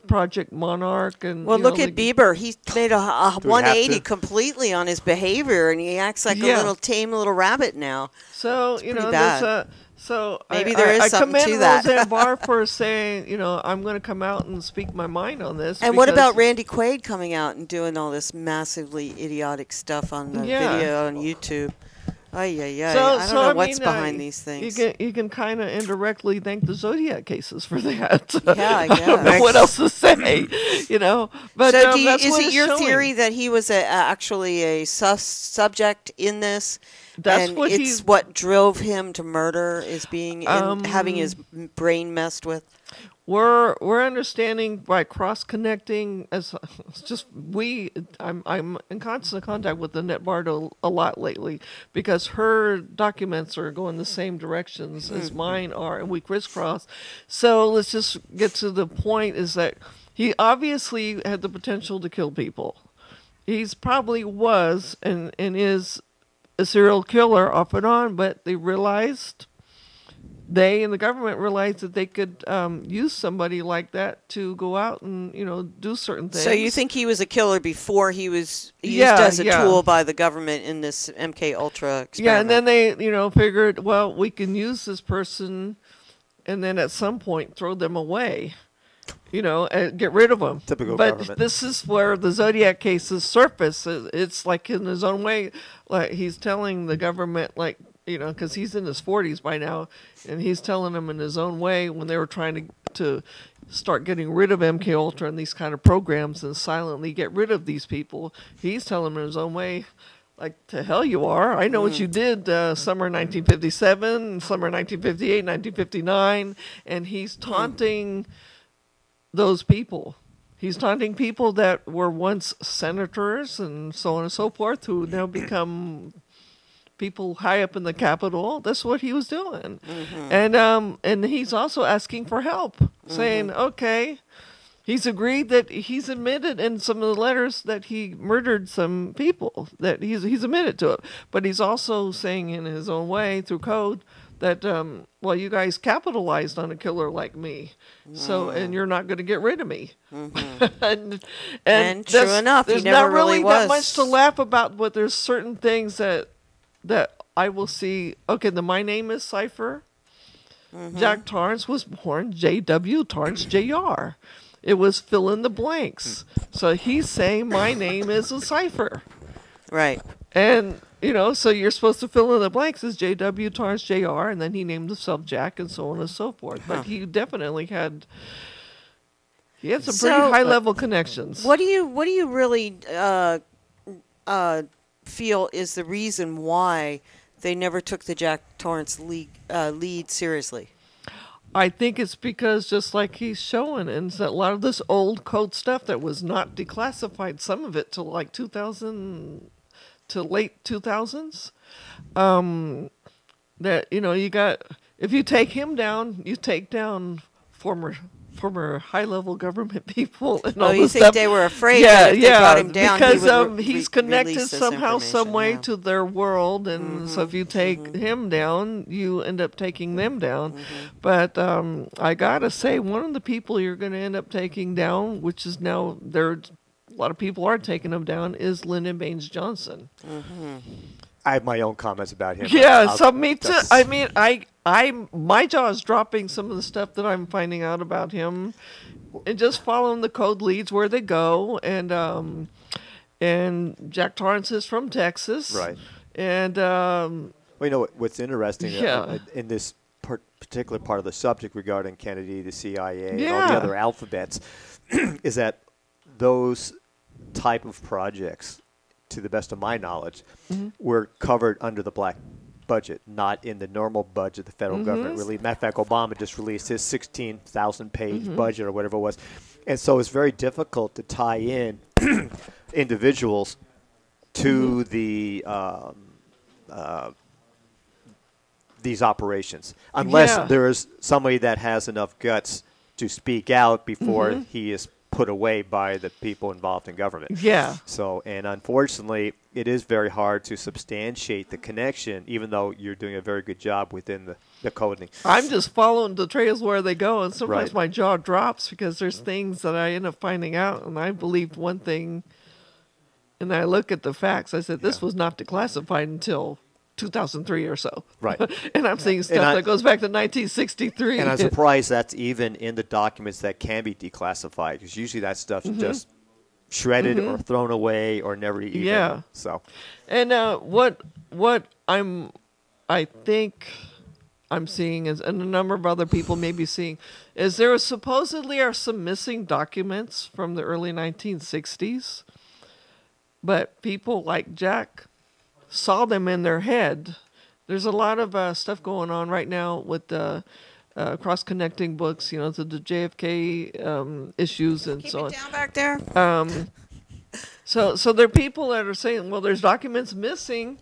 [SPEAKER 8] Project Monarch. And
[SPEAKER 4] well, look at Bieber. He's made a 180 completely on his behavior, and he acts like a little tame little rabbit now.
[SPEAKER 8] So
[SPEAKER 4] bad.
[SPEAKER 8] So
[SPEAKER 4] maybe there is something to that.
[SPEAKER 8] I commend Roseanne Barr for saying, I'm going to come out and speak my mind on this.
[SPEAKER 4] And what about Randy Quaid coming out and doing all this massively idiotic stuff on the video on YouTube? I don't know what's behind these things.
[SPEAKER 8] You can kind of indirectly thank the Zodiac cases for that.
[SPEAKER 4] Yeah, I guess.
[SPEAKER 8] I don't know what else to say, But
[SPEAKER 4] so is it your theory that he was actually a subject in this?
[SPEAKER 8] That's
[SPEAKER 4] and
[SPEAKER 8] what
[SPEAKER 4] it's what drove him to murder is being having his brain messed with.
[SPEAKER 8] We're understanding by cross connecting as it's just I'm in constant contact with Annette Bardo a lot lately because her documents are going the same directions as mine are, and we crisscross. So let's just get to the point: is that he obviously had the potential to kill people. He's probably was and is a serial killer off and on, but they realized. They and the government realized that they could use somebody like that to go out and, do certain things.
[SPEAKER 4] So you think he was a killer before he was used as a tool by the government in this MK Ultra experiment?
[SPEAKER 8] Yeah, and then they, figured, well, we can use this person and then at some point throw them away, and get rid of them.
[SPEAKER 3] Typical
[SPEAKER 8] but
[SPEAKER 3] government.
[SPEAKER 8] This is where the Zodiac cases surface. It's like in his own way, like he's telling the government, like, because he's in his 40s by now, and he's telling them in his own way when they were trying to start getting rid of MK Ultra and these kind of programs and silently get rid of these people. He's telling them in his own way, like, to hell you are. I know what you did summer 1957, summer 1958, 1959, and he's taunting those people. He's taunting people that were once senators and so on and so forth who now become people high up in the Capitol. That's what he was doing. And he's also asking for help, saying, okay, he's agreed that he's admitted in some of the letters that he murdered some people, that he's admitted to it. But he's also saying in his own way through code that, well, you guys capitalized on a killer like me, so and you're not going to get rid of me. and
[SPEAKER 4] true enough, he
[SPEAKER 8] there's
[SPEAKER 4] never
[SPEAKER 8] not really
[SPEAKER 4] was.
[SPEAKER 8] that much to laugh about, but there's certain things that I will see. Okay, my name is Cypher. Jack Torrance was born J.W. Torrance Jr. It was fill in the blanks. So he's saying my name is a cipher.
[SPEAKER 4] Right.
[SPEAKER 8] And, so you're supposed to fill in the blanks as J.W. Torrance Jr., and then he named himself Jack and so on and so forth. But he definitely had some pretty high-level connections.
[SPEAKER 4] What do you really feel is the reason why they never took the Jack Torrance lead seriously?
[SPEAKER 8] I think it's because, just like he's showing, and a lot of this old code stuff that was not declassified, some of it till like 2000 to late 2000s, that, you got, if you take him down, you take down former high-level government people and all
[SPEAKER 4] you
[SPEAKER 8] this
[SPEAKER 4] think
[SPEAKER 8] stuff.
[SPEAKER 4] they were afraid that if they brought him down,
[SPEAKER 8] because
[SPEAKER 4] he would
[SPEAKER 8] he's connected
[SPEAKER 4] release this
[SPEAKER 8] somehow, some way
[SPEAKER 4] information,
[SPEAKER 8] to their world, and so if you take him down, you end up taking them down. But I gotta say, one of the people you're going to end up taking down, which is now a lot of people are taking him down, is Lyndon Baines Johnson.
[SPEAKER 3] I have my own comments about him.
[SPEAKER 8] Yeah, so me too. I mean, my jaw is dropping some of the stuff that I'm finding out about him, and just following the code leads where they go. And Jack Torrance is from Texas,
[SPEAKER 3] Right.
[SPEAKER 8] And
[SPEAKER 3] well, what's interesting in this particular part of the subject regarding Kennedy, the CIA, and all the other alphabets, is that those type of projects, to the best of my knowledge, were covered under the black budget, not in the normal budget the federal government released. Matter of fact, Obama just released his 16,000-page budget or whatever it was. And so it's very difficult to tie in individuals to the these operations, unless there is somebody that has enough guts to speak out before he is put away by the people involved in government.
[SPEAKER 8] Yeah.
[SPEAKER 3] So, and unfortunately, it is very hard to substantiate the connection, even though you're doing a very good job within the coding.
[SPEAKER 8] I'm just following the trails where they go, and sometimes
[SPEAKER 3] Right.
[SPEAKER 8] my jaw drops because there's things that I end up finding out, and I believed one thing, and I look at the facts. I said, this was not declassified until 2003 or so.
[SPEAKER 3] Right.
[SPEAKER 8] And I'm seeing stuff that goes back to 1963.
[SPEAKER 3] And I'm surprised that's even in the documents that can be declassified, because usually that stuff's just shredded or thrown away or never even.
[SPEAKER 8] Yeah.
[SPEAKER 3] So.
[SPEAKER 8] And what I think I'm seeing is, and a number of other people may be seeing, is there supposedly are some missing documents from the early 1960s, but people like Jack saw them in their head. There's a lot of stuff going on right now with cross-connecting books, to the JFK issues and so on.
[SPEAKER 4] Keep it down back there.
[SPEAKER 8] So there are people that are saying, well, there's documents missing,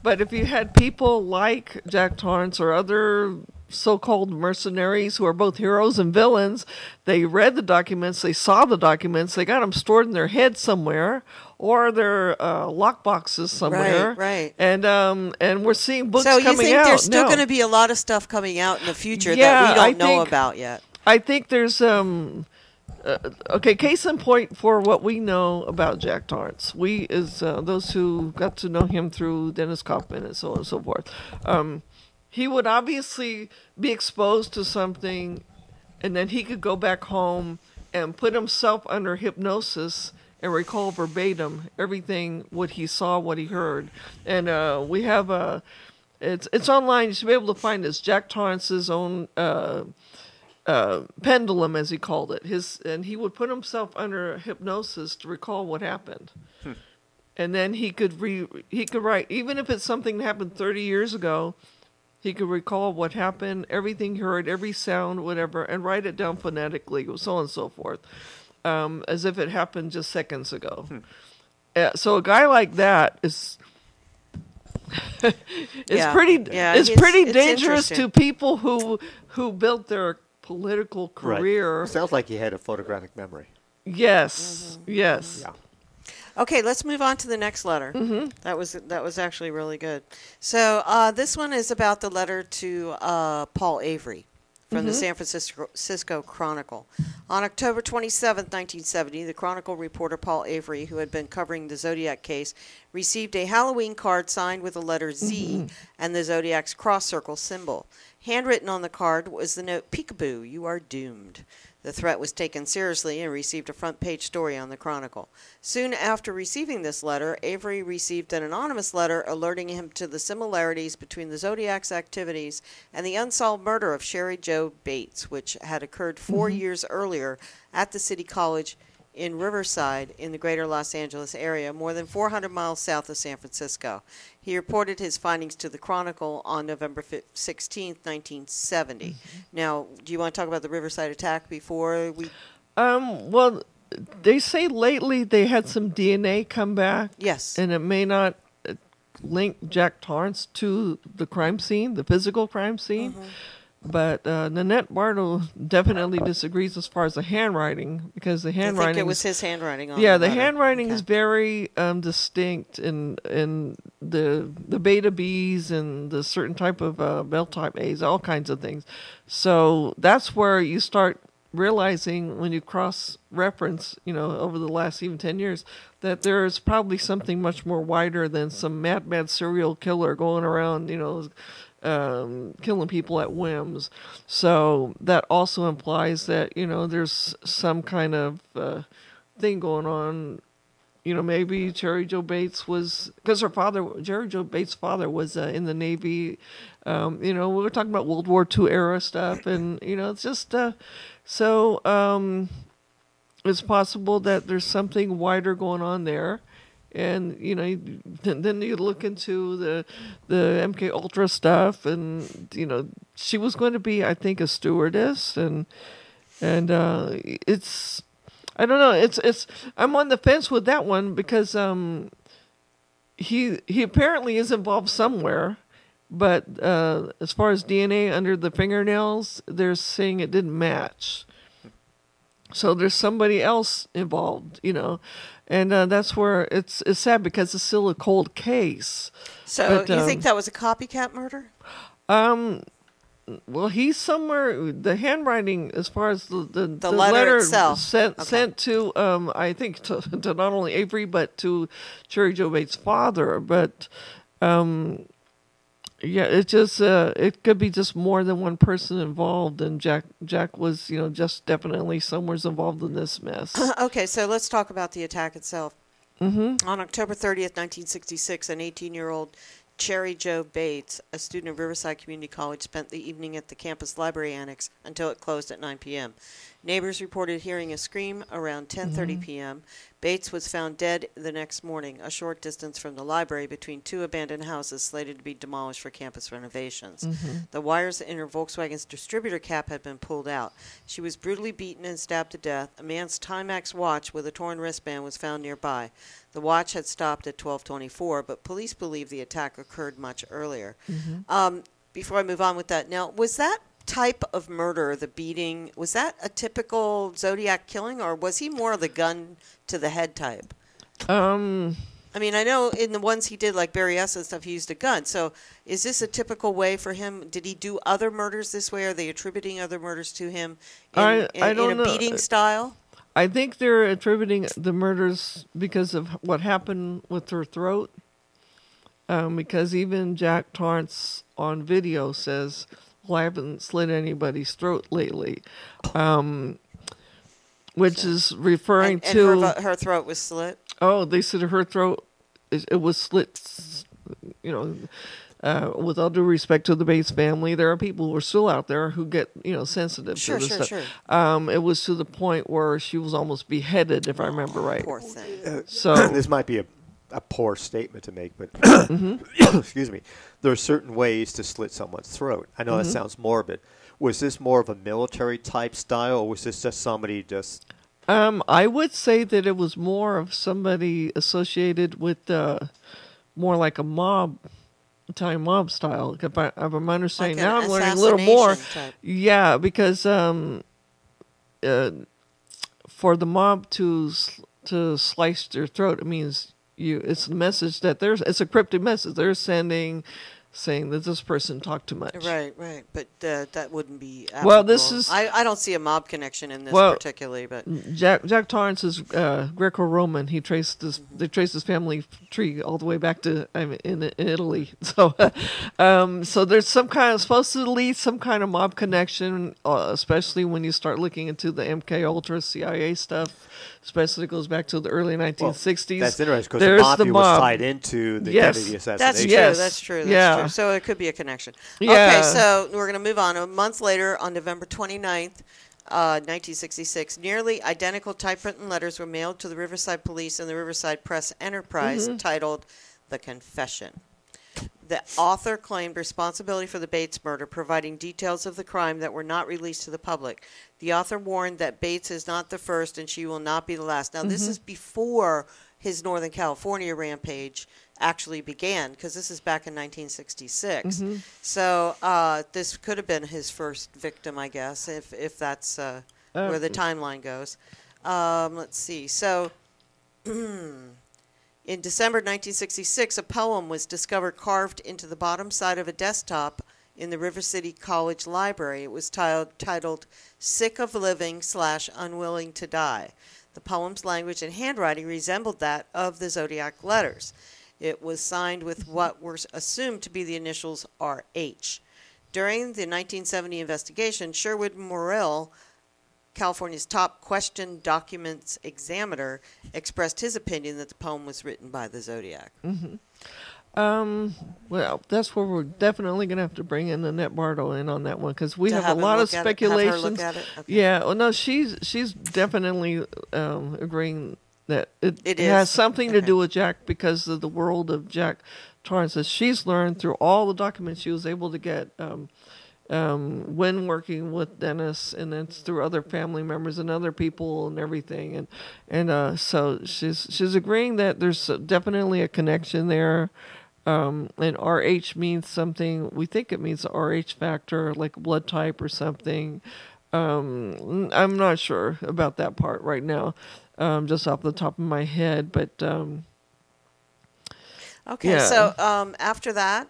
[SPEAKER 8] but if you had people like Jack Torrance or other so-called mercenaries who are both heroes and villains, they read the documents, they saw the documents, they got them stored in their head somewhere, or their lock boxes somewhere.
[SPEAKER 4] Right.
[SPEAKER 8] And we're seeing books coming out.
[SPEAKER 4] So you think there's still
[SPEAKER 8] now.
[SPEAKER 4] going to be a lot of stuff coming out in the future that we don't know about yet?
[SPEAKER 8] I think there's case in point for what we know about Jack Torrance. We, as those who got to know him through Dennis Kaufman and so on and so forth, he would obviously be exposed to something, and then he could go back home and put himself under hypnosis and recall verbatim everything, what he saw, what he heard. And we have it's online. You should be able to find this. Jack Torrance's own pendulum, as he called it. And he would put himself under hypnosis to recall what happened. And then he could write, even if it's something that happened 30 years ago, he could recall what happened, everything he heard, every sound, whatever, and write it down phonetically, so on and so forth, as if it happened just seconds ago. So a guy like that is pretty dangerous to people who built their political career.
[SPEAKER 3] Right. Sounds like he had a photographic memory.
[SPEAKER 8] Yes. Yes.
[SPEAKER 3] Yeah.
[SPEAKER 4] Okay, let's move on to the next letter.
[SPEAKER 8] Mm-hmm.
[SPEAKER 4] That was actually really good. So this one is about the letter to Paul Avery from the San Francisco Chronicle. On October 27, 1970, the Chronicle reporter Paul Avery, who had been covering the Zodiac case, received a Halloween card signed with the letter Z and the Zodiac's cross circle symbol. Handwritten on the card was the note, "Peekaboo, you are doomed." The threat was taken seriously and received a front-page story on the Chronicle. Soon after receiving this letter, Avery received an anonymous letter alerting him to the similarities between the Zodiac's activities and the unsolved murder of Sherry Jo Bates, which had occurred 4 years earlier at the City College in Riverside in the greater Los Angeles area, more than 400 miles south of San Francisco. He reported his findings to the Chronicle on November 16, 1970. Now, do you want to talk about the Riverside attack before we...
[SPEAKER 8] Well, they say lately they had some DNA come back.
[SPEAKER 4] Yes.
[SPEAKER 8] And it may not link Jack Torrance to the crime scene, the physical crime scene. But Nanette Bartle definitely disagrees as far as the handwriting, because the handwriting...
[SPEAKER 4] I think it was his handwriting on
[SPEAKER 8] the
[SPEAKER 4] letter.
[SPEAKER 8] handwriting is very distinct in the beta B's and the certain type of bell type A's, all kinds of things. So that's where you start realizing when you cross-reference, over the last even 10 years, that there's probably something much more wider than some mad serial killer going around, killing people at whims. So that also implies that, there's some kind of thing going on. Maybe Sherry Jo Bates was, because Sherry Jo Bates' father was in the Navy. We were talking about World War II era stuff, and, it's just, it's possible that there's something wider going on there. And then you look into the MK Ultra stuff, and she was going to be, I think, a stewardess, and it's, I don't know, it's I'm on the fence with that one, because he apparently is involved somewhere, but as far as DNA under the fingernails, they're saying it didn't match. So there's somebody else involved, and that's where it's sad, because it's still a cold case.
[SPEAKER 4] So you think that was a copycat murder?
[SPEAKER 8] Well, he's somewhere. The handwriting, as far as the
[SPEAKER 4] letter itself,
[SPEAKER 8] sent to I think to not only Avery but to Sherry Jo Bates' father, but. Yeah, it just it could be just more than one person involved, and Jack was just definitely somewhere's involved in this mess.
[SPEAKER 4] Okay, so let's talk about the attack itself. On October 30th, 1966, an 18-year-old Sherry Jo Bates, a student of Riverside Community College, spent the evening at the campus library annex until it closed at 9 p.m. Neighbors reported hearing a scream around 10:30 p.m. Bates was found dead the next morning, a short distance from the library between two abandoned houses slated to be demolished for campus renovations. The wires in her Volkswagen's distributor cap had been pulled out. She was brutally beaten and stabbed to death. A man's Timex watch with a torn wristband was found nearby. The watch had stopped at 12:24, but police believe the attack occurred much earlier. Before I move on with that, now, was that type of murder, the beating, was that a typical Zodiac killing, or was he more of the gun to the head type? I mean, I know in the ones he did, like Barry S. and stuff, he used a gun. So is this a typical way for him? Did he do other murders this way? Are they attributing other murders to him in a beating style?
[SPEAKER 8] I think they're attributing the murders because of what happened with her throat. Because even Jack Torrance on video says, well, I haven't slit anybody's throat lately, which is referring to...
[SPEAKER 4] her throat was slit?
[SPEAKER 8] Oh, they said her throat, it was slit, with all due respect to the Bates family. There are people who are still out there who get, sensitive to this stuff. Sure. It was to the point where she was almost beheaded, if I remember right.
[SPEAKER 4] Poor thing.
[SPEAKER 3] So this might be a poor statement to make, but excuse me, there are certain ways to slit someone's throat. I know that sounds morbid. Was this more of a military type style, or was this just somebody just...
[SPEAKER 8] I would say that it was more of somebody associated with more like a mob, Italian mob style. If I'm understanding
[SPEAKER 4] like
[SPEAKER 8] now, I'm learning a little more.
[SPEAKER 4] Type.
[SPEAKER 8] Yeah, because for the mob to slice their throat, it means it's a message that it's a cryptic message they're sending, saying that this person talked too much.
[SPEAKER 4] Right. But that wouldn't be applicable.
[SPEAKER 8] Well, this is...
[SPEAKER 4] I don't see a mob connection in this particularly, but...
[SPEAKER 8] Jack Torrance is Greco-Roman. They traced his family tree all the way back to in Italy. So so there's supposed to lead some kind of mob connection, especially when you start looking into the MK Ultra CIA stuff. Especially, it goes back to the early 1960s.
[SPEAKER 3] That's interesting because the mafia was tied into the Kennedy assassination.
[SPEAKER 4] That's true. True. So it could be a connection.
[SPEAKER 8] Yeah.
[SPEAKER 4] Okay, so we're going to move on. A month later, on November 29th, 1966, nearly identical typewritten letters were mailed to the Riverside Police and the Riverside Press Enterprise titled The Confession. The author claimed responsibility for the Bates murder, providing details of the crime that were not released to the public. The author warned that Bates is not the first and she will not be the last. Now, this is before his Northern California rampage actually began, because this is back in 1966. So this could have been his first victim, I guess, if that's where the timeline goes. Let's see. So... In December 1966, a poem was discovered carved into the bottom side of a desktop in the River City College Library. It was titled Sick of Living / Unwilling to Die. The poem's language and handwriting resembled that of the Zodiac letters. It was signed with what were assumed to be the initials RH. During the 1970 investigation, Sherwood Morrill, California's top question documents examiner, expressed his opinion that the poem was written by the Zodiac.
[SPEAKER 8] Well, that's where we're definitely going to have to bring in Annette Bardo in on that one, because we have a lot of speculations.
[SPEAKER 4] Okay.
[SPEAKER 8] Yeah, well, no, she's definitely agreeing that it has something to do with Jack because of the world of Jack Torrance that she's learned through all the documents she was able to get when working with Dennis, and then through other family members and other people and everything, and so she's agreeing that there's definitely a connection there, and RH means something. We think it means the RH factor, like blood type or something. I'm not sure about that part right now, just off the top of my head, but
[SPEAKER 4] okay. Yeah. So after that.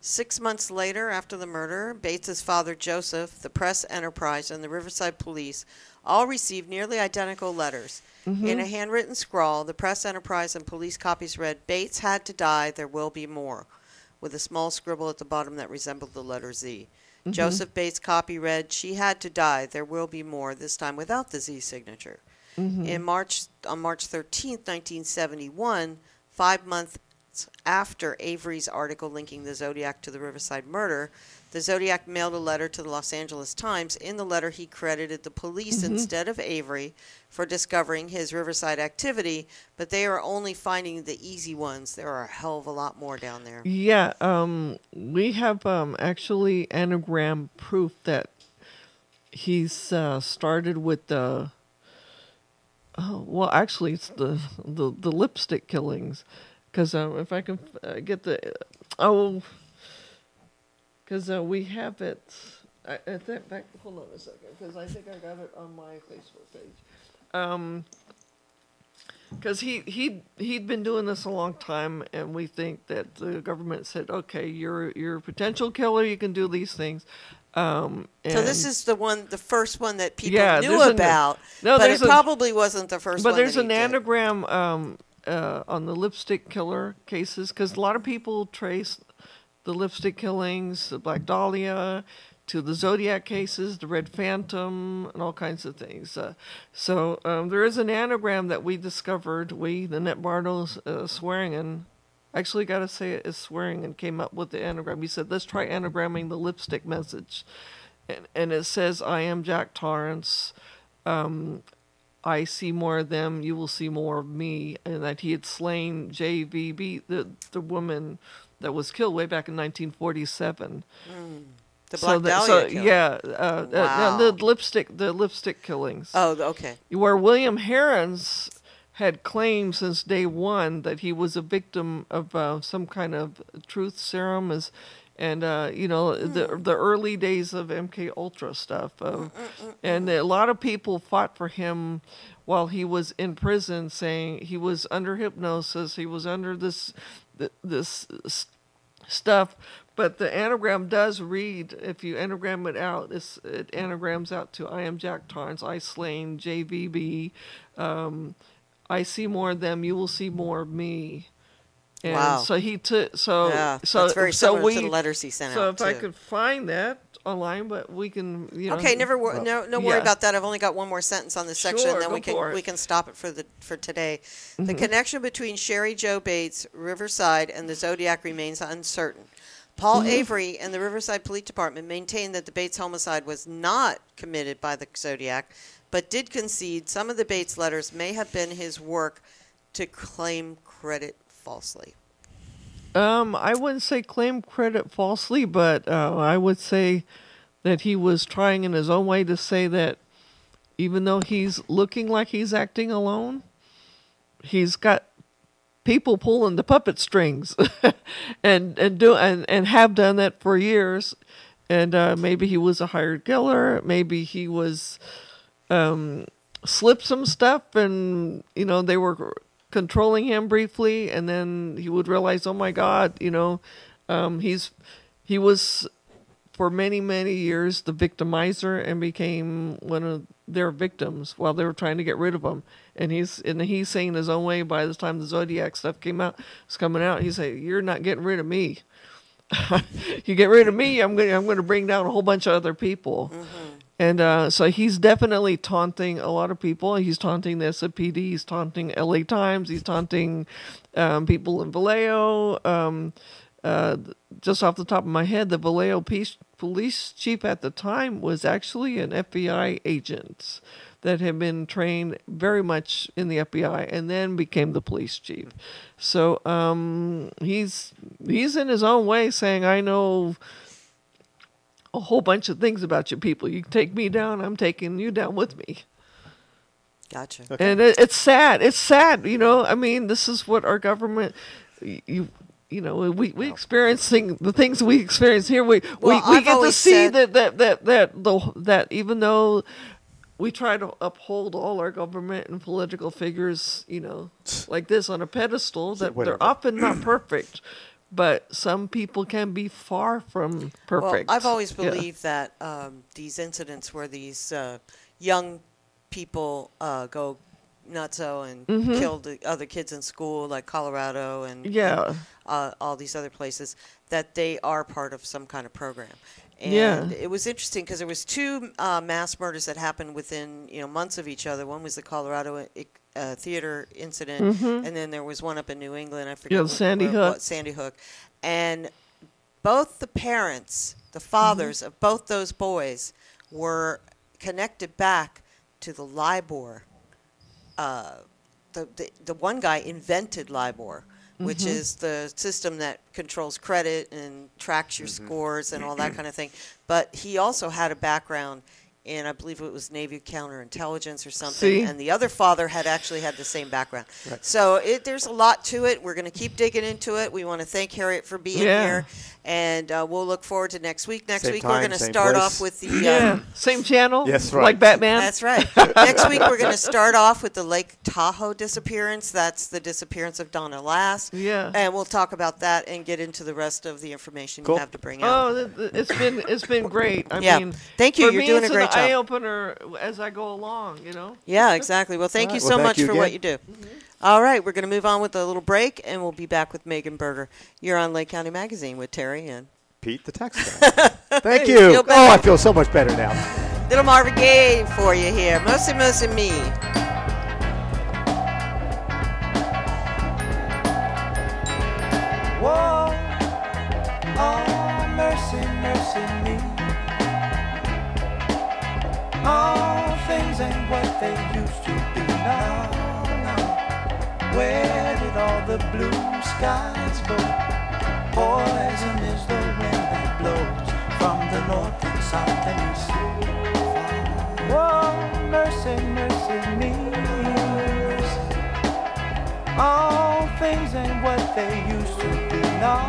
[SPEAKER 4] 6 months later, after the murder, Bates's father, Joseph, the Press Enterprise, and the Riverside Police all received nearly identical letters. In a handwritten scrawl, the Press Enterprise and police copies read, "Bates had to die, there will be more," with a small scribble at the bottom that resembled the letter Z. Joseph Bates' copy read, "She had to die, there will be more," this time without the Z signature. On March 13th, 1971, 5 months months after Avery's article linking the Zodiac to the Riverside murder, the Zodiac mailed a letter to the Los Angeles Times. In the letter, he credited the police instead of Avery for discovering his Riverside activity, but they are only finding the easy ones. There are a hell of a lot more down there.
[SPEAKER 8] Yeah, we have actually anagram proof that he's started with the. Oh, well, actually, it's the lipstick killings, because if I can get the because we have it. I think back. Hold on a second, because I think I got it on my Facebook page. Because he'd been doing this a long time, and we think that the government said, okay, you're a potential killer, you can do these things. So
[SPEAKER 4] this is the first one that people knew about, but it probably wasn't the first one.
[SPEAKER 8] But there's an anagram on the lipstick killer cases, because a lot of people trace the lipstick killings, the Black Dahlia, to the Zodiac cases, the Red Phantom, and all kinds of things. So there is an anagram that we discovered. The Net Bartles Swearingen, actually got to say it is Swearingen, came up with the anagram. He said, let's try anagramming the lipstick message. And it says, I am Jack Torrance. I see more of them, you will see more of me. And that he had slain JVB, the woman that was killed way back in 1947.
[SPEAKER 4] The Black Dahlia killing.
[SPEAKER 8] Yeah,
[SPEAKER 4] wow.
[SPEAKER 8] the lipstick killings.
[SPEAKER 4] Oh, okay.
[SPEAKER 8] Where William Herons had claimed since day one that he was a victim of some kind of truth serum, the early days of MK Ultra stuff, and a lot of people fought for him while he was in prison, saying he was under hypnosis, he was under this stuff. But the anagram does read, if you anagram it out, it anagrams out to, I am Jack Torrance, I slain JVB, I see more of them, you will see more of me. And
[SPEAKER 4] wow.
[SPEAKER 8] So he took,
[SPEAKER 4] that's very similar to the letters he sent out,
[SPEAKER 8] So if I could find that online, but we can,
[SPEAKER 4] Okay, no worry about that. I've only got one more sentence on this section, and then we can stop it for today. The connection between Sherry Jo Bates, Riverside, and the Zodiac remains uncertain. Paul Avery and the Riverside Police Department maintained that the Bates homicide was not committed by the Zodiac, but did concede some of the Bates letters may have been his work to claim credit falsely.
[SPEAKER 8] I wouldn't say claim credit falsely, but I would say that he was trying in his own way to say that even though he's looking like he's acting alone, he's got people pulling the puppet strings and have done that for years. And maybe he was a hired killer. Maybe he was slipped some stuff, and they were controlling him briefly, and then he would realize, oh my God, he was for many years the victimizer and became one of their victims while they were trying to get rid of him. And he's saying his own way, by the time the Zodiac stuff was coming out, he said, you're not getting rid of me. You get rid of me, I'm going to bring down a whole bunch of other people. And so he's definitely taunting a lot of people. He's taunting the SFPD. He's taunting LA Times. He's taunting people in Vallejo. Just off the top of my head, the Vallejo police chief at the time was actually an FBI agent that had been trained very much in the FBI and then became the police chief. So he's in his own way saying, I know a whole bunch of things about you people. You take me down, I'm taking you down with me.
[SPEAKER 4] Gotcha.
[SPEAKER 8] Okay. And it's sad. It's sad, I mean, this is what our government, we experiencing the things we experience here. We get to see that even though we try to uphold all our government and political figures, like this on a pedestal, that they're often not perfect. But some people can be far from perfect.
[SPEAKER 4] Well, I've always believed that these incidents where these young people go nutso and
[SPEAKER 8] Mm-hmm.
[SPEAKER 4] killed the other kids in school, like Colorado and
[SPEAKER 8] Yeah.
[SPEAKER 4] all these other places, that they are part of some kind of program. And
[SPEAKER 8] Yeah.
[SPEAKER 4] it was interesting because there was two mass murders that happened within months of each other. One was the Colorado theater incident, and then there was one up in New England. I forget.
[SPEAKER 8] Mm-hmm. Sandy Hook.
[SPEAKER 4] Sandy Hook, and both the parents, the fathers of both those boys, were connected back to the LIBOR. The one guy invented LIBOR, which is the system that controls credit and tracks your scores and all that kind of thing. But he also had a background in, I believe it was Navy counterintelligence or something,
[SPEAKER 8] See?
[SPEAKER 4] and the other father had actually had the same background. So there's a lot to it. We're going to keep digging into it. We want to thank Harriet for being here, and we'll look forward to next week. Next
[SPEAKER 3] Same
[SPEAKER 4] week
[SPEAKER 3] time,
[SPEAKER 4] we're going to
[SPEAKER 3] same
[SPEAKER 4] start
[SPEAKER 3] place.
[SPEAKER 4] off with the
[SPEAKER 8] Same channel.
[SPEAKER 3] Yes, right.
[SPEAKER 8] Like Batman.
[SPEAKER 4] That's right. Next week we're going to start off with the Lake Tahoe disappearance. That's the disappearance of Donna Lass.
[SPEAKER 8] Yeah.
[SPEAKER 4] And we'll talk about that and get into the rest of the information
[SPEAKER 3] Cool.
[SPEAKER 4] you have to bring out.
[SPEAKER 8] Oh, it's been great. I
[SPEAKER 4] Yeah.
[SPEAKER 8] mean,
[SPEAKER 4] Thank you.
[SPEAKER 8] for
[SPEAKER 4] You're
[SPEAKER 8] me,
[SPEAKER 4] doing
[SPEAKER 8] it's
[SPEAKER 4] a great
[SPEAKER 8] an eye
[SPEAKER 4] job.
[SPEAKER 8] opener as I go along.
[SPEAKER 4] Yeah, exactly. Well, thank you
[SPEAKER 3] Well,
[SPEAKER 4] so
[SPEAKER 3] thank
[SPEAKER 4] much
[SPEAKER 3] you
[SPEAKER 4] for what
[SPEAKER 3] again.
[SPEAKER 4] you do. All right, we're going to move on with a little break, and we'll be back with Megan Berger. You're on Lake County Magazine with Terry and
[SPEAKER 3] Pete, the tax guy. Thank you.
[SPEAKER 4] Feel better?
[SPEAKER 3] Oh, I feel so much better now.
[SPEAKER 4] Little Marvin Gaye for you here. Mostly me.
[SPEAKER 10] Whoa, oh, mercy, mercy me. All things ain't what they used to be now. Where did all the blue skies go? Poison is the wind that blows from the north and south and east. Whoa, mercy, mercy me. All things ain't what they used to be now.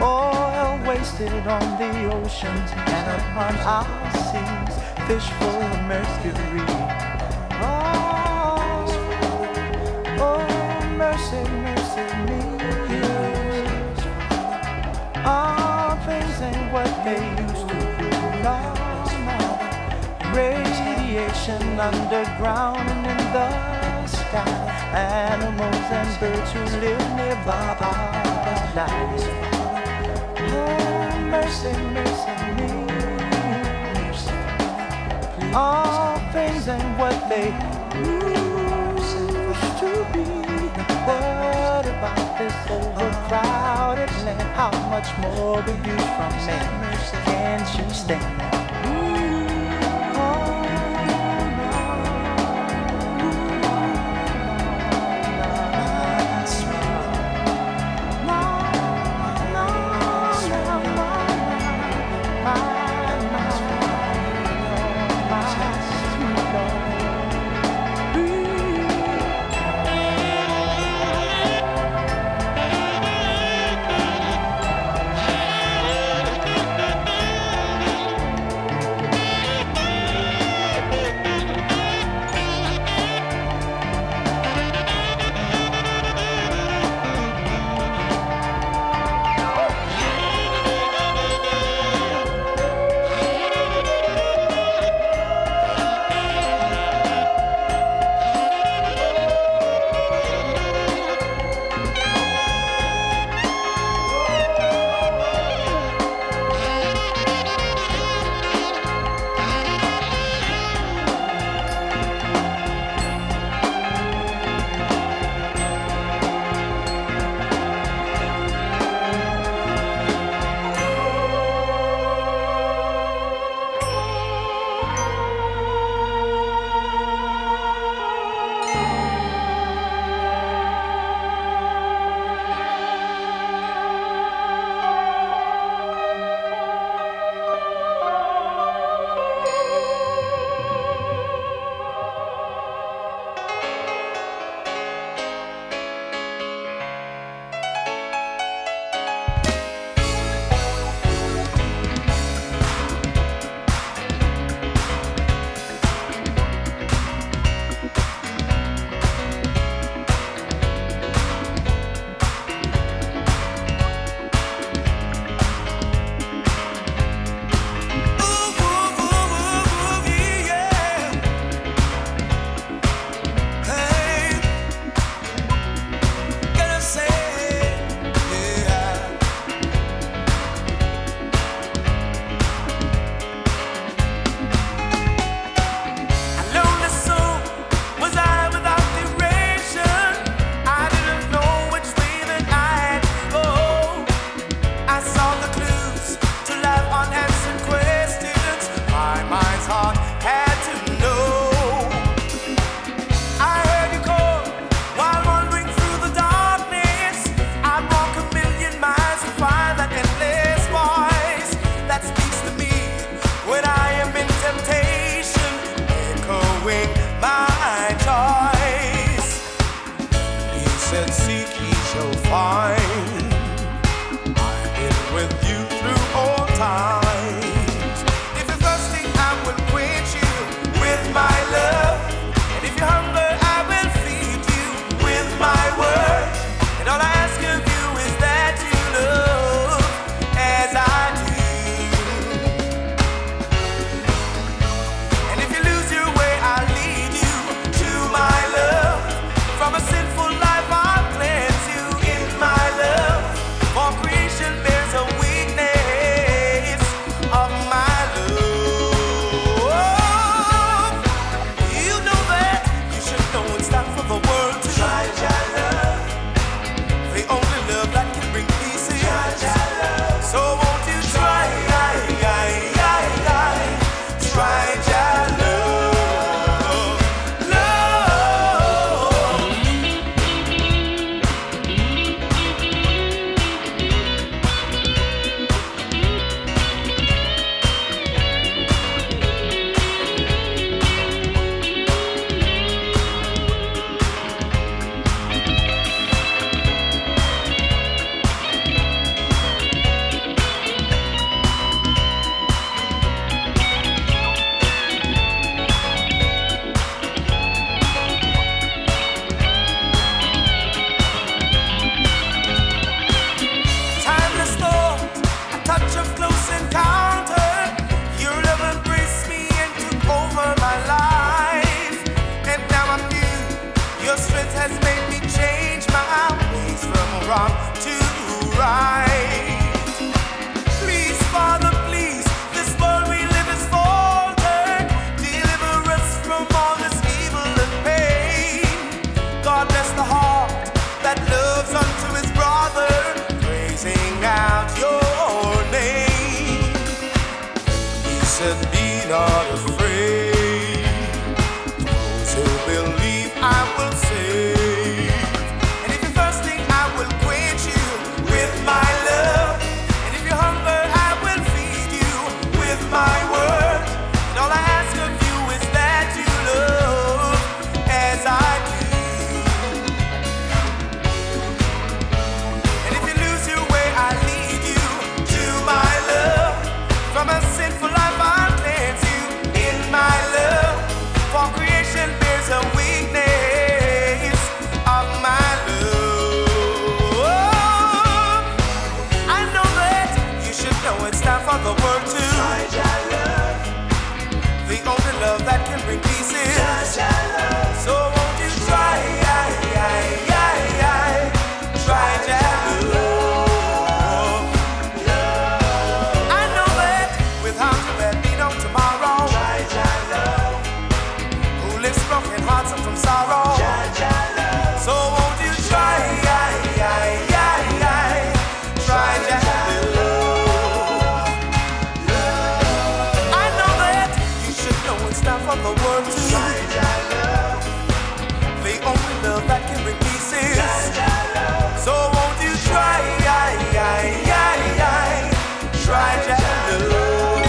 [SPEAKER 10] Oil wasted on the oceans and upon our seas, fish full of mercury. Oh, mercy, mercy me. All things ain't what they used to be now. Radiation underground and in the sky. Animals and birds who live nearby are dying. Oh, mercy, mercy me. All things ain't what they used to be. What about this overcrowded land? How much more will you from men? Can't you stand?
[SPEAKER 5] wrong to right. Please, Father, please, this world we live is faltered. Deliver us from all this evil and pain. God bless the heart that loves unto his brother, praising out your name. He said, be not afraid, those who believe I will save. And if you're thirsty, I will quench you with my love. And if you're hungry, I will feed you with my word. And all I ask of you is that you love as I do. And if you lose your way, I lead you to my love. From a sinful life I'll cleanse you in my love. For creation bears a weakness of my love. I know that you should know it's time for the world to the only love that can bring peace is. So won't you try Jah love. I know that without you there'd be no tomorrow. Who lifts broken hearts up from sorrow. So won't you try Jah love. I know that you should know it's time for the world to the only love that can bring peace is. So won't you try Jah love.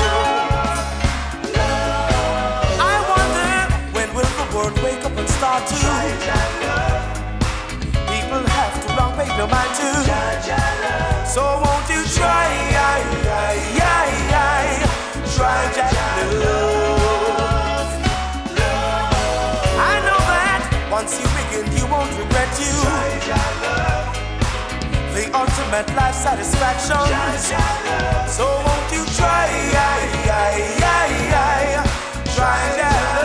[SPEAKER 5] I wonder when will the world wake up and start to people have to wrong pay no mind to. So won't you try Jah love. I know that once you begin you won't regret you. The ultimate life satisfaction. So won't you try Jah love.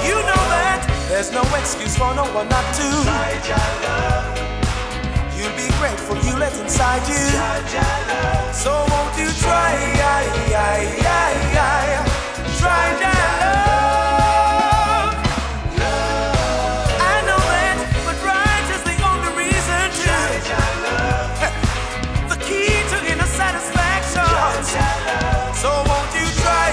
[SPEAKER 5] You know that there's no excuse for no one not to. You'll be grateful you let inside you. So won't you try Jah love. I know that, but right is the only reason to the key to inner satisfaction. So won't you try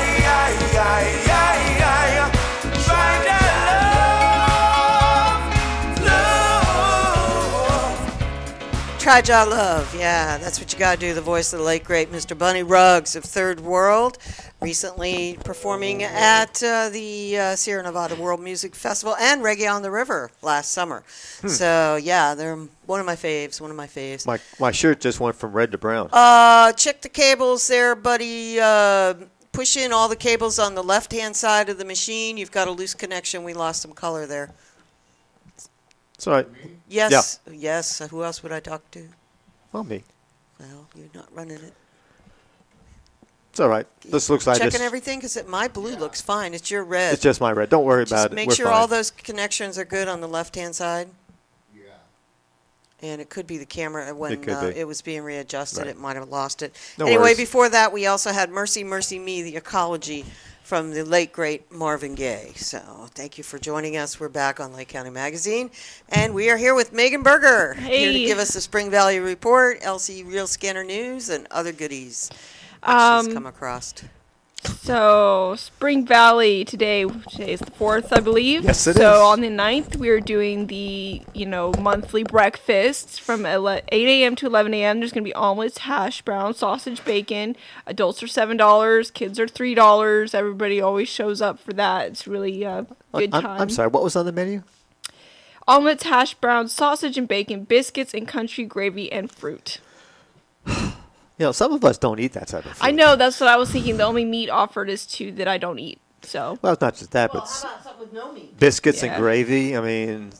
[SPEAKER 4] Try Jah Love. Yeah, that's what you got to do. The voice of the late, great Mr. Bunny Ruggs of Third World, recently performing at the Sierra Nevada World Music Festival and Reggae on the River last summer. So, yeah, they're one of my faves.
[SPEAKER 3] My shirt just went from red to brown.
[SPEAKER 4] Check the cables there, buddy. Push in all the cables on the left-hand side of the machine. You've got a loose connection. We lost some color there.
[SPEAKER 3] It's all right.
[SPEAKER 4] Yes. Yeah. Yes. Who else would I talk to?
[SPEAKER 3] Well, me.
[SPEAKER 4] Well, you're not running it.
[SPEAKER 3] It's all right. This looks like
[SPEAKER 4] checking everything because my blue looks fine. It's your red.
[SPEAKER 3] It's just my red. Don't worry about it.
[SPEAKER 4] Make sure all those connections are good on the left-hand side. Yeah. And it could be the camera when it was being readjusted. Right. It might have lost it.
[SPEAKER 3] No
[SPEAKER 4] anyway,
[SPEAKER 3] worries.
[SPEAKER 4] Before that, we also had Mercy, Mercy Me, the ecology from the late, great Marvin Gaye. So thank you for joining us. We're back on Lake County Magazine. And we are here with Megan Berger, here to give us the Spring Valley Report, LC Real Scanner News, and other goodies that she's come across.
[SPEAKER 11] So, Spring Valley today is the 4th, I believe.
[SPEAKER 3] Yes, it is.
[SPEAKER 11] So, on the 9th, we are doing the, monthly breakfasts from 8 a.m. to 11 a.m. There's going to be omelets, hash brown, sausage, bacon. Adults are $7, kids are $3. Everybody always shows up for that. It's really a good time.
[SPEAKER 3] I'm sorry, what was on the menu?
[SPEAKER 11] Omelets, hash brown, sausage and bacon, biscuits, and country gravy and fruit.
[SPEAKER 3] Some of us don't eat that type of food.
[SPEAKER 11] I know, that's what I was thinking. The only meat offered is 2 that I don't eat. So.
[SPEAKER 3] Well, it's not just that, but
[SPEAKER 4] how about something with no meat?
[SPEAKER 3] Biscuits and gravy. I mean,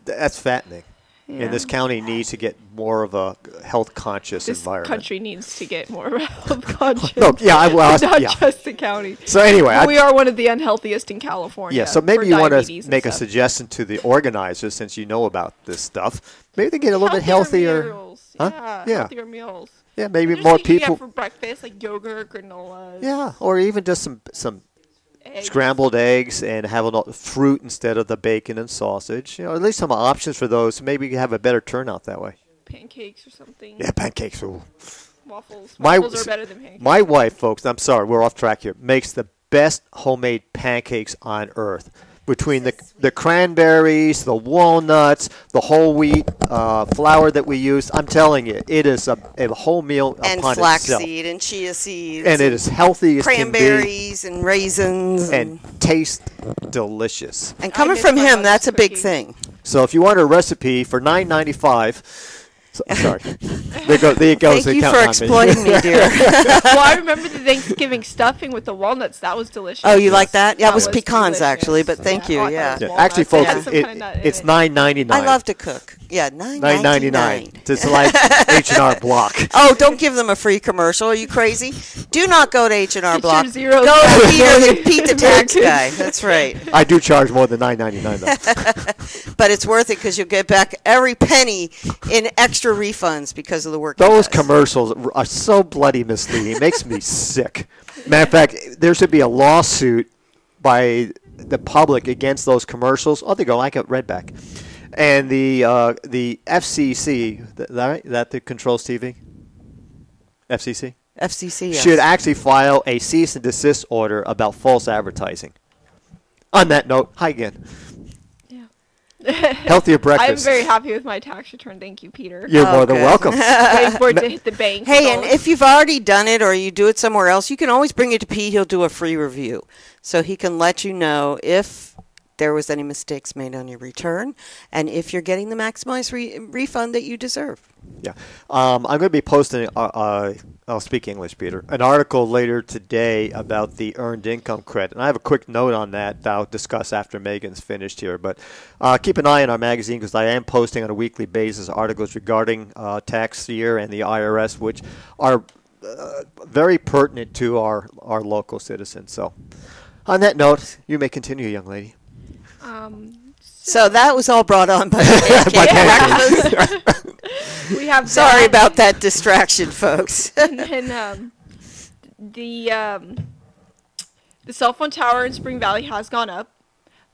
[SPEAKER 3] that's fattening. And this county needs to get more of a health conscious
[SPEAKER 11] This
[SPEAKER 3] environment.
[SPEAKER 11] country needs to get more health conscious.
[SPEAKER 3] No, yeah, well,
[SPEAKER 11] not
[SPEAKER 3] yeah.
[SPEAKER 11] just the county.
[SPEAKER 3] So anyway,
[SPEAKER 11] But we are one of the unhealthiest in California.
[SPEAKER 3] Yeah, so maybe
[SPEAKER 11] for
[SPEAKER 3] you want
[SPEAKER 11] diabetes
[SPEAKER 3] to
[SPEAKER 11] and
[SPEAKER 3] make a
[SPEAKER 11] stuff.
[SPEAKER 3] suggestion to the organizers, since you know about this stuff. Maybe they get a little bit
[SPEAKER 11] Healthier
[SPEAKER 3] healthier.
[SPEAKER 11] meals.
[SPEAKER 3] Huh?
[SPEAKER 11] Yeah, healthier meals.
[SPEAKER 3] Yeah, maybe
[SPEAKER 11] Just
[SPEAKER 3] more
[SPEAKER 11] things you get
[SPEAKER 3] people.
[SPEAKER 11] for breakfast, like yogurt, granola.
[SPEAKER 3] Yeah, or even just some
[SPEAKER 11] Eggs.
[SPEAKER 3] scrambled eggs and have a fruit instead of the bacon and sausage. You know, at least some options for those. Maybe you have a better turnout that way.
[SPEAKER 11] Pancakes or something.
[SPEAKER 3] Yeah, pancakes. Ooh.
[SPEAKER 11] Waffles.
[SPEAKER 3] My-
[SPEAKER 11] Waffles are better than pancakes.
[SPEAKER 3] My wife, folks, I'm sorry, we're off track here, makes the best homemade pancakes on earth. Between the cranberries, the walnuts, the whole wheat flour that we use, I'm telling you, it is a whole meal
[SPEAKER 4] And
[SPEAKER 3] upon itself.
[SPEAKER 4] flaxseed and chia seeds.
[SPEAKER 3] And it is healthy as can be.
[SPEAKER 4] cranberries and raisins.
[SPEAKER 3] And tastes delicious.
[SPEAKER 4] And coming
[SPEAKER 11] miss
[SPEAKER 4] from
[SPEAKER 11] my
[SPEAKER 4] him,
[SPEAKER 11] mother's
[SPEAKER 4] that's a big
[SPEAKER 11] cooking.
[SPEAKER 4] thing.
[SPEAKER 3] So if you want a recipe for $9.95, sorry, there goes
[SPEAKER 4] Thank
[SPEAKER 3] the
[SPEAKER 4] you
[SPEAKER 3] count
[SPEAKER 4] for
[SPEAKER 3] on me.
[SPEAKER 4] exploiting me, dear.
[SPEAKER 11] Well, I remember the Thanksgiving stuffing with the walnuts. That was delicious.
[SPEAKER 4] Oh, you like that? Yeah, it was
[SPEAKER 11] was
[SPEAKER 4] pecans,
[SPEAKER 11] delicious.
[SPEAKER 4] actually, but thank you,
[SPEAKER 11] I thought it
[SPEAKER 4] yeah.
[SPEAKER 11] was
[SPEAKER 3] Yeah,
[SPEAKER 11] walnuts.
[SPEAKER 3] actually,
[SPEAKER 11] It
[SPEAKER 3] folks,
[SPEAKER 11] had some kind of nut in
[SPEAKER 3] it's
[SPEAKER 11] it.
[SPEAKER 3] $9.99.
[SPEAKER 4] I love to cook. Yeah, $9.99.
[SPEAKER 3] It's like H&R Block.
[SPEAKER 4] Oh, don't give them a free commercial. Are you crazy? Do not go to H&R
[SPEAKER 11] Get
[SPEAKER 4] Block.
[SPEAKER 11] your zeros
[SPEAKER 4] Go
[SPEAKER 11] back.
[SPEAKER 4] to Pete the tax guy. That's right.
[SPEAKER 3] I do charge more than $9.99 though.
[SPEAKER 4] But it's worth it because you'll get back every penny in extra refunds because of the work.
[SPEAKER 3] Those
[SPEAKER 4] he does.
[SPEAKER 3] commercials are so bloody misleading. It makes me sick. Matter of fact, there should be a lawsuit by the public against those commercials. Oh, they go like a redback. And the FCC, that controls TV? FCC?
[SPEAKER 4] FCC, yes.
[SPEAKER 3] Should actually file a cease and desist order about false advertising. On that note, hi again. Healthier
[SPEAKER 11] I'm
[SPEAKER 3] breakfast.
[SPEAKER 11] very happy with my tax return. Thank you, Peter.
[SPEAKER 3] You're more than
[SPEAKER 4] good.
[SPEAKER 3] welcome.
[SPEAKER 11] Waiting for it to hit the bank.
[SPEAKER 4] Hey,
[SPEAKER 11] so-
[SPEAKER 4] and if you've already done it or you do it somewhere else, you can always bring it to Pete. He'll do a free review. So he can let you know if there was any mistakes made on your return and if you're getting the maximized refund that you deserve.
[SPEAKER 3] Yeah. I'm going to be posting, I'll speak English, Peter, an article later today about the earned income credit. And I have a quick note on that I'll discuss after Megan's finished here. But keep an eye on our magazine because I am posting on a weekly basis articles regarding tax year and the IRS, which are very pertinent to our local citizens. So on that note, you may continue, young lady.
[SPEAKER 4] So that was all brought on by the breakfast.
[SPEAKER 11] we have
[SPEAKER 4] Sorry
[SPEAKER 11] that.
[SPEAKER 4] about that distraction, folks.
[SPEAKER 11] And then the cell phone tower in Spring Valley has gone up,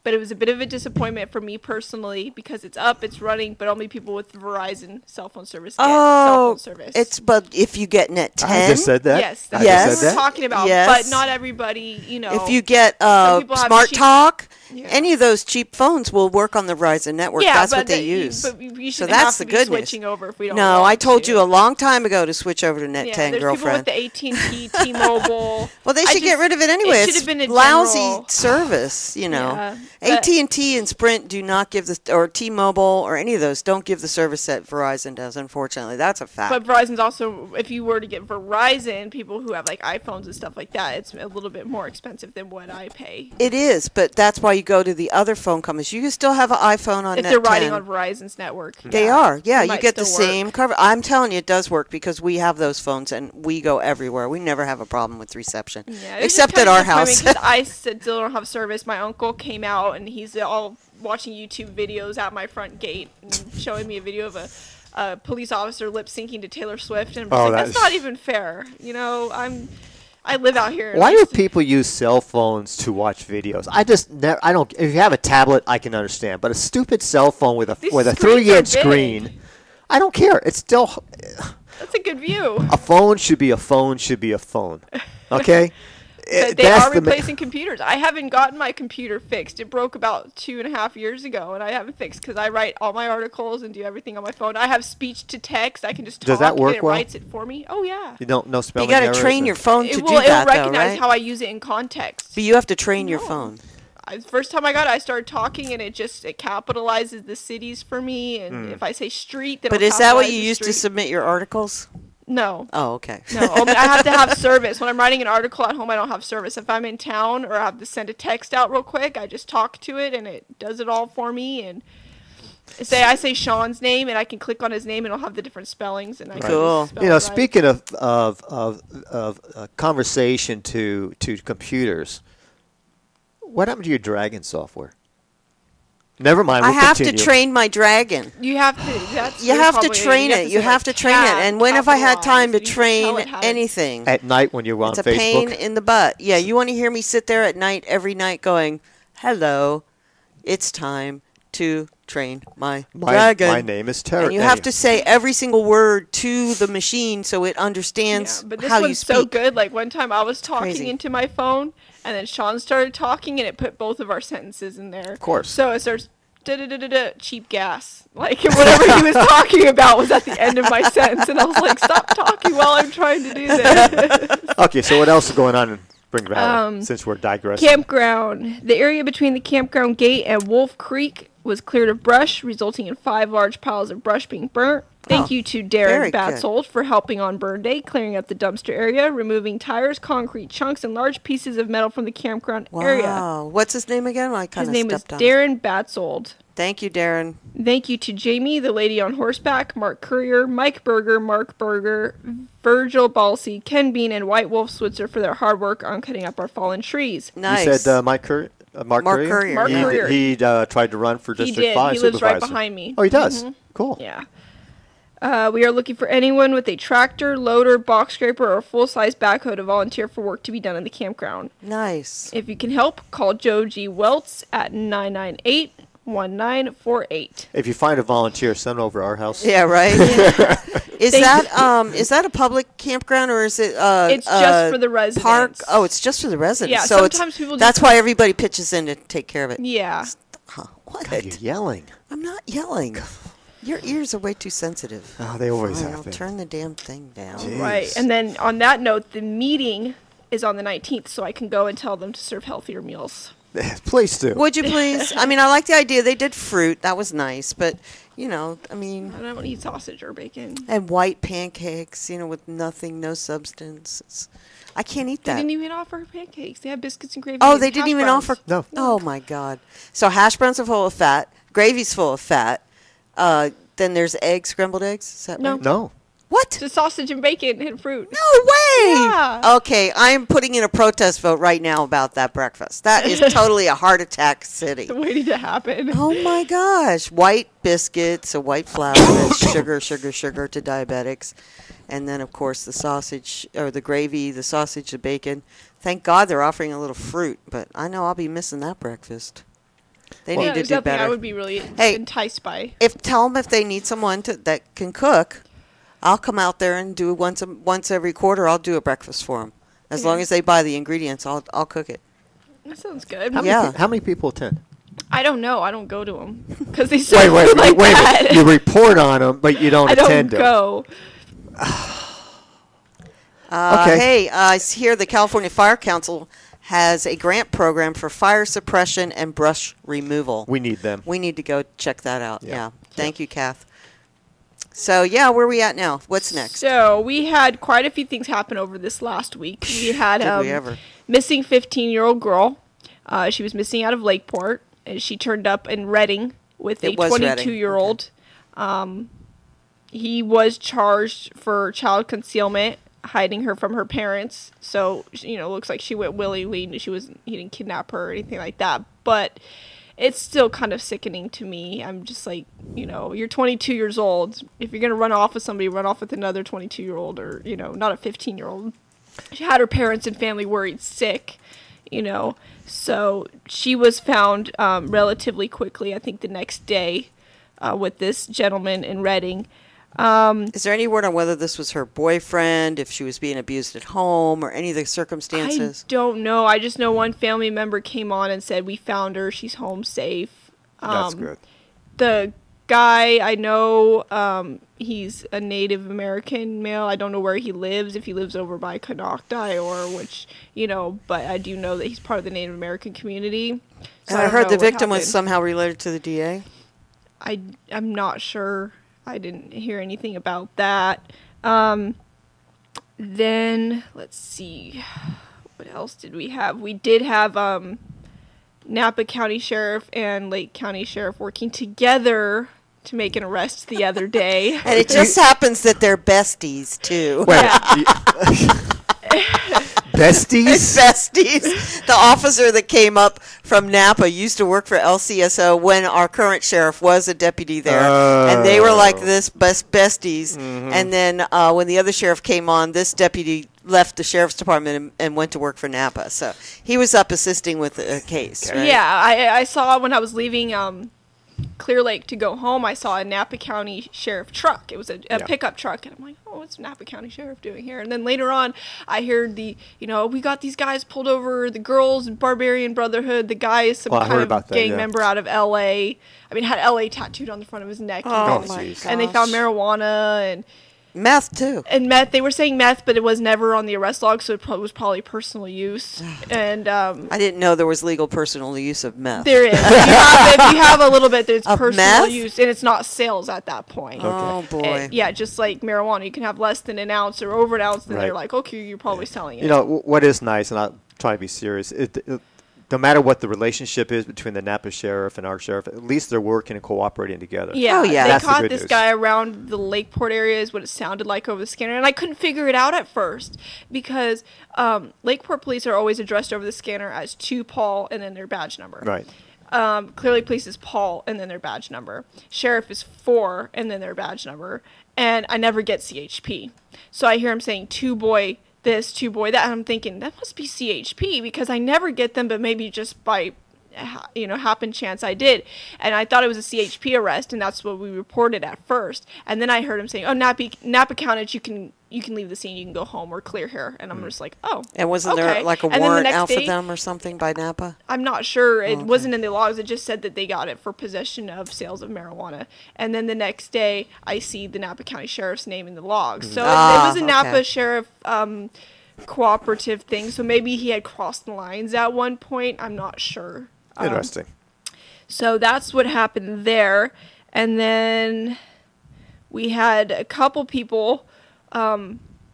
[SPEAKER 11] but it was a bit of a disappointment for me personally because it's up, it's running, but only people with Verizon cell phone service get cell phone service.
[SPEAKER 4] But if you get net 10,
[SPEAKER 3] I just said that.
[SPEAKER 11] Yes,
[SPEAKER 3] I
[SPEAKER 11] that's
[SPEAKER 4] Yes.
[SPEAKER 11] what
[SPEAKER 3] just said
[SPEAKER 11] we're
[SPEAKER 3] that.
[SPEAKER 11] talking about.
[SPEAKER 4] Yes.
[SPEAKER 11] But not everybody,
[SPEAKER 4] if you get
[SPEAKER 11] some people have
[SPEAKER 4] Smart
[SPEAKER 11] cheap-
[SPEAKER 4] Talk,
[SPEAKER 11] Yeah.
[SPEAKER 4] any of those cheap phones will work on the Verizon network.
[SPEAKER 11] yeah,
[SPEAKER 4] That's
[SPEAKER 11] but
[SPEAKER 4] what they
[SPEAKER 11] you-
[SPEAKER 4] use.
[SPEAKER 11] But you
[SPEAKER 4] So
[SPEAKER 11] shouldn't
[SPEAKER 4] that's
[SPEAKER 11] have
[SPEAKER 4] the
[SPEAKER 11] to
[SPEAKER 4] good
[SPEAKER 11] be
[SPEAKER 4] news.
[SPEAKER 11] switching over if we don't.
[SPEAKER 4] No,
[SPEAKER 11] want
[SPEAKER 4] I told
[SPEAKER 11] to.
[SPEAKER 4] you a long time ago to switch over to net
[SPEAKER 11] Yeah,
[SPEAKER 4] 10,
[SPEAKER 11] there's
[SPEAKER 4] girlfriend.
[SPEAKER 11] people with the AT&T, T-Mobile.
[SPEAKER 4] Well, they
[SPEAKER 11] I
[SPEAKER 4] should get
[SPEAKER 11] just-
[SPEAKER 4] rid of it anyway.
[SPEAKER 11] It should
[SPEAKER 4] It's
[SPEAKER 11] have been a
[SPEAKER 4] lousy
[SPEAKER 11] general-
[SPEAKER 4] service, you know.
[SPEAKER 11] Yeah, but-
[SPEAKER 4] AT&T and Sprint do not give the, or T-Mobile or any of those don't give the service that Verizon does. Unfortunately, that's a fact.
[SPEAKER 11] But Verizon's also, if you were to get Verizon, people who have like iPhones and stuff like that, it's a little bit more expensive than what I pay.
[SPEAKER 4] It is, but that's why you go to the other phone companies. You can still have an iPhone on
[SPEAKER 11] If
[SPEAKER 4] net
[SPEAKER 11] they're riding
[SPEAKER 4] 10.
[SPEAKER 11] on Verizon's network.
[SPEAKER 4] They are, yeah.
[SPEAKER 11] It
[SPEAKER 4] You
[SPEAKER 11] might
[SPEAKER 4] get the
[SPEAKER 11] still work.
[SPEAKER 4] same cover. I'm telling you, it does work because we have those phones and we go everywhere. We never have a problem with reception,
[SPEAKER 11] Yeah, it was
[SPEAKER 4] except
[SPEAKER 11] just
[SPEAKER 4] at
[SPEAKER 11] kind
[SPEAKER 4] our
[SPEAKER 11] of
[SPEAKER 4] house.
[SPEAKER 11] disappointing 'cause I still don't have service. My uncle came out and he's all watching YouTube videos at my front gate and showing me a video of a police officer lip syncing to Taylor Swift, and I'm just like, that's not even fair. You know, I live out here. and
[SPEAKER 3] Why
[SPEAKER 11] I
[SPEAKER 3] do
[SPEAKER 11] used to-
[SPEAKER 3] people use cell phones to watch videos? I don't. If you have a tablet, I can understand, but a stupid cell phone with
[SPEAKER 11] These
[SPEAKER 3] a
[SPEAKER 11] screens are
[SPEAKER 3] 3-inch
[SPEAKER 11] big.
[SPEAKER 3] screen, I don't care. It's still
[SPEAKER 11] That's a good view.
[SPEAKER 3] a phone should be a phone should be a phone. Okay.
[SPEAKER 11] But they
[SPEAKER 3] That's
[SPEAKER 11] are
[SPEAKER 3] the ma-
[SPEAKER 11] replacing computers. I haven't gotten my computer fixed. It broke about 2.5 years ago, and I haven't fixed because I write all my articles and do everything on my phone. I have speech to text. I can just talk
[SPEAKER 3] Does that work
[SPEAKER 11] and it
[SPEAKER 3] well?
[SPEAKER 11] writes it for me. Oh yeah.
[SPEAKER 3] You don't know
[SPEAKER 4] You
[SPEAKER 3] spelling
[SPEAKER 4] got to
[SPEAKER 3] errors
[SPEAKER 4] train
[SPEAKER 3] or-
[SPEAKER 4] your phone to
[SPEAKER 11] It
[SPEAKER 4] do
[SPEAKER 11] will. It will
[SPEAKER 4] that, though,
[SPEAKER 11] recognize
[SPEAKER 4] right?
[SPEAKER 11] how I use it in context.
[SPEAKER 4] But you have to train your phone.
[SPEAKER 11] First time I got it, I started talking, and it capitalizes the cities for me. And if I say street, then
[SPEAKER 4] But is that what you use to submit your articles?
[SPEAKER 11] No.
[SPEAKER 4] Oh, okay.
[SPEAKER 11] No, I have to have service. When I'm writing an article at home, I don't have service. If I'm in town or I have to send a text out real quick, I just talk to it, and it does it all for me. And I say Sean's name, and I can click on his name, and it'll have the different spellings, and I can
[SPEAKER 4] Cool.
[SPEAKER 11] just spell
[SPEAKER 3] You know,
[SPEAKER 11] it right.
[SPEAKER 3] speaking of conversation to computers, what happened to your Dragon software? Never mind.
[SPEAKER 4] I
[SPEAKER 3] We'll
[SPEAKER 4] have
[SPEAKER 3] continue.
[SPEAKER 4] to train my dragon.
[SPEAKER 11] You have to. That's
[SPEAKER 4] You
[SPEAKER 11] really
[SPEAKER 4] have to
[SPEAKER 11] probably-
[SPEAKER 4] train it. You
[SPEAKER 11] say,
[SPEAKER 4] have to
[SPEAKER 11] like,
[SPEAKER 4] train it.
[SPEAKER 11] tab,
[SPEAKER 4] And when have I had time to
[SPEAKER 11] capitalize, and you can tell
[SPEAKER 4] train
[SPEAKER 11] it how to-
[SPEAKER 4] anything?
[SPEAKER 3] At night when you're on
[SPEAKER 4] It's a
[SPEAKER 3] Facebook.
[SPEAKER 4] pain in the butt. Yeah, you want to hear me sit there at night, every night, going, "Hello, it's time to train my dragon."
[SPEAKER 3] My name is Terry.
[SPEAKER 4] And you have to say every single word to the machine so it understands
[SPEAKER 11] Yeah, but this
[SPEAKER 4] how you
[SPEAKER 11] one's
[SPEAKER 4] speak.
[SPEAKER 11] so good. Like one time I was talking
[SPEAKER 4] crazy.
[SPEAKER 11] into my phone, and then Sean started talking, and it put both of our sentences in there. Of
[SPEAKER 3] course.
[SPEAKER 11] So it starts da-da-da-da-da, cheap gas. Like whatever he was talking about was at the end of my sentence, and I was like, stop talking while I'm trying to do this.
[SPEAKER 3] Okay, so what else is going on in Spring Valley since we're digressing?
[SPEAKER 11] Campground. The area between the campground gate and Wolf Creek was cleared of brush, resulting in 5 large piles of brush being burnt. Thank you to
[SPEAKER 4] very
[SPEAKER 11] Darren
[SPEAKER 4] good.
[SPEAKER 11] Batsold for helping on burn day, clearing up the dumpster area, removing tires, concrete chunks, and large pieces of metal from the campground area.
[SPEAKER 4] Wow. What's his name again? I kind
[SPEAKER 11] His
[SPEAKER 4] of
[SPEAKER 11] name is
[SPEAKER 4] stepped on.
[SPEAKER 11] Darren Batsold.
[SPEAKER 4] Thank you, Darren.
[SPEAKER 11] Thank you to Jamie, the lady on horseback, Mark Courier, Mike Berger, Mark Berger, Virgil Balsey, Ken Bean, and White Wolf Switzer for their hard work on cutting up our fallen trees.
[SPEAKER 4] Nice.
[SPEAKER 3] You said Mark Courier?
[SPEAKER 4] Mark Courier.
[SPEAKER 11] Mark Courier.
[SPEAKER 3] He tried to run for
[SPEAKER 11] He
[SPEAKER 3] District
[SPEAKER 11] did.
[SPEAKER 3] 5
[SPEAKER 11] He lives right
[SPEAKER 3] supervisor.
[SPEAKER 11] behind me.
[SPEAKER 3] Oh, he does?
[SPEAKER 11] Mhm.
[SPEAKER 3] Cool.
[SPEAKER 11] Yeah. We are looking for anyone with a tractor, loader, box scraper, or full-size backhoe to volunteer for work to be done in the campground.
[SPEAKER 4] Nice.
[SPEAKER 11] If you can help, call Joe G. Welts at 998-1948.
[SPEAKER 3] If you find a volunteer, send them over to our house.
[SPEAKER 4] Yeah, right. Is that a public campground or is it
[SPEAKER 11] It's just for the residents.
[SPEAKER 4] park? Oh, it's just for the residents.
[SPEAKER 11] Yeah,
[SPEAKER 4] so
[SPEAKER 11] sometimes people
[SPEAKER 4] that's
[SPEAKER 11] just-
[SPEAKER 4] why everybody pitches in to take care of it.
[SPEAKER 11] Yeah.
[SPEAKER 4] Huh, what?
[SPEAKER 3] God, you're yelling.
[SPEAKER 4] I'm not yelling. Your ears are way too sensitive.
[SPEAKER 3] Oh, they always
[SPEAKER 4] Fine,
[SPEAKER 3] have
[SPEAKER 4] I'll
[SPEAKER 3] been.
[SPEAKER 4] turn the damn thing down.
[SPEAKER 3] Jeez.
[SPEAKER 11] Right. And then on that note, the meeting is on the 19th, so I can go and tell them to serve healthier meals.
[SPEAKER 3] Please do.
[SPEAKER 4] Would you please? I mean, I like the idea. They did fruit. That was nice. But, you know, I mean,
[SPEAKER 11] I don't eat sausage or bacon.
[SPEAKER 4] and white pancakes, you know, with nothing, no substance. I can't eat
[SPEAKER 11] They
[SPEAKER 4] that.
[SPEAKER 11] didn't even offer pancakes. They had biscuits and gravy.
[SPEAKER 4] Oh,
[SPEAKER 11] and
[SPEAKER 4] they didn't
[SPEAKER 11] hash
[SPEAKER 4] even
[SPEAKER 11] browns.
[SPEAKER 4] offer.
[SPEAKER 3] No.
[SPEAKER 4] Oh my God. So hash browns are full of fat. Gravy's full of fat. Then there's eggs, scrambled eggs. Is that
[SPEAKER 11] No.
[SPEAKER 4] right?
[SPEAKER 3] No.
[SPEAKER 4] What?
[SPEAKER 11] Just sausage and bacon and fruit.
[SPEAKER 4] No way.
[SPEAKER 11] Yeah.
[SPEAKER 4] Okay, I am putting in a protest vote right now about that breakfast. That is totally a heart attack city.
[SPEAKER 11] Waiting to happen.
[SPEAKER 4] Oh my gosh. White biscuits, a white flour, that's sugar to diabetics. And then, of course, the sausage, or the gravy, the sausage, the bacon. Thank God they're offering a little fruit, but I know I'll be missing that breakfast. They
[SPEAKER 11] Yeah,
[SPEAKER 4] need to
[SPEAKER 11] there's
[SPEAKER 4] do
[SPEAKER 11] nothing
[SPEAKER 4] better.
[SPEAKER 11] I would be really
[SPEAKER 4] Hey.
[SPEAKER 11] enticed by.
[SPEAKER 4] Tell them if they need someone that can cook, I'll come out there and do once every quarter. I'll do a breakfast for them. As long as they buy the ingredients, I'll cook it.
[SPEAKER 11] That sounds good.
[SPEAKER 3] How many people attend?
[SPEAKER 11] I don't know. I don't go to them because they serve
[SPEAKER 3] Wait,
[SPEAKER 11] food like
[SPEAKER 3] wait.
[SPEAKER 11] that.
[SPEAKER 3] You report on them, but you don't
[SPEAKER 11] I don't
[SPEAKER 3] attend them.
[SPEAKER 11] go.
[SPEAKER 3] Okay.
[SPEAKER 4] Hey, I hear the California Fire Council has a grant program for fire suppression and brush removal.
[SPEAKER 3] We need them.
[SPEAKER 4] We need to go check that out.
[SPEAKER 3] Yeah.
[SPEAKER 4] Yeah. Thank you, Kath. So, yeah, where are we at now? What's next?
[SPEAKER 11] So we had quite a few things happen over this last week. We had
[SPEAKER 4] Did we ever?
[SPEAKER 11] missing 15-year-old girl. She was missing out of Lakeport, and she turned up in Redding with a
[SPEAKER 4] It was Redding.
[SPEAKER 11] 22-year-old. He was charged for child concealment, hiding her from her parents. So, you know, looks like she went willingly. He didn't kidnap her or anything like that. But it's still kind of sickening to me. I'm just like, you know, you're 22 years old. If you're going to run off with somebody, run off with another 22-year-old or, you know, not a 15-year-old. She had her parents and family worried sick, you know. So she was found relatively quickly, I think the next day, with this gentleman in Redding.
[SPEAKER 4] Is there any word on whether this was her boyfriend, if she was being abused at home, or any of the circumstances?
[SPEAKER 11] I don't know. I just know one family member came on and said, we found her. She's home safe.
[SPEAKER 3] That's good.
[SPEAKER 11] The guy, I know he's a Native American male. I don't know where he lives, if he lives over by Canocti or which, you know, but I do know that he's part of the Native American community. So
[SPEAKER 4] And I
[SPEAKER 11] don't
[SPEAKER 4] heard
[SPEAKER 11] know
[SPEAKER 4] the
[SPEAKER 11] what
[SPEAKER 4] victim was
[SPEAKER 11] happened.
[SPEAKER 4] somehow related to the DA.
[SPEAKER 11] I'm not sure. I didn't hear anything about that. Then, let's see. What else did we have? We did have Napa County Sheriff and Lake County Sheriff working together to make an arrest the other day.
[SPEAKER 4] And it just happens that they're besties, too.
[SPEAKER 3] Besties?
[SPEAKER 4] Besties. The officer that came up from Napa used to work for LCSO when our current sheriff was a deputy there. And they were like this, besties.
[SPEAKER 3] Mm-hmm.
[SPEAKER 4] And then when the other sheriff came on, this deputy left the sheriff's department and went to work for Napa. So he was up assisting with a case. Right?
[SPEAKER 11] Yeah, I saw when I was leaving Clear Lake to go home, I saw a Napa County Sheriff truck. It was a pickup truck, and I'm like, oh, what's Napa County Sheriff doing here? And then later on, I heard we got these guys pulled over, the girls, Barbarian Brotherhood, the guy is some kind of gang member out of L.A. I mean, had L.A. tattooed on the front of his neck.
[SPEAKER 4] Oh, my gosh.
[SPEAKER 11] And they found marijuana and
[SPEAKER 4] meth, too.
[SPEAKER 11] And meth. They were saying meth, but it was never on the arrest log, so it was probably personal use. And
[SPEAKER 4] I didn't know there was legal personal use of meth.
[SPEAKER 11] There is. If you have a little bit, there's
[SPEAKER 4] Of
[SPEAKER 11] personal
[SPEAKER 4] meth?
[SPEAKER 11] use, and it's not sales at that point.
[SPEAKER 4] Oh, boy.
[SPEAKER 11] Yeah, just like marijuana. You can have less than an ounce or over an ounce, and
[SPEAKER 3] Right.
[SPEAKER 11] they're like, okay, you're probably selling it.
[SPEAKER 3] You know, what is nice, and I'm trying to be serious, no matter what the relationship is between the Napa sheriff and our sheriff, at least they're working and cooperating together.
[SPEAKER 11] Yeah,
[SPEAKER 4] yeah.
[SPEAKER 11] they
[SPEAKER 3] That's the
[SPEAKER 11] caught
[SPEAKER 3] good
[SPEAKER 11] this
[SPEAKER 3] news.
[SPEAKER 11] guy around the Lakeport area is what it sounded like over the scanner, and I couldn't figure it out at first because Lakeport police are always addressed over the scanner as to Paul and then their badge number.
[SPEAKER 3] Right.
[SPEAKER 11] Clearly police is Paul and then their badge number. Sheriff is 4 and then their badge number, and I never get CHP. So I hear him saying two boy this, two boy that, and I'm thinking that must be CHP because I never get them, but maybe just by happen chance I did, and I thought it was a CHP arrest, and that's what we reported at first. And then I heard him saying, "Oh, Napa County, you can leave the scene, you can go home, we're clear here." And I'm just like, "Oh."
[SPEAKER 4] And wasn't there like a
[SPEAKER 11] And then the
[SPEAKER 4] warrant
[SPEAKER 11] next
[SPEAKER 4] out for
[SPEAKER 11] day-
[SPEAKER 4] them or something by Napa?
[SPEAKER 11] I'm not sure. It wasn't in the logs. It just said that they got it for possession of sales of marijuana. And then the next day, I see the Napa County Sheriff's name in the logs. So it was a Napa
[SPEAKER 4] okay.
[SPEAKER 11] Sheriff cooperative thing. So maybe he had crossed the lines at one point. I'm not sure.
[SPEAKER 3] Interesting.
[SPEAKER 11] So that's what happened there. And then we had a couple people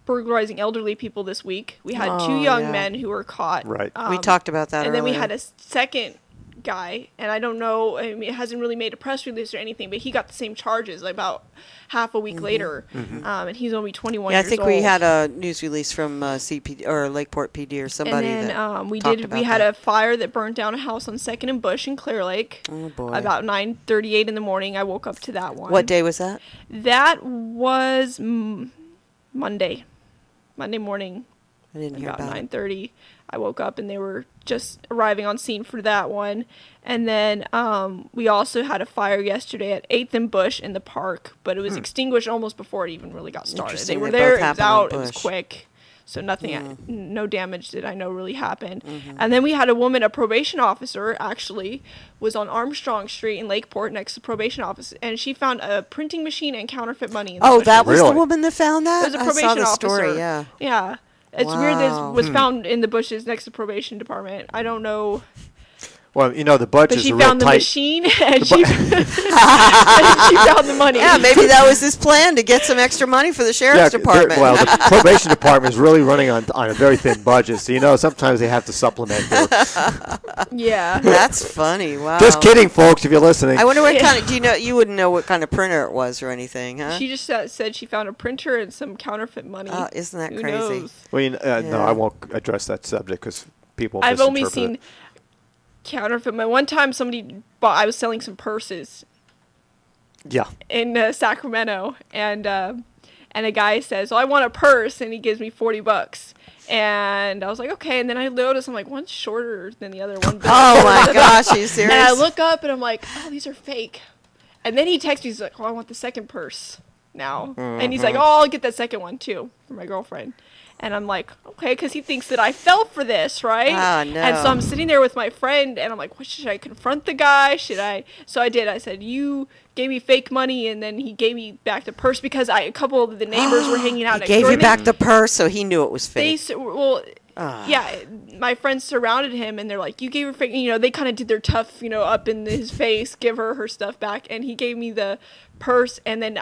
[SPEAKER 11] burglarizing elderly people this week. We had two young men who were caught.
[SPEAKER 3] Right.
[SPEAKER 4] We talked about that
[SPEAKER 11] And then we
[SPEAKER 4] earlier.
[SPEAKER 11] had a second guy, and I don't know, I mean, it hasn't really made a press release or anything, but he got the same charges like about half a week later, and he's only 21
[SPEAKER 4] Yeah, I
[SPEAKER 11] years
[SPEAKER 4] think
[SPEAKER 11] old.
[SPEAKER 4] we had a news release from CPD or Lakeport PD or somebody.
[SPEAKER 11] And then
[SPEAKER 4] that
[SPEAKER 11] we
[SPEAKER 4] talked about
[SPEAKER 11] had
[SPEAKER 4] that.
[SPEAKER 11] a fire that burnt down a house on 2nd and Bush in Clear Lake.
[SPEAKER 4] Oh, boy.
[SPEAKER 11] About 9:38 in the morning. I woke up to that one.
[SPEAKER 4] What day was that?
[SPEAKER 11] That was Monday morning.
[SPEAKER 4] I didn't hear
[SPEAKER 11] About
[SPEAKER 4] about it.
[SPEAKER 11] 9:30. I woke up and they were just arriving on scene for that one. And then we also had a fire yesterday at 8th and Bush in the park, but it was extinguished almost before it even really got started. They
[SPEAKER 4] Interesting,
[SPEAKER 11] were
[SPEAKER 4] they
[SPEAKER 11] there,
[SPEAKER 4] both
[SPEAKER 11] it was
[SPEAKER 4] happened in
[SPEAKER 11] out, it was
[SPEAKER 4] Bush.
[SPEAKER 11] quick. So nothing, no damage that I know really happened. And then we had a woman, a probation officer, actually, was on Armstrong Street in Lakeport next to the probation office, and she found a printing machine and counterfeit money in the
[SPEAKER 4] Oh,
[SPEAKER 11] bushes.
[SPEAKER 4] that was
[SPEAKER 3] Really?
[SPEAKER 4] the woman that found that?
[SPEAKER 11] It was a
[SPEAKER 4] I
[SPEAKER 11] probation
[SPEAKER 4] saw the
[SPEAKER 11] officer.
[SPEAKER 4] story, yeah.
[SPEAKER 11] Yeah. It's weird that
[SPEAKER 4] Wow.
[SPEAKER 11] it was found in the bushes next to probation department. I don't know.
[SPEAKER 3] Well, you know, the
[SPEAKER 11] But
[SPEAKER 3] budgets
[SPEAKER 11] she
[SPEAKER 3] are real
[SPEAKER 11] found the
[SPEAKER 3] tight.
[SPEAKER 11] machine and she, and she found the money.
[SPEAKER 4] Yeah, maybe that was his plan to get some extra money for the sheriff's department.
[SPEAKER 3] Well, the probation department is really running on a very thin budget, so you know sometimes they have to supplement.
[SPEAKER 11] Yeah.
[SPEAKER 4] That's funny. Wow.
[SPEAKER 3] Just kidding, folks, if you're listening.
[SPEAKER 4] I wonder what kind of. Do you know? You wouldn't know what kind of printer it was or anything, huh?
[SPEAKER 11] She just said she found a printer and some counterfeit money.
[SPEAKER 4] Oh, isn't that
[SPEAKER 11] Who
[SPEAKER 4] crazy?
[SPEAKER 11] knows?
[SPEAKER 3] Well, no,
[SPEAKER 4] Yeah.
[SPEAKER 3] I won't address that subject because people
[SPEAKER 11] I've only
[SPEAKER 3] misinterpret
[SPEAKER 11] seen counterfeit money. One time somebody bought, I was selling some purses
[SPEAKER 3] it. Yeah.
[SPEAKER 11] in Sacramento, and a guy says, "Oh, I want a purse," and he gives me $40. And I was like, okay. And then I noticed, I'm like, one's shorter than the other one.
[SPEAKER 4] Oh my gosh, are you serious?
[SPEAKER 11] And I look up and I'm like, oh, these are fake. And then he texts me, he's like, oh, I want the second purse now. And he's like, oh, I'll get that second one too for my girlfriend. And I'm like, okay, because he thinks that I fell for this, right?
[SPEAKER 4] Ah, no.
[SPEAKER 11] And so I'm sitting there with my friend, and I'm like, what, should I confront the guy? Should I? So I did. I said, you gave me fake money, and then he gave me back the purse because a couple of the neighbors were hanging out
[SPEAKER 4] He
[SPEAKER 11] next
[SPEAKER 4] gave
[SPEAKER 11] door.
[SPEAKER 4] you
[SPEAKER 11] and
[SPEAKER 4] back the purse, so he knew it was
[SPEAKER 11] they
[SPEAKER 4] fake.
[SPEAKER 11] yeah, my friends surrounded him, and they're like, you gave her fake, they kind of did their tough, up in his face, give her stuff back, and he gave me the purse, and then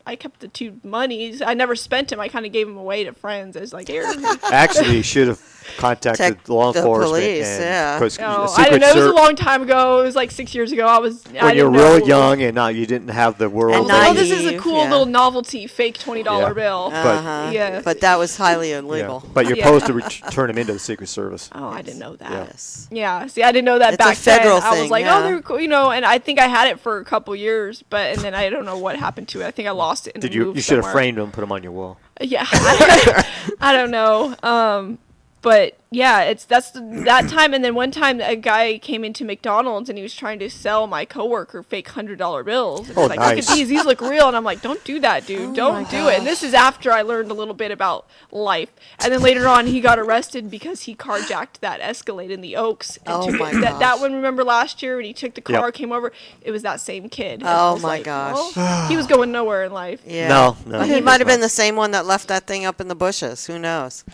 [SPEAKER 11] I kept the 2 monies. I never spent them. I kind of gave them away to friends. I was like, here.
[SPEAKER 3] Actually, you should have contacted law
[SPEAKER 4] the
[SPEAKER 3] enforcement.
[SPEAKER 4] police,
[SPEAKER 3] and,
[SPEAKER 4] yeah.
[SPEAKER 3] 'cause
[SPEAKER 11] I don't know. It was a long time ago. It was like 6 years ago.
[SPEAKER 3] When you're real young and you didn't have the world.
[SPEAKER 11] I was like, oh, this is a cool little novelty fake $20 bill.
[SPEAKER 4] Yeah. But that was highly illegal.
[SPEAKER 3] Yeah. But you're supposed to turn them into the Secret Service.
[SPEAKER 11] Oh, I didn't know that.
[SPEAKER 3] Yes.
[SPEAKER 11] Yeah. See, I didn't know that
[SPEAKER 4] It's
[SPEAKER 11] back
[SPEAKER 4] a federal
[SPEAKER 11] then. I was
[SPEAKER 4] thing,
[SPEAKER 11] like,
[SPEAKER 4] yeah.
[SPEAKER 11] oh, they're cool, and I think I had it for a couple years, and then I don't know what happened to it. I think I lost it. And
[SPEAKER 3] Did you?
[SPEAKER 11] moved
[SPEAKER 3] You should have
[SPEAKER 11] somewhere.
[SPEAKER 3] framed them, and put them on your wall.
[SPEAKER 11] Yeah. I don't know. But yeah, that's that time. And then one time a guy came into McDonald's and he was trying to sell my coworker fake $100 bills. And
[SPEAKER 3] Oh,
[SPEAKER 11] he's like,
[SPEAKER 3] nice.
[SPEAKER 11] look at these look real. And I'm like, don't do that, dude. Don't do it. And this is after I learned a little bit about life. And then later on, he got arrested because he carjacked that Escalade in the Oaks. And
[SPEAKER 4] Oh, my
[SPEAKER 11] that
[SPEAKER 4] gosh.
[SPEAKER 11] one, remember last year when he took the car,
[SPEAKER 3] Yep.
[SPEAKER 11] came over, it was that same kid. And I
[SPEAKER 4] Oh
[SPEAKER 11] was
[SPEAKER 4] my
[SPEAKER 11] like,
[SPEAKER 4] gosh.
[SPEAKER 11] well, he was going nowhere in life.
[SPEAKER 4] Yeah.
[SPEAKER 3] No.
[SPEAKER 4] Well, he might have been the same one that left that thing up in the bushes. Who knows?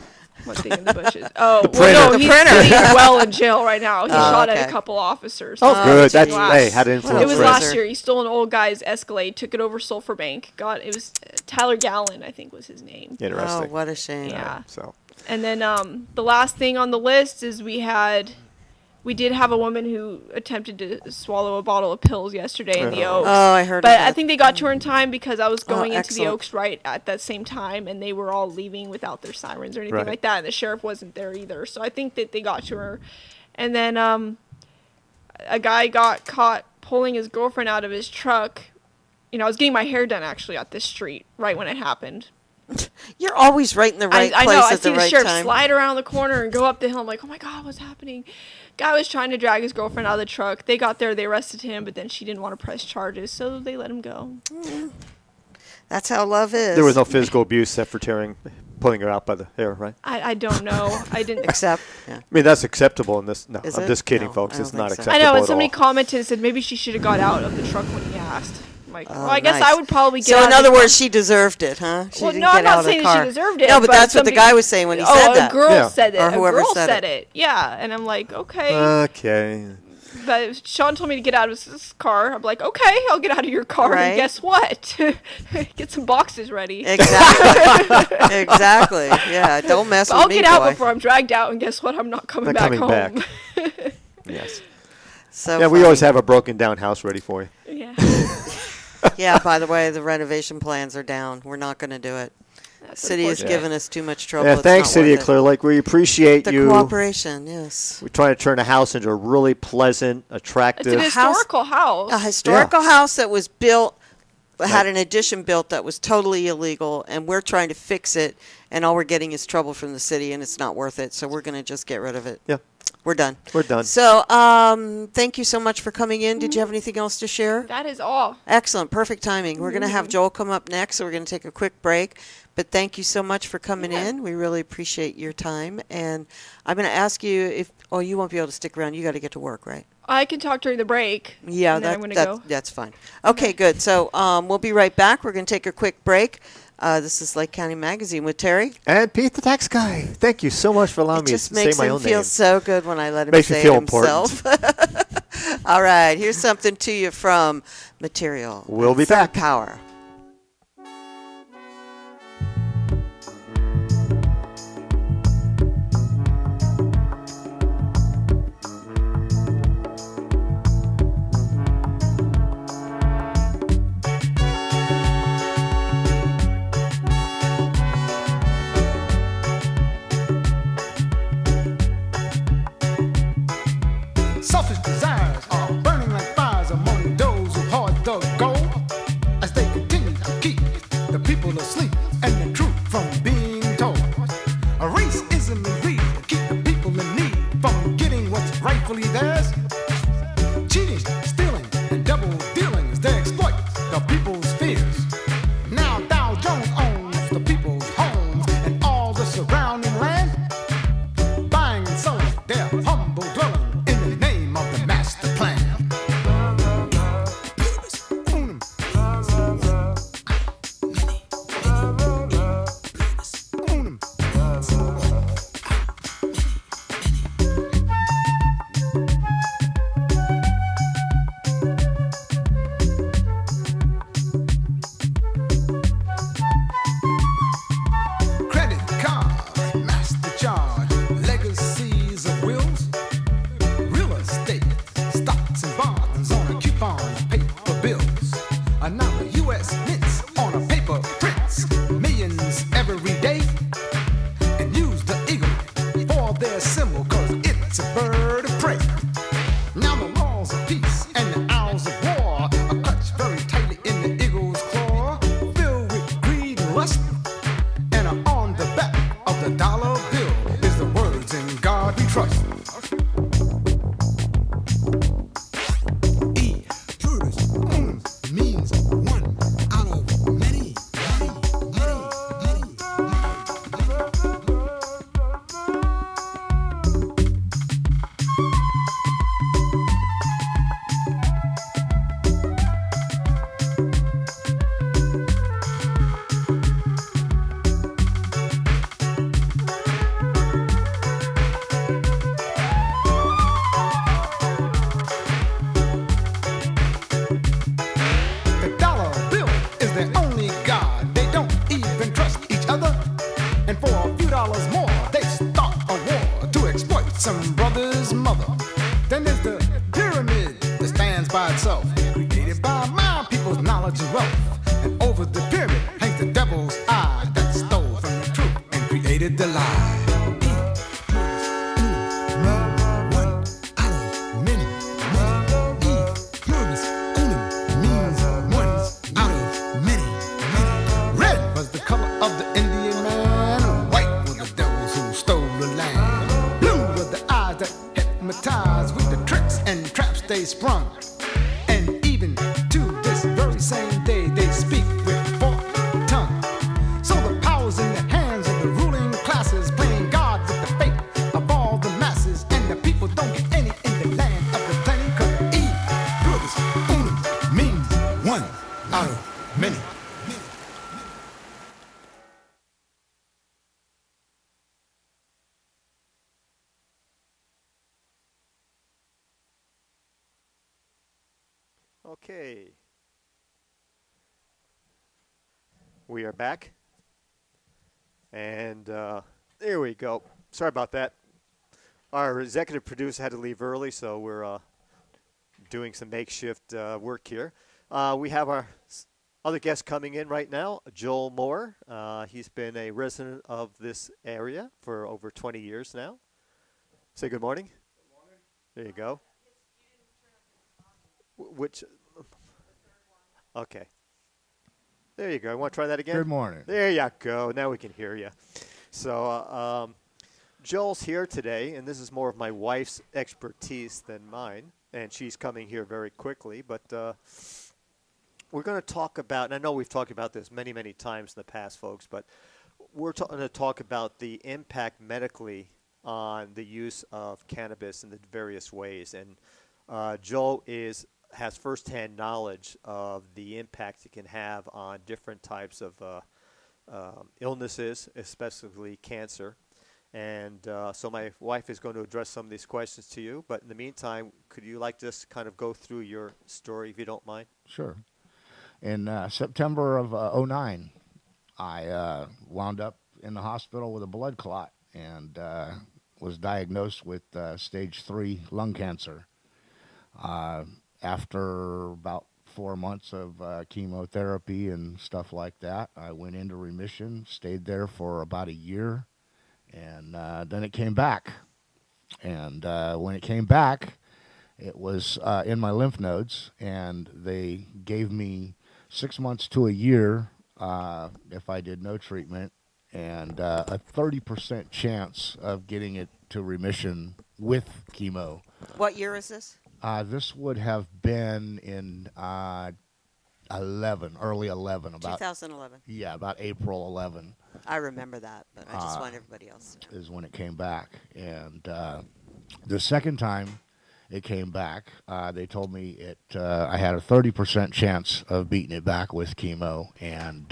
[SPEAKER 11] What thing in the bushes? Oh,
[SPEAKER 3] The
[SPEAKER 11] well, no,
[SPEAKER 3] printer.
[SPEAKER 11] he's
[SPEAKER 4] The printer.
[SPEAKER 11] sitting well in jail right now. He shot at
[SPEAKER 4] okay.
[SPEAKER 11] a couple officers.
[SPEAKER 3] Oh, good. That's
[SPEAKER 11] Wow.
[SPEAKER 3] hey, had an influence.
[SPEAKER 11] It was
[SPEAKER 3] for
[SPEAKER 11] last
[SPEAKER 3] us.
[SPEAKER 11] year. He stole an old guy's Escalade, took it over Sulphur Bank. It was Tyler Gallen, I think was his name.
[SPEAKER 3] Interesting.
[SPEAKER 4] Oh, what a shame.
[SPEAKER 11] Yeah.
[SPEAKER 3] So.
[SPEAKER 11] And then the last thing on the list is we did have a woman who attempted to swallow a bottle of pills yesterday in the Oaks.
[SPEAKER 4] Oh, I heard
[SPEAKER 11] But
[SPEAKER 4] of that.
[SPEAKER 11] I think they got to her in time because I was going into the
[SPEAKER 4] excellent.
[SPEAKER 11] Oaks right at that same time, and they were all leaving without their sirens or anything
[SPEAKER 3] Right.
[SPEAKER 11] like that, and the sheriff wasn't there either. So I think that they got to her. And then a guy got caught pulling his girlfriend out of his truck. I was getting my hair done actually at this street right when it happened.
[SPEAKER 4] You're always right in the right
[SPEAKER 11] I
[SPEAKER 4] place
[SPEAKER 11] know. I
[SPEAKER 4] at
[SPEAKER 11] see
[SPEAKER 4] the
[SPEAKER 11] the
[SPEAKER 4] right
[SPEAKER 11] sheriff
[SPEAKER 4] time.
[SPEAKER 11] slide around the corner and go up the hill. I'm like, oh my God, what's happening? Guy was trying to drag his girlfriend out of the truck. They got there, they arrested him, but then she didn't want to press charges, so they let him go.
[SPEAKER 4] That's how love is.
[SPEAKER 3] There was no physical abuse except for pulling her out by the hair, right?
[SPEAKER 11] I don't know. I didn't.
[SPEAKER 4] Except, yeah.
[SPEAKER 3] I mean, that's acceptable in this. No,
[SPEAKER 4] Is
[SPEAKER 3] I'm
[SPEAKER 4] it?
[SPEAKER 3] just kidding,
[SPEAKER 4] No,
[SPEAKER 3] folks.
[SPEAKER 4] I
[SPEAKER 3] It's
[SPEAKER 4] don't
[SPEAKER 3] not
[SPEAKER 4] think so.
[SPEAKER 3] acceptable
[SPEAKER 11] I know, and
[SPEAKER 3] at
[SPEAKER 11] somebody
[SPEAKER 3] all.
[SPEAKER 11] commented and said maybe she should have got out of the truck when he asked. I'm like,
[SPEAKER 4] Oh,
[SPEAKER 11] well, I guess
[SPEAKER 4] nice.
[SPEAKER 11] I would probably get
[SPEAKER 4] So
[SPEAKER 11] out
[SPEAKER 4] in
[SPEAKER 11] of
[SPEAKER 4] other
[SPEAKER 11] the
[SPEAKER 4] words, she deserved it, huh? She
[SPEAKER 11] Well,
[SPEAKER 4] didn't
[SPEAKER 11] no,
[SPEAKER 4] get
[SPEAKER 11] I'm not
[SPEAKER 4] out of the
[SPEAKER 11] saying
[SPEAKER 4] car.
[SPEAKER 11] she deserved it.
[SPEAKER 4] No, but that's what the
[SPEAKER 11] somebody-
[SPEAKER 4] guy was saying when he said that.
[SPEAKER 11] A girl
[SPEAKER 3] Yeah.
[SPEAKER 11] said it.
[SPEAKER 4] Or
[SPEAKER 11] A
[SPEAKER 4] whoever
[SPEAKER 11] girl
[SPEAKER 4] said
[SPEAKER 11] said
[SPEAKER 4] it.
[SPEAKER 11] it. Yeah, and I'm like, okay.
[SPEAKER 3] Okay.
[SPEAKER 11] But Sean told me to get out of his car. I'm like, okay, I'll get out of your car.
[SPEAKER 4] Right.
[SPEAKER 11] And guess what? Get some boxes ready.
[SPEAKER 4] Exactly. Exactly. Yeah, don't mess
[SPEAKER 11] But
[SPEAKER 4] with
[SPEAKER 11] I'll
[SPEAKER 4] me,
[SPEAKER 11] get out
[SPEAKER 4] boy.
[SPEAKER 11] before I'm dragged out, and guess what? I'm not coming
[SPEAKER 3] Not
[SPEAKER 11] back
[SPEAKER 3] coming
[SPEAKER 11] home.
[SPEAKER 3] back. Yes.
[SPEAKER 4] So
[SPEAKER 3] Yeah, we
[SPEAKER 4] funny.
[SPEAKER 3] always have a broken down house ready for you.
[SPEAKER 11] Yeah.
[SPEAKER 4] Yeah, by the way, the renovation plans are down. We're not going to do it. City has given us too much trouble.
[SPEAKER 3] Yeah,
[SPEAKER 4] It's
[SPEAKER 3] thanks,
[SPEAKER 4] not
[SPEAKER 3] City
[SPEAKER 4] worth
[SPEAKER 3] of
[SPEAKER 4] it.
[SPEAKER 3] Clear Lake. We appreciate
[SPEAKER 4] The
[SPEAKER 3] you.
[SPEAKER 4] cooperation, yes.
[SPEAKER 3] We're trying to turn a house into a really pleasant, attractive.
[SPEAKER 11] It's an historical house.
[SPEAKER 4] A historical house that was built, had an addition built that was totally illegal, and we're trying to fix it, and all we're getting is trouble from the city, and it's not worth it, so we're going to just get rid of it.
[SPEAKER 3] Yeah.
[SPEAKER 4] We're done.
[SPEAKER 3] We're done.
[SPEAKER 4] So, thank you so much for coming in. Did you have anything else to share?
[SPEAKER 11] That is all.
[SPEAKER 4] Excellent. Perfect timing. We're going to have Joel come up next, so we're going to take a quick break. But thank you so much for coming in. We really appreciate your time. And I'm going to ask you if, you won't be able to stick around. You got to get to work, right?
[SPEAKER 11] I can talk during the break.
[SPEAKER 4] Yeah,
[SPEAKER 11] and then I'm gonna go.
[SPEAKER 4] that's fine. Okay, good. So we'll be right back. We're going to take a quick break. This is Lake County Magazine with Terry.
[SPEAKER 3] And Pete the Tax Guy. Thank you so much for allowing
[SPEAKER 4] It
[SPEAKER 3] me
[SPEAKER 4] just
[SPEAKER 3] to say
[SPEAKER 4] makes
[SPEAKER 3] my
[SPEAKER 4] him
[SPEAKER 3] own
[SPEAKER 4] feel
[SPEAKER 3] name.
[SPEAKER 4] so good when I let him
[SPEAKER 3] Makes me
[SPEAKER 4] say
[SPEAKER 3] feel
[SPEAKER 4] it himself. All right, here's something to you from Material.
[SPEAKER 3] We'll be
[SPEAKER 4] Third
[SPEAKER 3] back.
[SPEAKER 4] Power.
[SPEAKER 12] Selfish desires are burning like fires among those who hoard the gold, as they continue to keep the people asleep and the truth from being told. A racism and greed keep the people in need from getting what's rightfully theirs. Cheating, stealing, and double dealing as they exploit the people's fears. Now Dow Jones owns the people's homes and all the surrounding land, buying and selling their humble dwelling in the name of the master plan. And now the U.S. mints on a paper prints millions every day and use the eagle for their symbol, cause it's a bird of prey. Now the laws of peace and the owls of war are clutched very tightly in the eagle's claw, filled with greed and lust, and are on the back of the dollar bill is the words "In God We Trust." E pluribus unum means one out of many, the dollar bill is their only god. They don't even trust each other, and for a few dollars more, they start a war to exploit some brother's mother. Then there's the pyramid that stands by itself, created by my people's knowledge and wealth. And over the pyramid hangs the devil's eye that stole from the truth and created the lie. With the tricks and traps they sprung, and even to this very same day they speak with forked tongue. So the power's in the hands of the ruling classes, playing God with the fate of all the masses, and the people don't get any in the land of the plenty, cause E pluribus unum means one out of many.
[SPEAKER 3] Okay. We are back. And there we go. Sorry about that. Our executive producer had to leave early, so we're doing some makeshift work here. We have our other guest coming in right now, Joel Moore. He's been a resident of this area for over 20 years now. Say good morning. Good morning. There you go. Which? Okay. There you go. You want to try that again?
[SPEAKER 13] Good morning.
[SPEAKER 3] There you go. Now we can hear you. So Joel's here today, and this is more of my wife's expertise than mine, and she's coming here very quickly. But we're going to talk about, and I know we've talked about this many, many times in the past, folks, but we're going to talk about the impact medically on the use of cannabis in the various ways. And Joel has firsthand knowledge of the impact it can have on different types of illnesses, especially cancer. And so my wife is going to address some of these questions to you. But in the meantime, could you just kind of go through your story, if you don't mind?
[SPEAKER 13] Sure. In September of '09, I wound up in the hospital with a blood clot and was diagnosed with stage 3 lung cancer. After about 4 months of chemotherapy and stuff like that, I went into remission, stayed there for about a year, and then it came back. And when it came back, it was in my lymph nodes, and they gave me 6 months to a year if I did no treatment, and a 30% chance of getting it to remission with chemo.
[SPEAKER 4] What year is this?
[SPEAKER 13] This would have been in early 11. About
[SPEAKER 4] 2011.
[SPEAKER 13] Yeah, about April 11.
[SPEAKER 4] I remember that, but I just want everybody else to know.
[SPEAKER 13] Is when it came back. And the second time it came back, they told me I had a 30% chance of beating it back with chemo, and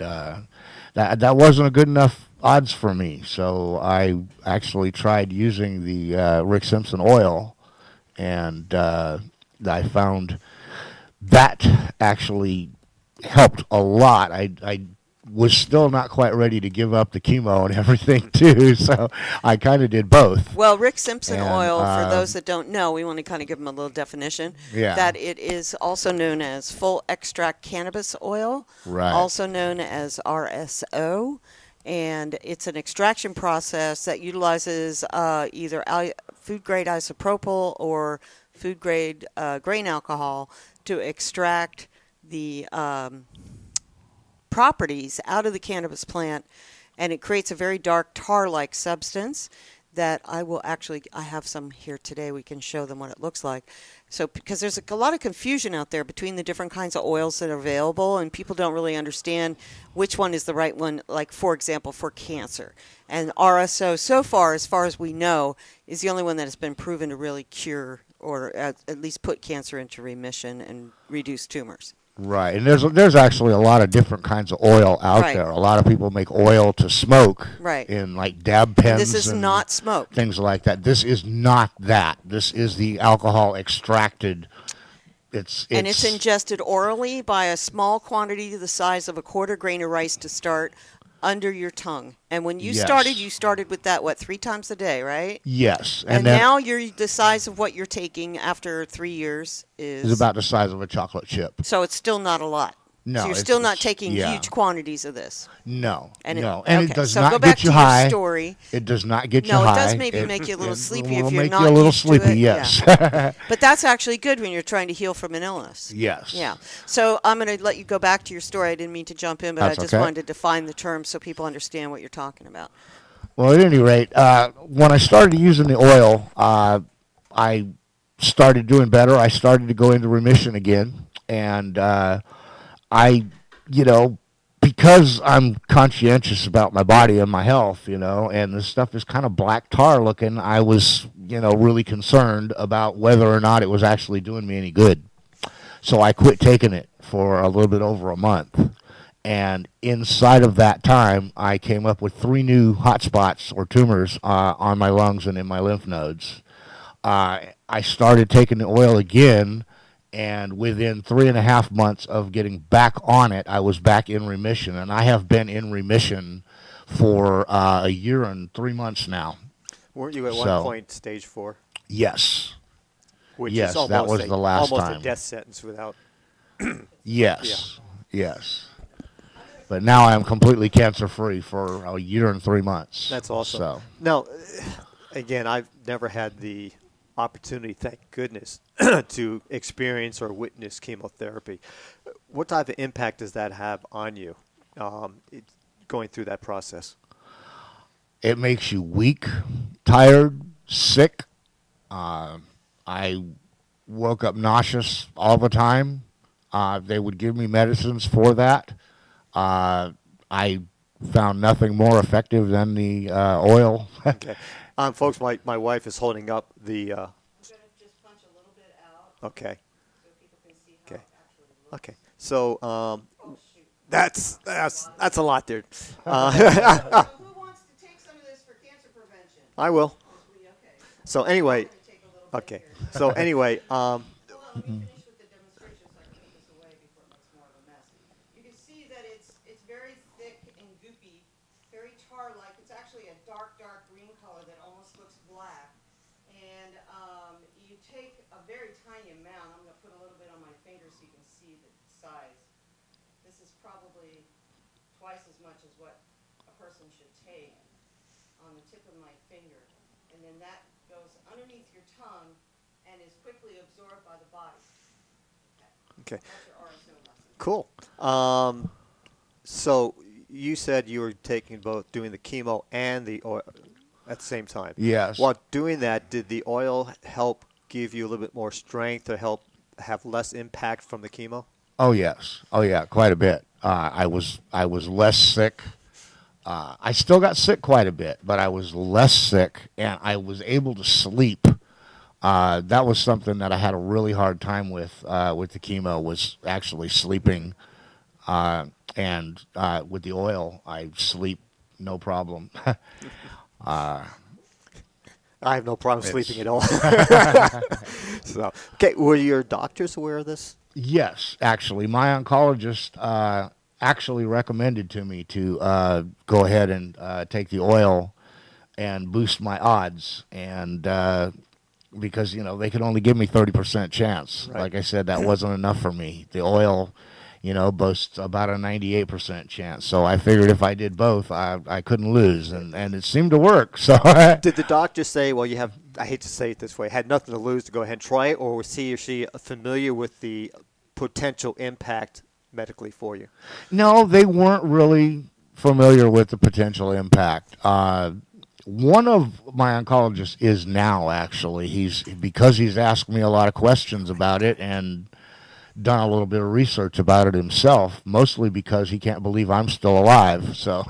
[SPEAKER 13] that wasn't a good enough odds for me. So I actually tried using the Rick Simpson oil, and I found that actually helped a lot. I was still not quite ready to give up the chemo and everything too. So I kind of did both.
[SPEAKER 4] Well, Rick Simpson
[SPEAKER 13] And,
[SPEAKER 4] oil, for those that don't know, we want to kind of give them a little definition.
[SPEAKER 13] Yeah.
[SPEAKER 4] That it is also known as full extract cannabis oil,
[SPEAKER 13] Right.
[SPEAKER 4] also known as RSO. And it's an extraction process that utilizes either food grade isopropyl or food grade grain alcohol to extract the properties out of the cannabis plant, and it creates a very dark tar-like substance that I have some here today. We can show them what it looks like. So, because there's a lot of confusion out there between the different kinds of oils that are available, and people don't really understand which one is the right one, like, for example, for cancer. And RSO, so far as we know, is the only one that has been proven to really cure or at least put cancer into remission and reduce tumors.
[SPEAKER 13] Right, and there's actually a lot of different kinds of oil out
[SPEAKER 4] Right.
[SPEAKER 13] there. A lot of people make oil to smoke,
[SPEAKER 4] Right.
[SPEAKER 13] in like dab pens.
[SPEAKER 4] This is
[SPEAKER 13] and
[SPEAKER 4] not smoke.
[SPEAKER 13] things like that. This is not that. This is the alcohol extracted. It's
[SPEAKER 4] ingested orally by a small quantity the size of a quarter grain of rice to start under your tongue. And when you
[SPEAKER 13] Yes.
[SPEAKER 4] started with that, 3 times a day, right?
[SPEAKER 13] Yes,
[SPEAKER 4] And
[SPEAKER 13] then
[SPEAKER 4] now the size of what you're taking after 3 years
[SPEAKER 13] is about the size of a chocolate chip.
[SPEAKER 4] So it's still not a lot.
[SPEAKER 13] No,
[SPEAKER 4] so you're
[SPEAKER 13] it's-
[SPEAKER 4] still not
[SPEAKER 13] it's-
[SPEAKER 4] taking
[SPEAKER 13] yeah.
[SPEAKER 4] huge quantities of this.
[SPEAKER 13] No,
[SPEAKER 4] And
[SPEAKER 13] no,
[SPEAKER 4] it
[SPEAKER 13] it does
[SPEAKER 4] so
[SPEAKER 13] not
[SPEAKER 4] go back
[SPEAKER 13] get you
[SPEAKER 4] to
[SPEAKER 13] high.
[SPEAKER 4] Your story.
[SPEAKER 13] It does not get you
[SPEAKER 4] No,
[SPEAKER 13] high.
[SPEAKER 4] it does maybe make you a little sleepy if
[SPEAKER 13] will
[SPEAKER 4] you're
[SPEAKER 13] make
[SPEAKER 4] not
[SPEAKER 13] you a little
[SPEAKER 4] used to
[SPEAKER 13] sleepy.
[SPEAKER 4] it.
[SPEAKER 13] Yes.
[SPEAKER 4] Yeah. But that's actually good when you're trying to heal from an illness.
[SPEAKER 13] Yes.
[SPEAKER 4] Yeah. So I'm going to let you go back to your story. I didn't mean to jump in, but
[SPEAKER 13] That's
[SPEAKER 4] I just
[SPEAKER 13] okay.
[SPEAKER 4] wanted to define the term so people understand what you're talking about.
[SPEAKER 13] Well, at any rate, when I started using the oil, I started doing better. I started to go into remission again, and because I'm conscientious about my body and my health, and this stuff is kind of black tar looking, I was, really concerned about whether or not it was actually doing me any good. So I quit taking it for a little bit over a month. And inside of that time, I came up with 3 new hot spots or tumors on my lungs and in my lymph nodes. I started taking the oil again, and within 3.5 months of getting back on it, I was back in remission. And I have been in remission for a year and 3 months now.
[SPEAKER 3] Weren't you at one point stage 4?
[SPEAKER 13] Yes.
[SPEAKER 3] Which
[SPEAKER 13] yes,
[SPEAKER 3] is almost
[SPEAKER 13] that was the last
[SPEAKER 3] almost
[SPEAKER 13] time.
[SPEAKER 3] a death sentence without.
[SPEAKER 13] Yes. Yeah. Yes. But now I am completely cancer-free for a year and 3 months.
[SPEAKER 3] That's awesome.
[SPEAKER 13] So.
[SPEAKER 3] Now, again, I've never had the opportunity, thank goodness, to experience or witness chemotherapy. What type of impact does that have on you, going through that process?
[SPEAKER 13] It makes you weak, tired, sick. I woke up nauseous all the time. They would give me medicines for that. I found nothing more effective than the oil.
[SPEAKER 3] Okay. Folks, my wife is holding up the... I'm going to just punch a little bit out. Okay. So people can see how it actually looks. Okay. So that's a lot there.
[SPEAKER 4] Who wants to take some of this for cancer prevention?
[SPEAKER 3] I will.
[SPEAKER 4] Okay.
[SPEAKER 3] So anyway, okay. So anyway,
[SPEAKER 4] You can see that it's very thick and goopy, very tar-like. It's actually a dark green color that almost looks black. And you take a very tiny amount. I'm going to put a little bit on my finger so you can see the size. This is probably twice as much as what a person should take on the tip of my finger. And then that goes underneath your tongue and is quickly absorbed by the body.
[SPEAKER 3] okay.
[SPEAKER 4] That's your RSO lesson.
[SPEAKER 3] Cool. So you said you were taking both, doing the chemo and the oil at the same time.
[SPEAKER 13] Yes.
[SPEAKER 3] While doing that, did the oil help give you a little bit more strength to help have less impact from the chemo?
[SPEAKER 13] Oh, yes. Oh, yeah, quite a bit. I was less sick. I still got sick quite a bit, but I was less sick, and I was able to sleep. That was something that I had a really hard time with the chemo, was actually sleeping. And with the oil, I sleep no problem.
[SPEAKER 3] I have no problem sleeping at all. So, okay, were your doctors aware of this?
[SPEAKER 13] Yes, actually. My oncologist actually recommended to me to go ahead and take the oil and boost my odds, and because they could only give me 30% chance.
[SPEAKER 3] Right.
[SPEAKER 13] Like I said, that wasn't enough for me. The oil, boasts about a 98% chance. So I figured if I did both, I couldn't lose, and it seemed to work. So
[SPEAKER 3] did the doctor say, well, you have, I hate to say it this way, had nothing to lose to go ahead and try it, or was he or she familiar with the potential impact medically for you?
[SPEAKER 13] No, they weren't really familiar with the potential impact. One of my oncologists is now, actually. Because he's asked me a lot of questions about it and done a little bit of research about it himself, mostly because he can't believe I'm still alive. So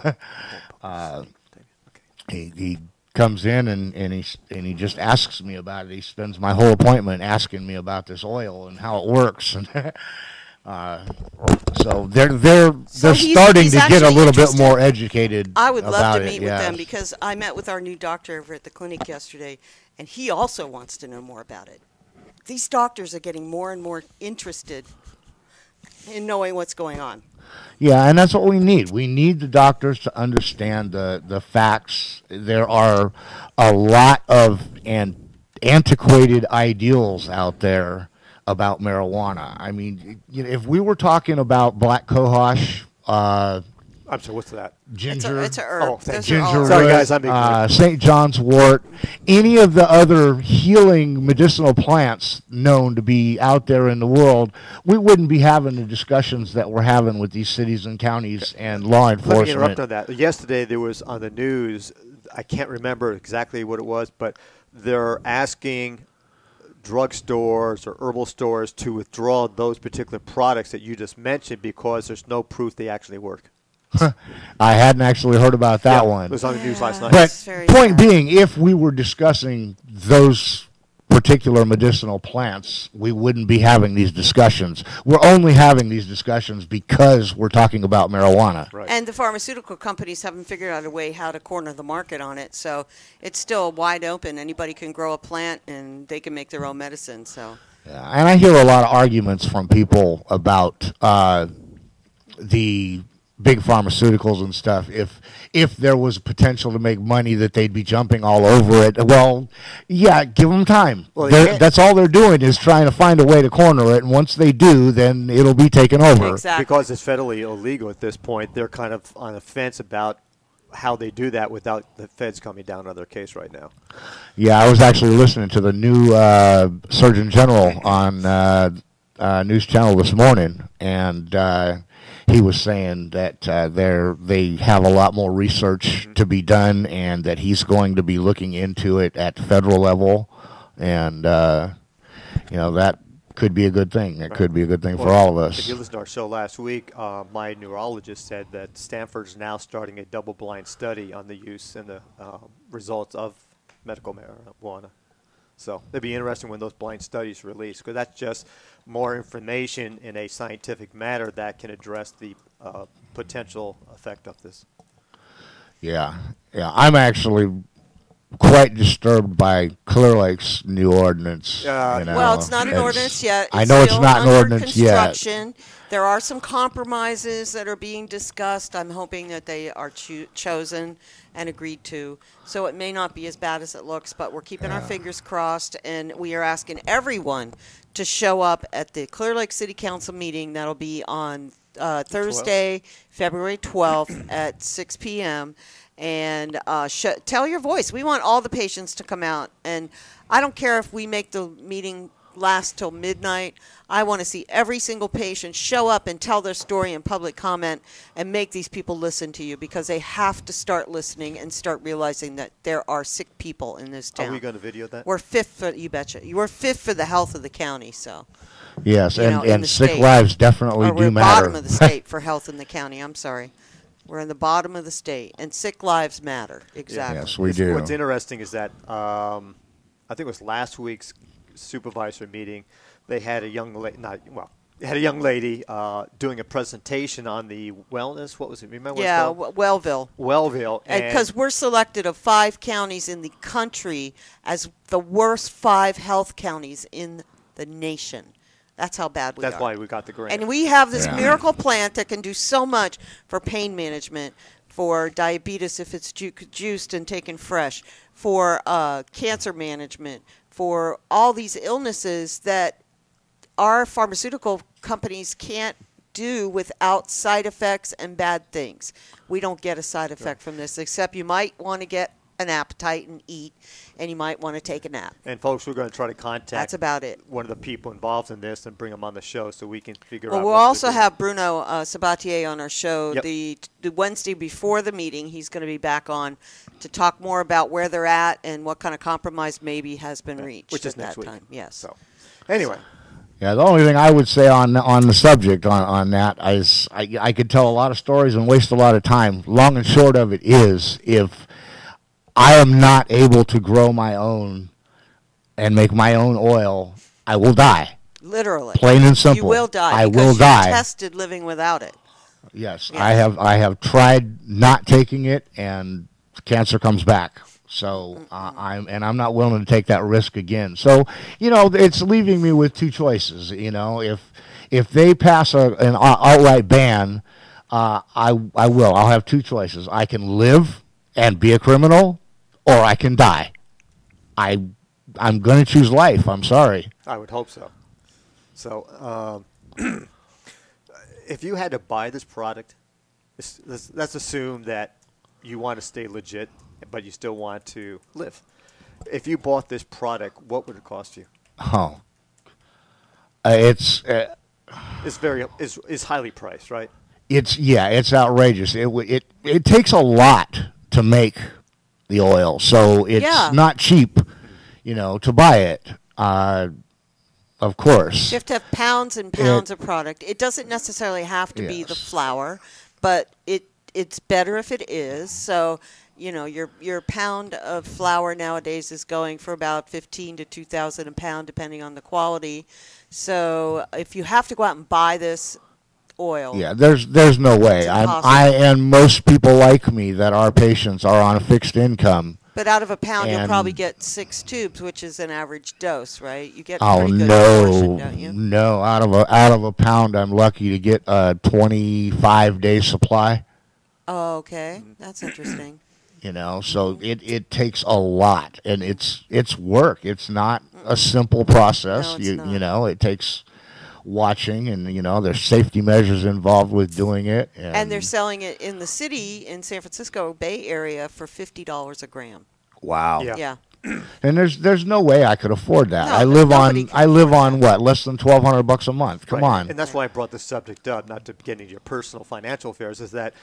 [SPEAKER 13] he comes in and he just asks me about it. He spends my whole appointment asking me about this oil and how it works. So they're starting to get a little bit more educated.
[SPEAKER 4] I would love to
[SPEAKER 13] about
[SPEAKER 4] meet
[SPEAKER 13] it,
[SPEAKER 4] with
[SPEAKER 13] yes.
[SPEAKER 4] them, because I met with our new doctor over at the clinic yesterday, and he also wants to know more about it. These doctors are getting more and more interested in knowing what's going on.
[SPEAKER 13] Yeah, and that's what we need. We need the doctors to understand the facts. There are a lot of antiquated ideals out there about marijuana. I mean, if we were talking about black cohosh,
[SPEAKER 3] I'm sorry, what's that?
[SPEAKER 13] Ginger.
[SPEAKER 4] It's a herb.
[SPEAKER 3] Oh, thank
[SPEAKER 4] Those are
[SPEAKER 3] you.
[SPEAKER 4] all
[SPEAKER 3] Sorry,
[SPEAKER 4] herbs.
[SPEAKER 3] guys, I'm ignorant.
[SPEAKER 13] St. John's wort, any of the other healing medicinal plants known to be out there in the world, we wouldn't be having the discussions that we're having with these cities and counties and law enforcement.
[SPEAKER 3] Let me interrupt on that. Yesterday there was on the news, I can't remember exactly what it was, but they're asking drugstores or herbal stores to withdraw those particular products that you just mentioned because there's no proof they actually work.
[SPEAKER 13] I hadn't actually heard about that one.
[SPEAKER 3] It was on the news last night.
[SPEAKER 13] But point being, if we were discussing those particular medicinal plants, we wouldn't be having these discussions. We're only having these discussions because we're talking about marijuana.
[SPEAKER 3] Right.
[SPEAKER 4] And the pharmaceutical companies haven't figured out a way how to corner the market on it, so it's still wide open. Anybody can grow a plant, and they can make their own medicine. So.
[SPEAKER 13] Yeah, and I hear a lot of arguments from people about the big pharmaceuticals and stuff. If there was potential to make money, that they'd be jumping all over it. Well, yeah, give them time.
[SPEAKER 3] Well,
[SPEAKER 13] That's all they're doing is trying to find a way to corner it, and once they do, then it'll be taken over.
[SPEAKER 4] Exactly.
[SPEAKER 3] Because it's federally illegal at this point, they're kind of on the fence about how they do that without the feds coming down on their case right now.
[SPEAKER 13] Yeah, I was actually listening to the new Surgeon General on News Channel this morning, and he was saying that they have a lot more research to be done, and that he's going to be looking into it at the federal level, and that could be a good thing. It could be a good thing for all of us.
[SPEAKER 3] If you listened to our show last week, my neurologist said that Stanford's now starting a double-blind study on the use and the results of medical marijuana. So it'd be interesting when those blind studies release, because that's just more information in a scientific matter that can address the potential effect of this.
[SPEAKER 13] Yeah. I'm actually quite disturbed by Clear Lake's new ordinance.
[SPEAKER 4] Well, it's not an ordinance yet.
[SPEAKER 13] I know it's
[SPEAKER 4] still
[SPEAKER 13] not an
[SPEAKER 4] under
[SPEAKER 13] ordinance yet.
[SPEAKER 4] construction. There are some compromises that are being discussed. I'm hoping that they are chosen and agreed to. So it may not be as bad as it looks, but we're keeping our fingers crossed, and we are asking everyone to show up at the Clear Lake City Council meeting. That'll be on Thursday, February 12th at 6 p.m., and tell your voice. We want all the patients to come out, and I don't care if we make the meeting last till midnight. I want to see every single patient show up and tell their story in public comment and make these people listen to you, because they have to start listening and start realizing that there are sick people in this town.
[SPEAKER 3] Are we going to video that?
[SPEAKER 4] We're fifth for, you betcha. We're fifth for the health of the county, so.
[SPEAKER 13] Yes,
[SPEAKER 4] in
[SPEAKER 13] and
[SPEAKER 4] the
[SPEAKER 13] sick
[SPEAKER 4] state.
[SPEAKER 13] lives definitely
[SPEAKER 4] Or we're
[SPEAKER 13] do matter.
[SPEAKER 4] bottom of the state for health in the county. I'm sorry. We're in the bottom of the state, and sick lives matter. Exactly.
[SPEAKER 13] Yes, we do.
[SPEAKER 3] What's interesting is that I think it was last week's supervisor meeting. They had a young lady, doing a presentation on the wellness. What was it? Remember? What
[SPEAKER 4] Yeah,
[SPEAKER 3] it was called?
[SPEAKER 4] Wellville.
[SPEAKER 3] Wellville,
[SPEAKER 4] Because we're selected of 5 counties in the country as the worst 5 health counties in the nation. That's how bad we
[SPEAKER 3] That's
[SPEAKER 4] are.
[SPEAKER 3] why we got the grant.
[SPEAKER 4] And we have this
[SPEAKER 13] Yeah.
[SPEAKER 4] miracle plant that can do so much for pain management, for diabetes if it's juiced and taken fresh, for cancer management, for all these illnesses that our pharmaceutical companies can't do without side effects and bad things. We don't get a side effect from this, except you might want to get an appetite and eat, and you might want to take a nap.
[SPEAKER 3] And folks, we're going to try to contact
[SPEAKER 4] That's about it.
[SPEAKER 3] one of the people involved in this and bring them on the show so we can figure out.
[SPEAKER 4] Well, we'll
[SPEAKER 3] what to
[SPEAKER 4] also
[SPEAKER 3] do.
[SPEAKER 4] have Bruno Sabatier on our show
[SPEAKER 3] Yep.
[SPEAKER 4] the Wednesday before the meeting. He's going to be back on to talk more about where they're at and what kind of compromise maybe has been reached
[SPEAKER 3] which is
[SPEAKER 4] at
[SPEAKER 3] next
[SPEAKER 4] that
[SPEAKER 3] week.
[SPEAKER 4] time. Yes.
[SPEAKER 3] So, anyway,
[SPEAKER 13] Yeah, the only thing I would say on the subject on that is I could tell a lot of stories and waste a lot of time. Long and short of it is, if I am not able to grow my own and make my own oil, I will die.
[SPEAKER 4] Literally.
[SPEAKER 13] Plain and simple.
[SPEAKER 4] You will die.
[SPEAKER 13] I
[SPEAKER 4] because
[SPEAKER 13] will
[SPEAKER 4] you
[SPEAKER 13] die.
[SPEAKER 4] tested living without it.
[SPEAKER 13] Yes,
[SPEAKER 4] Yeah.
[SPEAKER 13] I have tried not taking it, and cancer comes back. So I'm not willing to take that risk again. So it's leaving me with two choices. If they pass an outright ban, I will. I'll have two choices. I can live and be a criminal, or I can die. I'm going to choose life. I'm sorry.
[SPEAKER 3] I would hope so. So, if you had to buy this product, let's assume that you want to stay legit, but you still want to live. If you bought this product, what would it cost you?
[SPEAKER 13] Oh, it's
[SPEAKER 3] highly priced, right?
[SPEAKER 13] It's outrageous. It takes a lot to make the oil, so it's not cheap, to buy it. Of course,
[SPEAKER 4] You have to have pounds and pounds of product. It doesn't necessarily have to be the flour, but it's better if it is. So, your pound of flour nowadays is going for about $15 to $2,000 a pound, depending on the quality. So, if you have to go out and buy this oil,
[SPEAKER 13] there's no way. I and most people like me that are patients are on a fixed income.
[SPEAKER 4] but out of a pound, you'll
[SPEAKER 13] And-
[SPEAKER 4] probably get 6 tubes, which is an average dose, right? You get
[SPEAKER 13] Oh
[SPEAKER 4] pretty good portion, don't you?
[SPEAKER 13] no! Out of a pound, I'm lucky to get a 25-day supply.
[SPEAKER 4] Oh, okay, that's interesting.
[SPEAKER 13] So it takes a lot, and it's work. It's not a simple process.
[SPEAKER 4] No, it's not.
[SPEAKER 13] It takes watching, and there's safety measures involved with doing it.
[SPEAKER 4] And they're selling it in the city, in San Francisco Bay Area, for $50 a gram.
[SPEAKER 13] wow.
[SPEAKER 4] Yeah.
[SPEAKER 13] And there's no way I could afford that.
[SPEAKER 4] No,
[SPEAKER 13] I live
[SPEAKER 4] nobody
[SPEAKER 13] on
[SPEAKER 4] can
[SPEAKER 13] what, less than $1,200 a month. Come
[SPEAKER 3] Right.
[SPEAKER 13] on.
[SPEAKER 3] And that's why I brought this subject up, not to get into your personal financial affairs, is that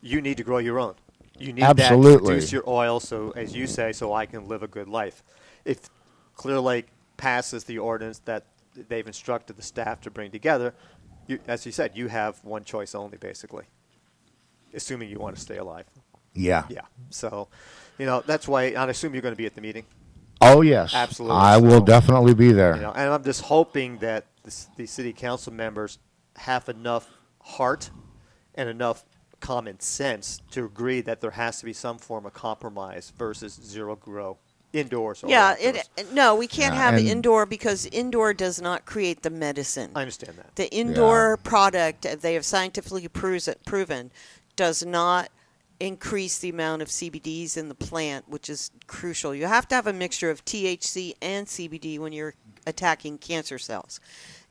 [SPEAKER 3] you need to grow your own. You need that to
[SPEAKER 13] Absolutely.
[SPEAKER 3] produce your oil, so as you say, so I can live a good life. If Clear Lake passes the ordinance that they've instructed the staff to bring together, as you said, you have one choice only, basically, assuming you want to stay alive.
[SPEAKER 13] Yeah.
[SPEAKER 3] Yeah. So, that's why I assume you're going to be at the meeting.
[SPEAKER 13] Oh yes.
[SPEAKER 3] Absolutely.
[SPEAKER 13] I will
[SPEAKER 3] So,
[SPEAKER 13] definitely be there.
[SPEAKER 3] And I'm just hoping that the city council members have enough heart and enough common sense to agree that there has to be some form of compromise versus zero grow indoors. Or
[SPEAKER 4] Yeah,
[SPEAKER 3] outdoors.
[SPEAKER 4] no, we can't have it
[SPEAKER 13] and-
[SPEAKER 4] indoor because indoor does not create the medicine.
[SPEAKER 3] I understand that.
[SPEAKER 4] The indoor product, they have scientifically proven, does not increase the amount of CBDs in the plant, which is crucial. You have to have a mixture of THC and CBD when you're attacking cancer cells.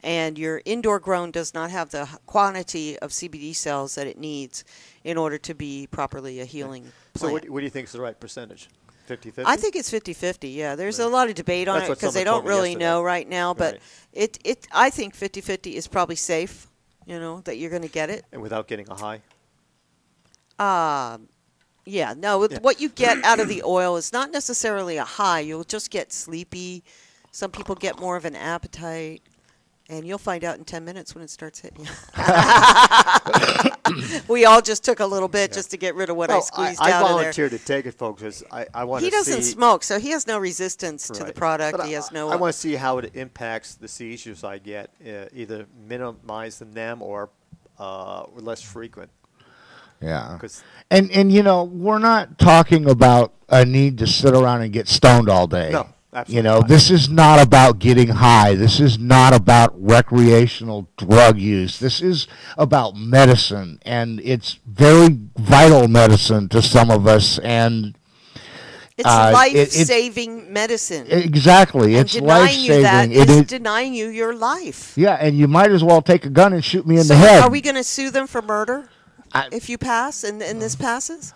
[SPEAKER 4] And your indoor grown does not have the quantity of CBD cells that it needs in order to be properly a healing
[SPEAKER 3] So
[SPEAKER 4] plant.
[SPEAKER 3] what do you think is the right percentage? 50-50?
[SPEAKER 4] I think it's 50-50, yeah. There's a lot of debate on
[SPEAKER 3] That's
[SPEAKER 4] it
[SPEAKER 3] what
[SPEAKER 4] because they
[SPEAKER 3] someone
[SPEAKER 4] don't
[SPEAKER 3] told me
[SPEAKER 4] really
[SPEAKER 3] yesterday.
[SPEAKER 4] know right now, but
[SPEAKER 3] Right.
[SPEAKER 4] I think 50-50 is probably safe, that you're going to get it.
[SPEAKER 3] And without getting a high?
[SPEAKER 4] Yeah, no, what you get out of the oil is not necessarily a high. You'll just get sleepy. Some people get more of an appetite. And you'll find out in 10 minutes when it starts hitting you. We all just took a little bit just to get rid of what I squeezed
[SPEAKER 3] I
[SPEAKER 4] out of there.
[SPEAKER 3] volunteered to take it, folks, because I want to
[SPEAKER 4] He
[SPEAKER 3] see...
[SPEAKER 4] doesn't smoke, so he has no resistance to the
[SPEAKER 3] Right.
[SPEAKER 4] product.
[SPEAKER 3] But
[SPEAKER 4] He has no...
[SPEAKER 3] I want to see how it impacts the seizures I get, either minimize them or less frequent.
[SPEAKER 13] Yeah.
[SPEAKER 3] 'Cause-
[SPEAKER 13] And we're not talking about a need to sit around and get stoned all day.
[SPEAKER 3] No. Absolutely.
[SPEAKER 13] This is not about getting high. This is not about recreational drug use. This is about medicine, and it's very vital medicine to some of us. And
[SPEAKER 4] it's life-saving medicine.
[SPEAKER 13] Exactly,
[SPEAKER 4] and
[SPEAKER 13] it's
[SPEAKER 4] denying you that
[SPEAKER 13] life-saving.
[SPEAKER 4] is denying you your life.
[SPEAKER 13] Yeah, and you might as well take a gun and shoot me in the head.
[SPEAKER 4] Are we going to sue them for murder if you pass and this passes?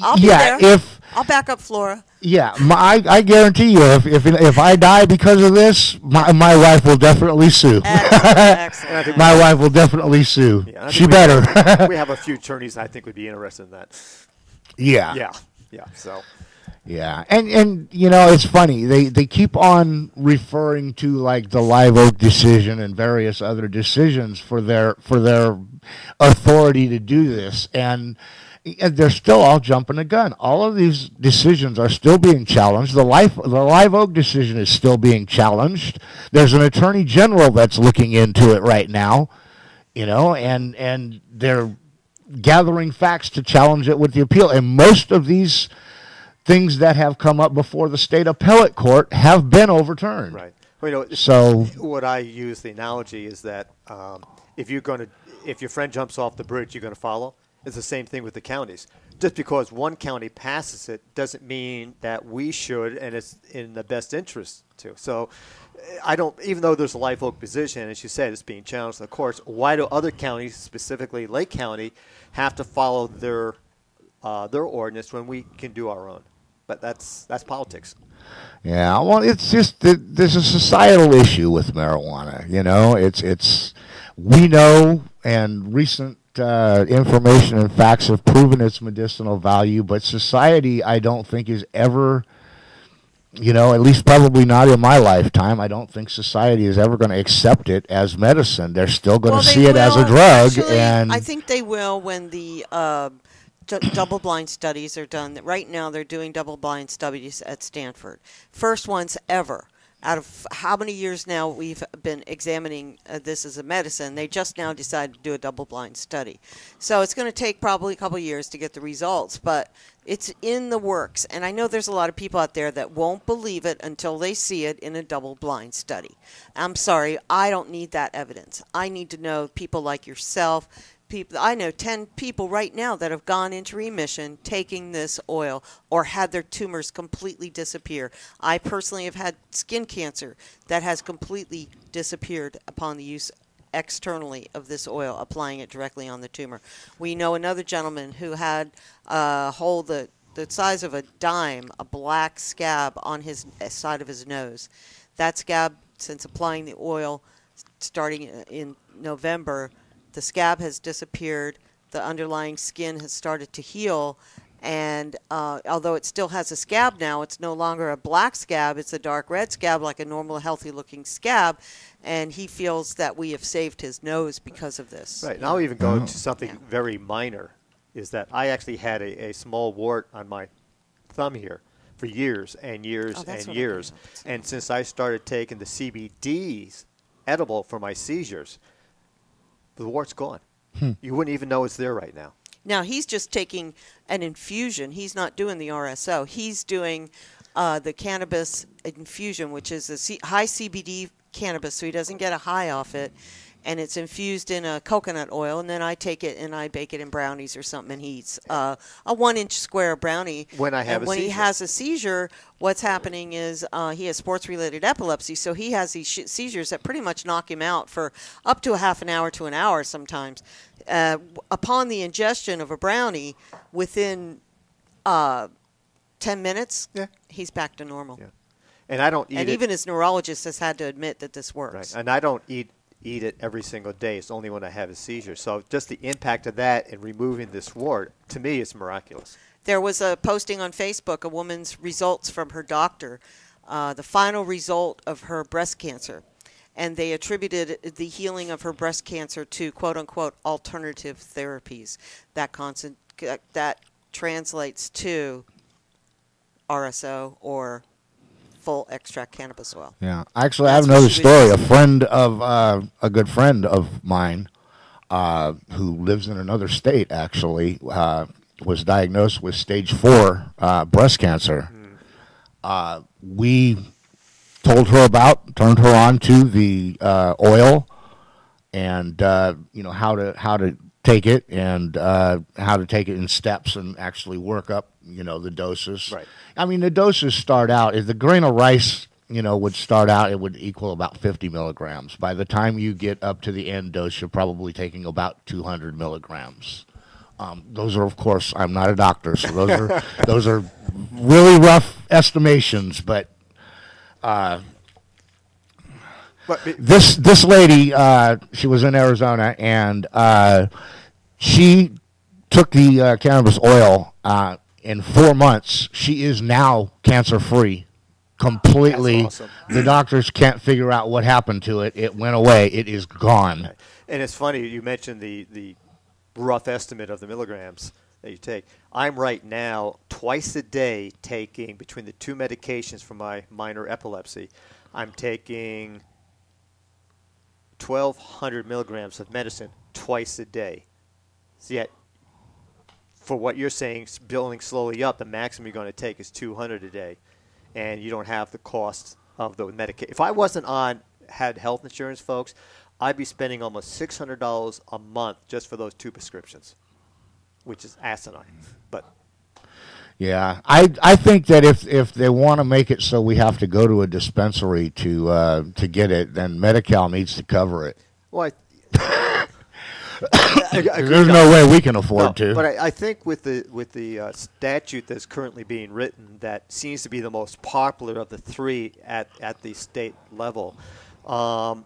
[SPEAKER 4] I'll be there. I'll back up Flora.
[SPEAKER 13] Yeah, I guarantee you, if I die because of this, my wife will definitely sue.
[SPEAKER 4] Excellent.
[SPEAKER 13] My wife will definitely sue.
[SPEAKER 3] Yeah,
[SPEAKER 13] she better.
[SPEAKER 3] We have a few attorneys I think would be interested in that.
[SPEAKER 13] Yeah.
[SPEAKER 3] Yeah. So.
[SPEAKER 13] Yeah, and it's funny. They keep on referring to like the Live Oak decision and various other decisions for their authority to do this, and they're still all jumping the gun. All of these decisions are still being challenged. The Live Oak decision is still being challenged. There's an attorney general that's looking into it right now, and they're gathering facts to challenge it with the appeal. And most of these things that have come up before the state appellate court have been overturned.
[SPEAKER 3] Right. Well,
[SPEAKER 13] so
[SPEAKER 3] what I use the analogy is that if your friend jumps off the bridge, you're going to follow. It's the same thing with the counties. Just because one county passes it doesn't mean that we should, and it's in the best interest to. So I don't, even though there's a Live Oak position, as you said, it's being challenged in the courts, why do other counties, specifically Lake County, have to follow their ordinance when we can do our own? But that's politics.
[SPEAKER 13] Yeah, well, it's just that there's a societal issue with marijuana. It's we know, and recent information and facts have proven its medicinal value, but society, I don't think, is ever, at least probably not in my lifetime, I don't think society is ever going to accept it as medicine. They're still going to see it as a drug.
[SPEAKER 4] Actually,
[SPEAKER 13] and
[SPEAKER 4] I think they will when the double-blind studies are done. Right now they're doing double-blind studies at Stanford. First ones ever. Out of how many years now we've been examining this as a medicine, they just now decided to do a double-blind study. So it's going to take probably a couple of years to get the results, but it's in the works. And I know there's a lot of people out there that won't believe it until they see it in a double-blind study. I'm sorry, I don't need that evidence. I need to know people like yourself. I know 10 people right now that have gone into remission taking this oil or had their tumors completely disappear. I personally have had skin cancer that has completely disappeared upon the use externally of this oil, applying it directly on the tumor. We know another gentleman who had a hole the size of a dime, a black scab on his side of his nose. That scab, since applying the oil starting in November, the scab has disappeared, the underlying skin has started to heal, and although it still has a scab now, it's no longer a black scab, it's a dark red scab like a normal healthy-looking scab, and he feels that we have saved his nose because of this.
[SPEAKER 3] Right, and I'll even go to something very minor, is that I actually had a small wart on my thumb here for years and years and years, and since I started taking the CBD's edible for my seizures, the wart's gone. You wouldn't even know it's there right now.
[SPEAKER 4] Now, he's just taking an infusion. He's not doing the RSO. He's doing the cannabis infusion, which is a high CBD cannabis, so he doesn't get a high off it. And it's infused in a coconut oil, and then I take it and I bake it in brownies or something, and he eats a 1-inch square brownie.
[SPEAKER 3] When
[SPEAKER 4] he has a seizure, what's happening is he has sports-related epilepsy, so he has these seizures that pretty much knock him out for up to a half an hour to an hour sometimes. Upon the ingestion of a brownie, within 10 minutes, he's back to normal.
[SPEAKER 3] Yeah. And I don't eat it.
[SPEAKER 4] And even his neurologist has had to admit that this works.
[SPEAKER 3] Right. And I don't eat it every single day. It's only when I have a seizure. So just the impact of that and removing this wart, to me, is miraculous.
[SPEAKER 4] There was a posting on Facebook, a woman's results from her doctor, the final result of her breast cancer. And they attributed the healing of her breast cancer to, quote-unquote, alternative therapies. That translates to RSO or full extract cannabis oil.
[SPEAKER 13] Yeah, actually, I have another story. A good friend of mine, who lives in another state, actually, was diagnosed with stage 4 breast cancer. we turned her on to the oil, and how to take it, and how to take it in steps and actually work up the doses.
[SPEAKER 3] Right.
[SPEAKER 13] I mean, the doses start out, if the grain of rice would start out, it would equal about 50 milligrams. By the time you get up to the end dose, you're probably taking about 200 milligrams. Those are, of course, I'm not a doctor, so those are really rough estimations. But this lady, she was in Arizona, and she took the cannabis oil. In 4 months, she is now cancer-free. Completely.
[SPEAKER 3] That's awesome.
[SPEAKER 13] The doctors can't figure out what happened to it. It went away. It is gone.
[SPEAKER 3] And it's funny, you mentioned the rough estimate of the milligrams that you take. I'm right now twice a day taking, between the two medications for my minor epilepsy, I'm taking 1,200 milligrams of medicine twice a day. So yet, for what you're saying, building slowly up, the maximum you're going to take is 200 a day. And you don't have the cost of the medication. If I had health insurance, folks, I'd be spending almost $600 a month just for those 2 prescriptions, which is asinine. But
[SPEAKER 13] yeah, I think that if they want to make it so we have to go to a dispensary to get it, then Medi-Cal needs to cover it.
[SPEAKER 3] Well,
[SPEAKER 13] there's no way we can afford to.
[SPEAKER 3] But I think with the statute that's currently being written, that seems to be the most popular of the 3 at the state level. And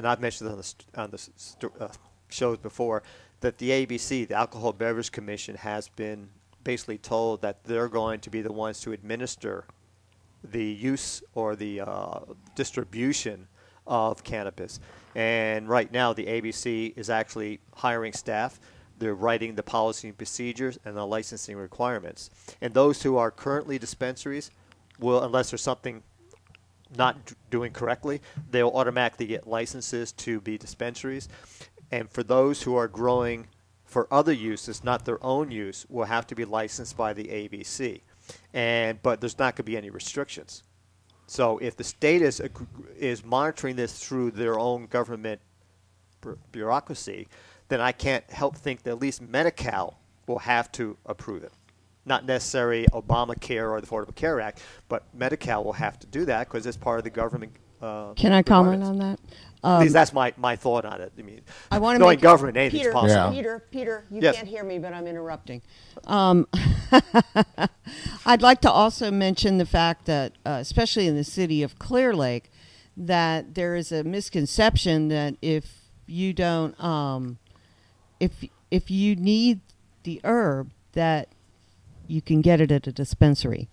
[SPEAKER 3] I've mentioned on the shows before that the ABC, the Alcohol Beverage Commission, has been basically told that they're going to be the ones to administer the use or the distribution of cannabis. And right now, the ABC is actually hiring staff. They're writing the policy and procedures and the licensing requirements. And those who are currently dispensaries will, unless there's something not doing correctly, they'll automatically get licenses to be dispensaries. And for those who are growing for other uses, not their own use, will have to be licensed by the ABC. But there's not going to be any restrictions. So if the state is monitoring this through their own government bureaucracy, then I can't help think that at least Medi-Cal will have to approve it. Not necessarily Obamacare or the Affordable Care Act, but Medi-Cal will have to do that because it's part of the government.
[SPEAKER 4] Can I comment on that?
[SPEAKER 3] At least that's my thought on it. I mean,
[SPEAKER 4] I want to
[SPEAKER 3] knowing government, anything's
[SPEAKER 4] Peter,
[SPEAKER 3] possible.
[SPEAKER 4] Yeah. Peter, you
[SPEAKER 3] Yes.
[SPEAKER 4] can't hear me, but I'm interrupting. I'd like to also mention the fact that, especially in the city of Clear Lake, that there is a misconception that if you don't, if you need the herb, that you can get it at a dispensary.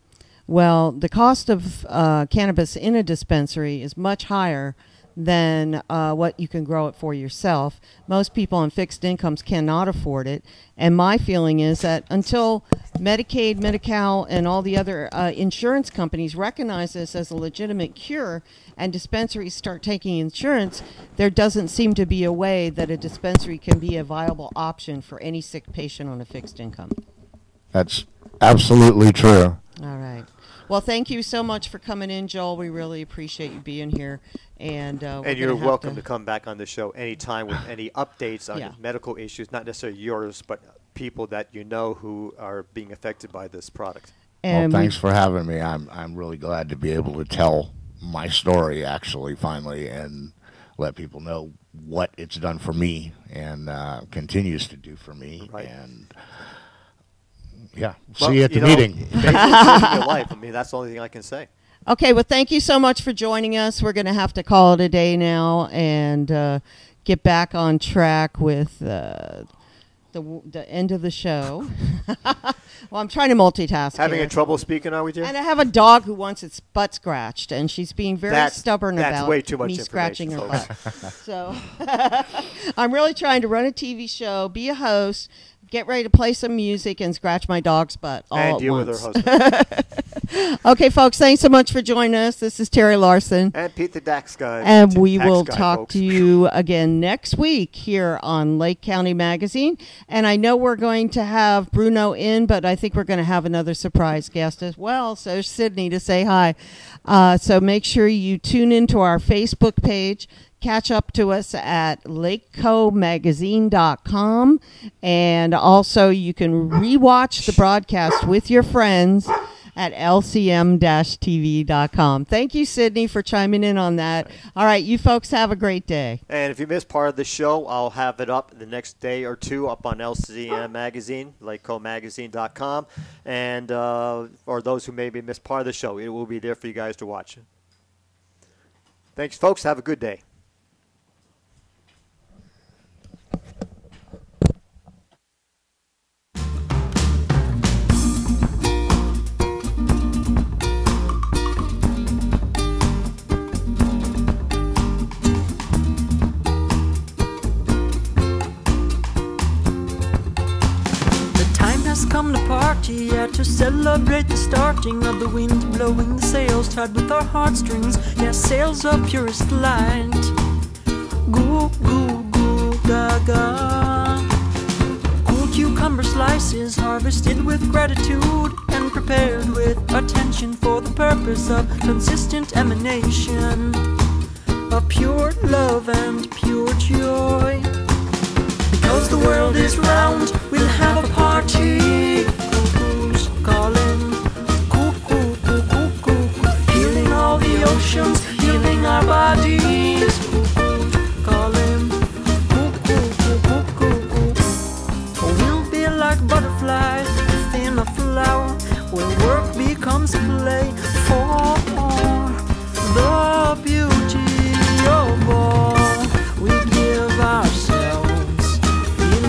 [SPEAKER 4] Well, the cost of cannabis in a dispensary is much higher than what you can grow it for yourself. Most people on fixed incomes cannot afford it. And my feeling is that until Medicaid, Medi-Cal, and all the other insurance companies recognize this as a legitimate cure and dispensaries start taking insurance, there doesn't seem to be a way that a dispensary can be a viable option for any sick patient on a fixed income.
[SPEAKER 13] That's absolutely true.
[SPEAKER 4] All right. Well, thank you so much for coming in, Joel. We really appreciate you being here. And
[SPEAKER 3] you're welcome to come back on the show anytime with any updates on medical issues, not necessarily yours, but people that you know who are being affected by this product.
[SPEAKER 13] Well, thanks for having me. I'm really glad to be able to tell my story, actually, finally, and let people know what it's done for me and continues to do for me.
[SPEAKER 3] Right.
[SPEAKER 13] And yeah, see you at the meeting.
[SPEAKER 3] Your life. I mean, that's the only thing I can say.
[SPEAKER 4] Okay, well, thank you so much for joining us. We're going to have to call it a day now and get back on track with the end of the show. Well, I'm trying to multitask.
[SPEAKER 3] Having trouble speaking, are we, Jim?
[SPEAKER 4] And I have a dog who wants its butt scratched, and she's being very stubborn about
[SPEAKER 3] way too much
[SPEAKER 4] me scratching her
[SPEAKER 3] folks.
[SPEAKER 4] butt. So I'm really trying to run a TV show, be a host, get ready to play some music and scratch my dog's butt all
[SPEAKER 3] and
[SPEAKER 4] at
[SPEAKER 3] deal
[SPEAKER 4] once.
[SPEAKER 3] with her husband.
[SPEAKER 4] Okay, folks, thanks so much for joining us. This is Terry Larson.
[SPEAKER 3] And Pete the Dax Guy.
[SPEAKER 4] And we will
[SPEAKER 3] Guy,
[SPEAKER 4] talk
[SPEAKER 3] folks.
[SPEAKER 4] to you again next week here on Lake County Magazine. And I know we're going to have Bruno in, but I think we're going to have another surprise guest as well. So Sydney to say hi. So make sure you tune into our Facebook page. Catch up to us at lakecomagazine.com. And also you can rewatch the broadcast with your friends at lcm-tv.com. Thank you, Sydney, for chiming in on that. All right, you folks have a great day.
[SPEAKER 3] And if you missed part of the show, I'll have it up the next day or two up on LCM Magazine, lakecomagazine.com. And for those who maybe missed part of the show, it will be there for you guys to watch. Thanks, folks. Have a good day.
[SPEAKER 14] Come to party, yeah, to celebrate the starting of the wind blowing the sails tied with our heartstrings, yeah, sails of purest light. Goo, goo, goo, gaga. Cool cucumber slices harvested with gratitude and prepared with attention for the purpose of consistent emanation of pure love and pure joy. Because the world is round, we'll have a party. Cuckoos calling, cuckoo, cuckoo, cuckoo, healing all the oceans, healing our bodies. Cuckoos calling, cuckoo, cuckoo, cuckoo. We'll be like butterflies within a flower, where work becomes play for the beauty of all we give ourselves.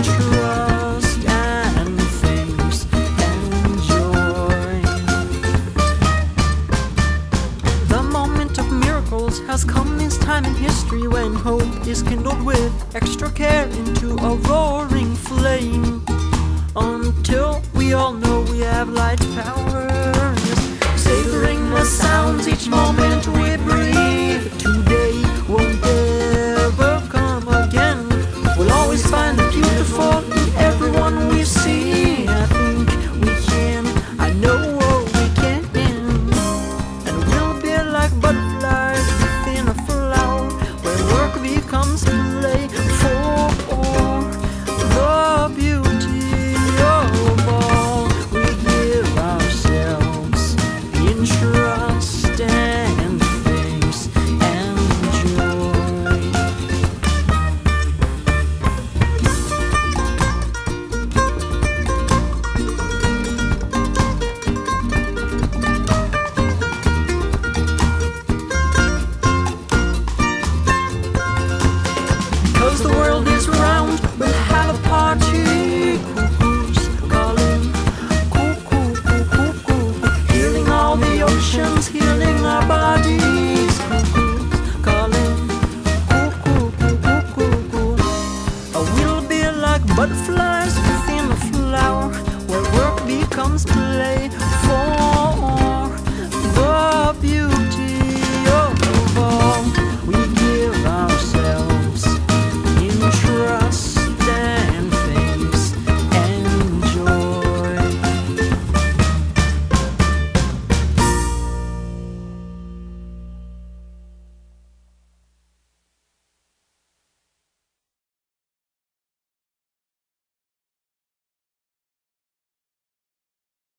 [SPEAKER 14] Trust and thanks and joy. The moment of miracles has come this time in history, when hope is kindled with extra care into a roaring flame, until we all know we have light powers, savoring the sounds each moment we breathe. Today won't ever come again. We'll always find the beautiful in everyone we see. I think we can, I know we can. And we'll be like butterflies within a flower, where work becomes play for the beauty of all we give ourselves in trust and thanks and joy. Because the world is round, we'll have a party. Cuckoos calling, cuckoo, cuckoo, cuckoo, healing all the oceans, healing our bodies. Cuckoos calling, cuckoo, cuckoo, cuckoo. We'll be like butterflies within a flower, where work becomes play for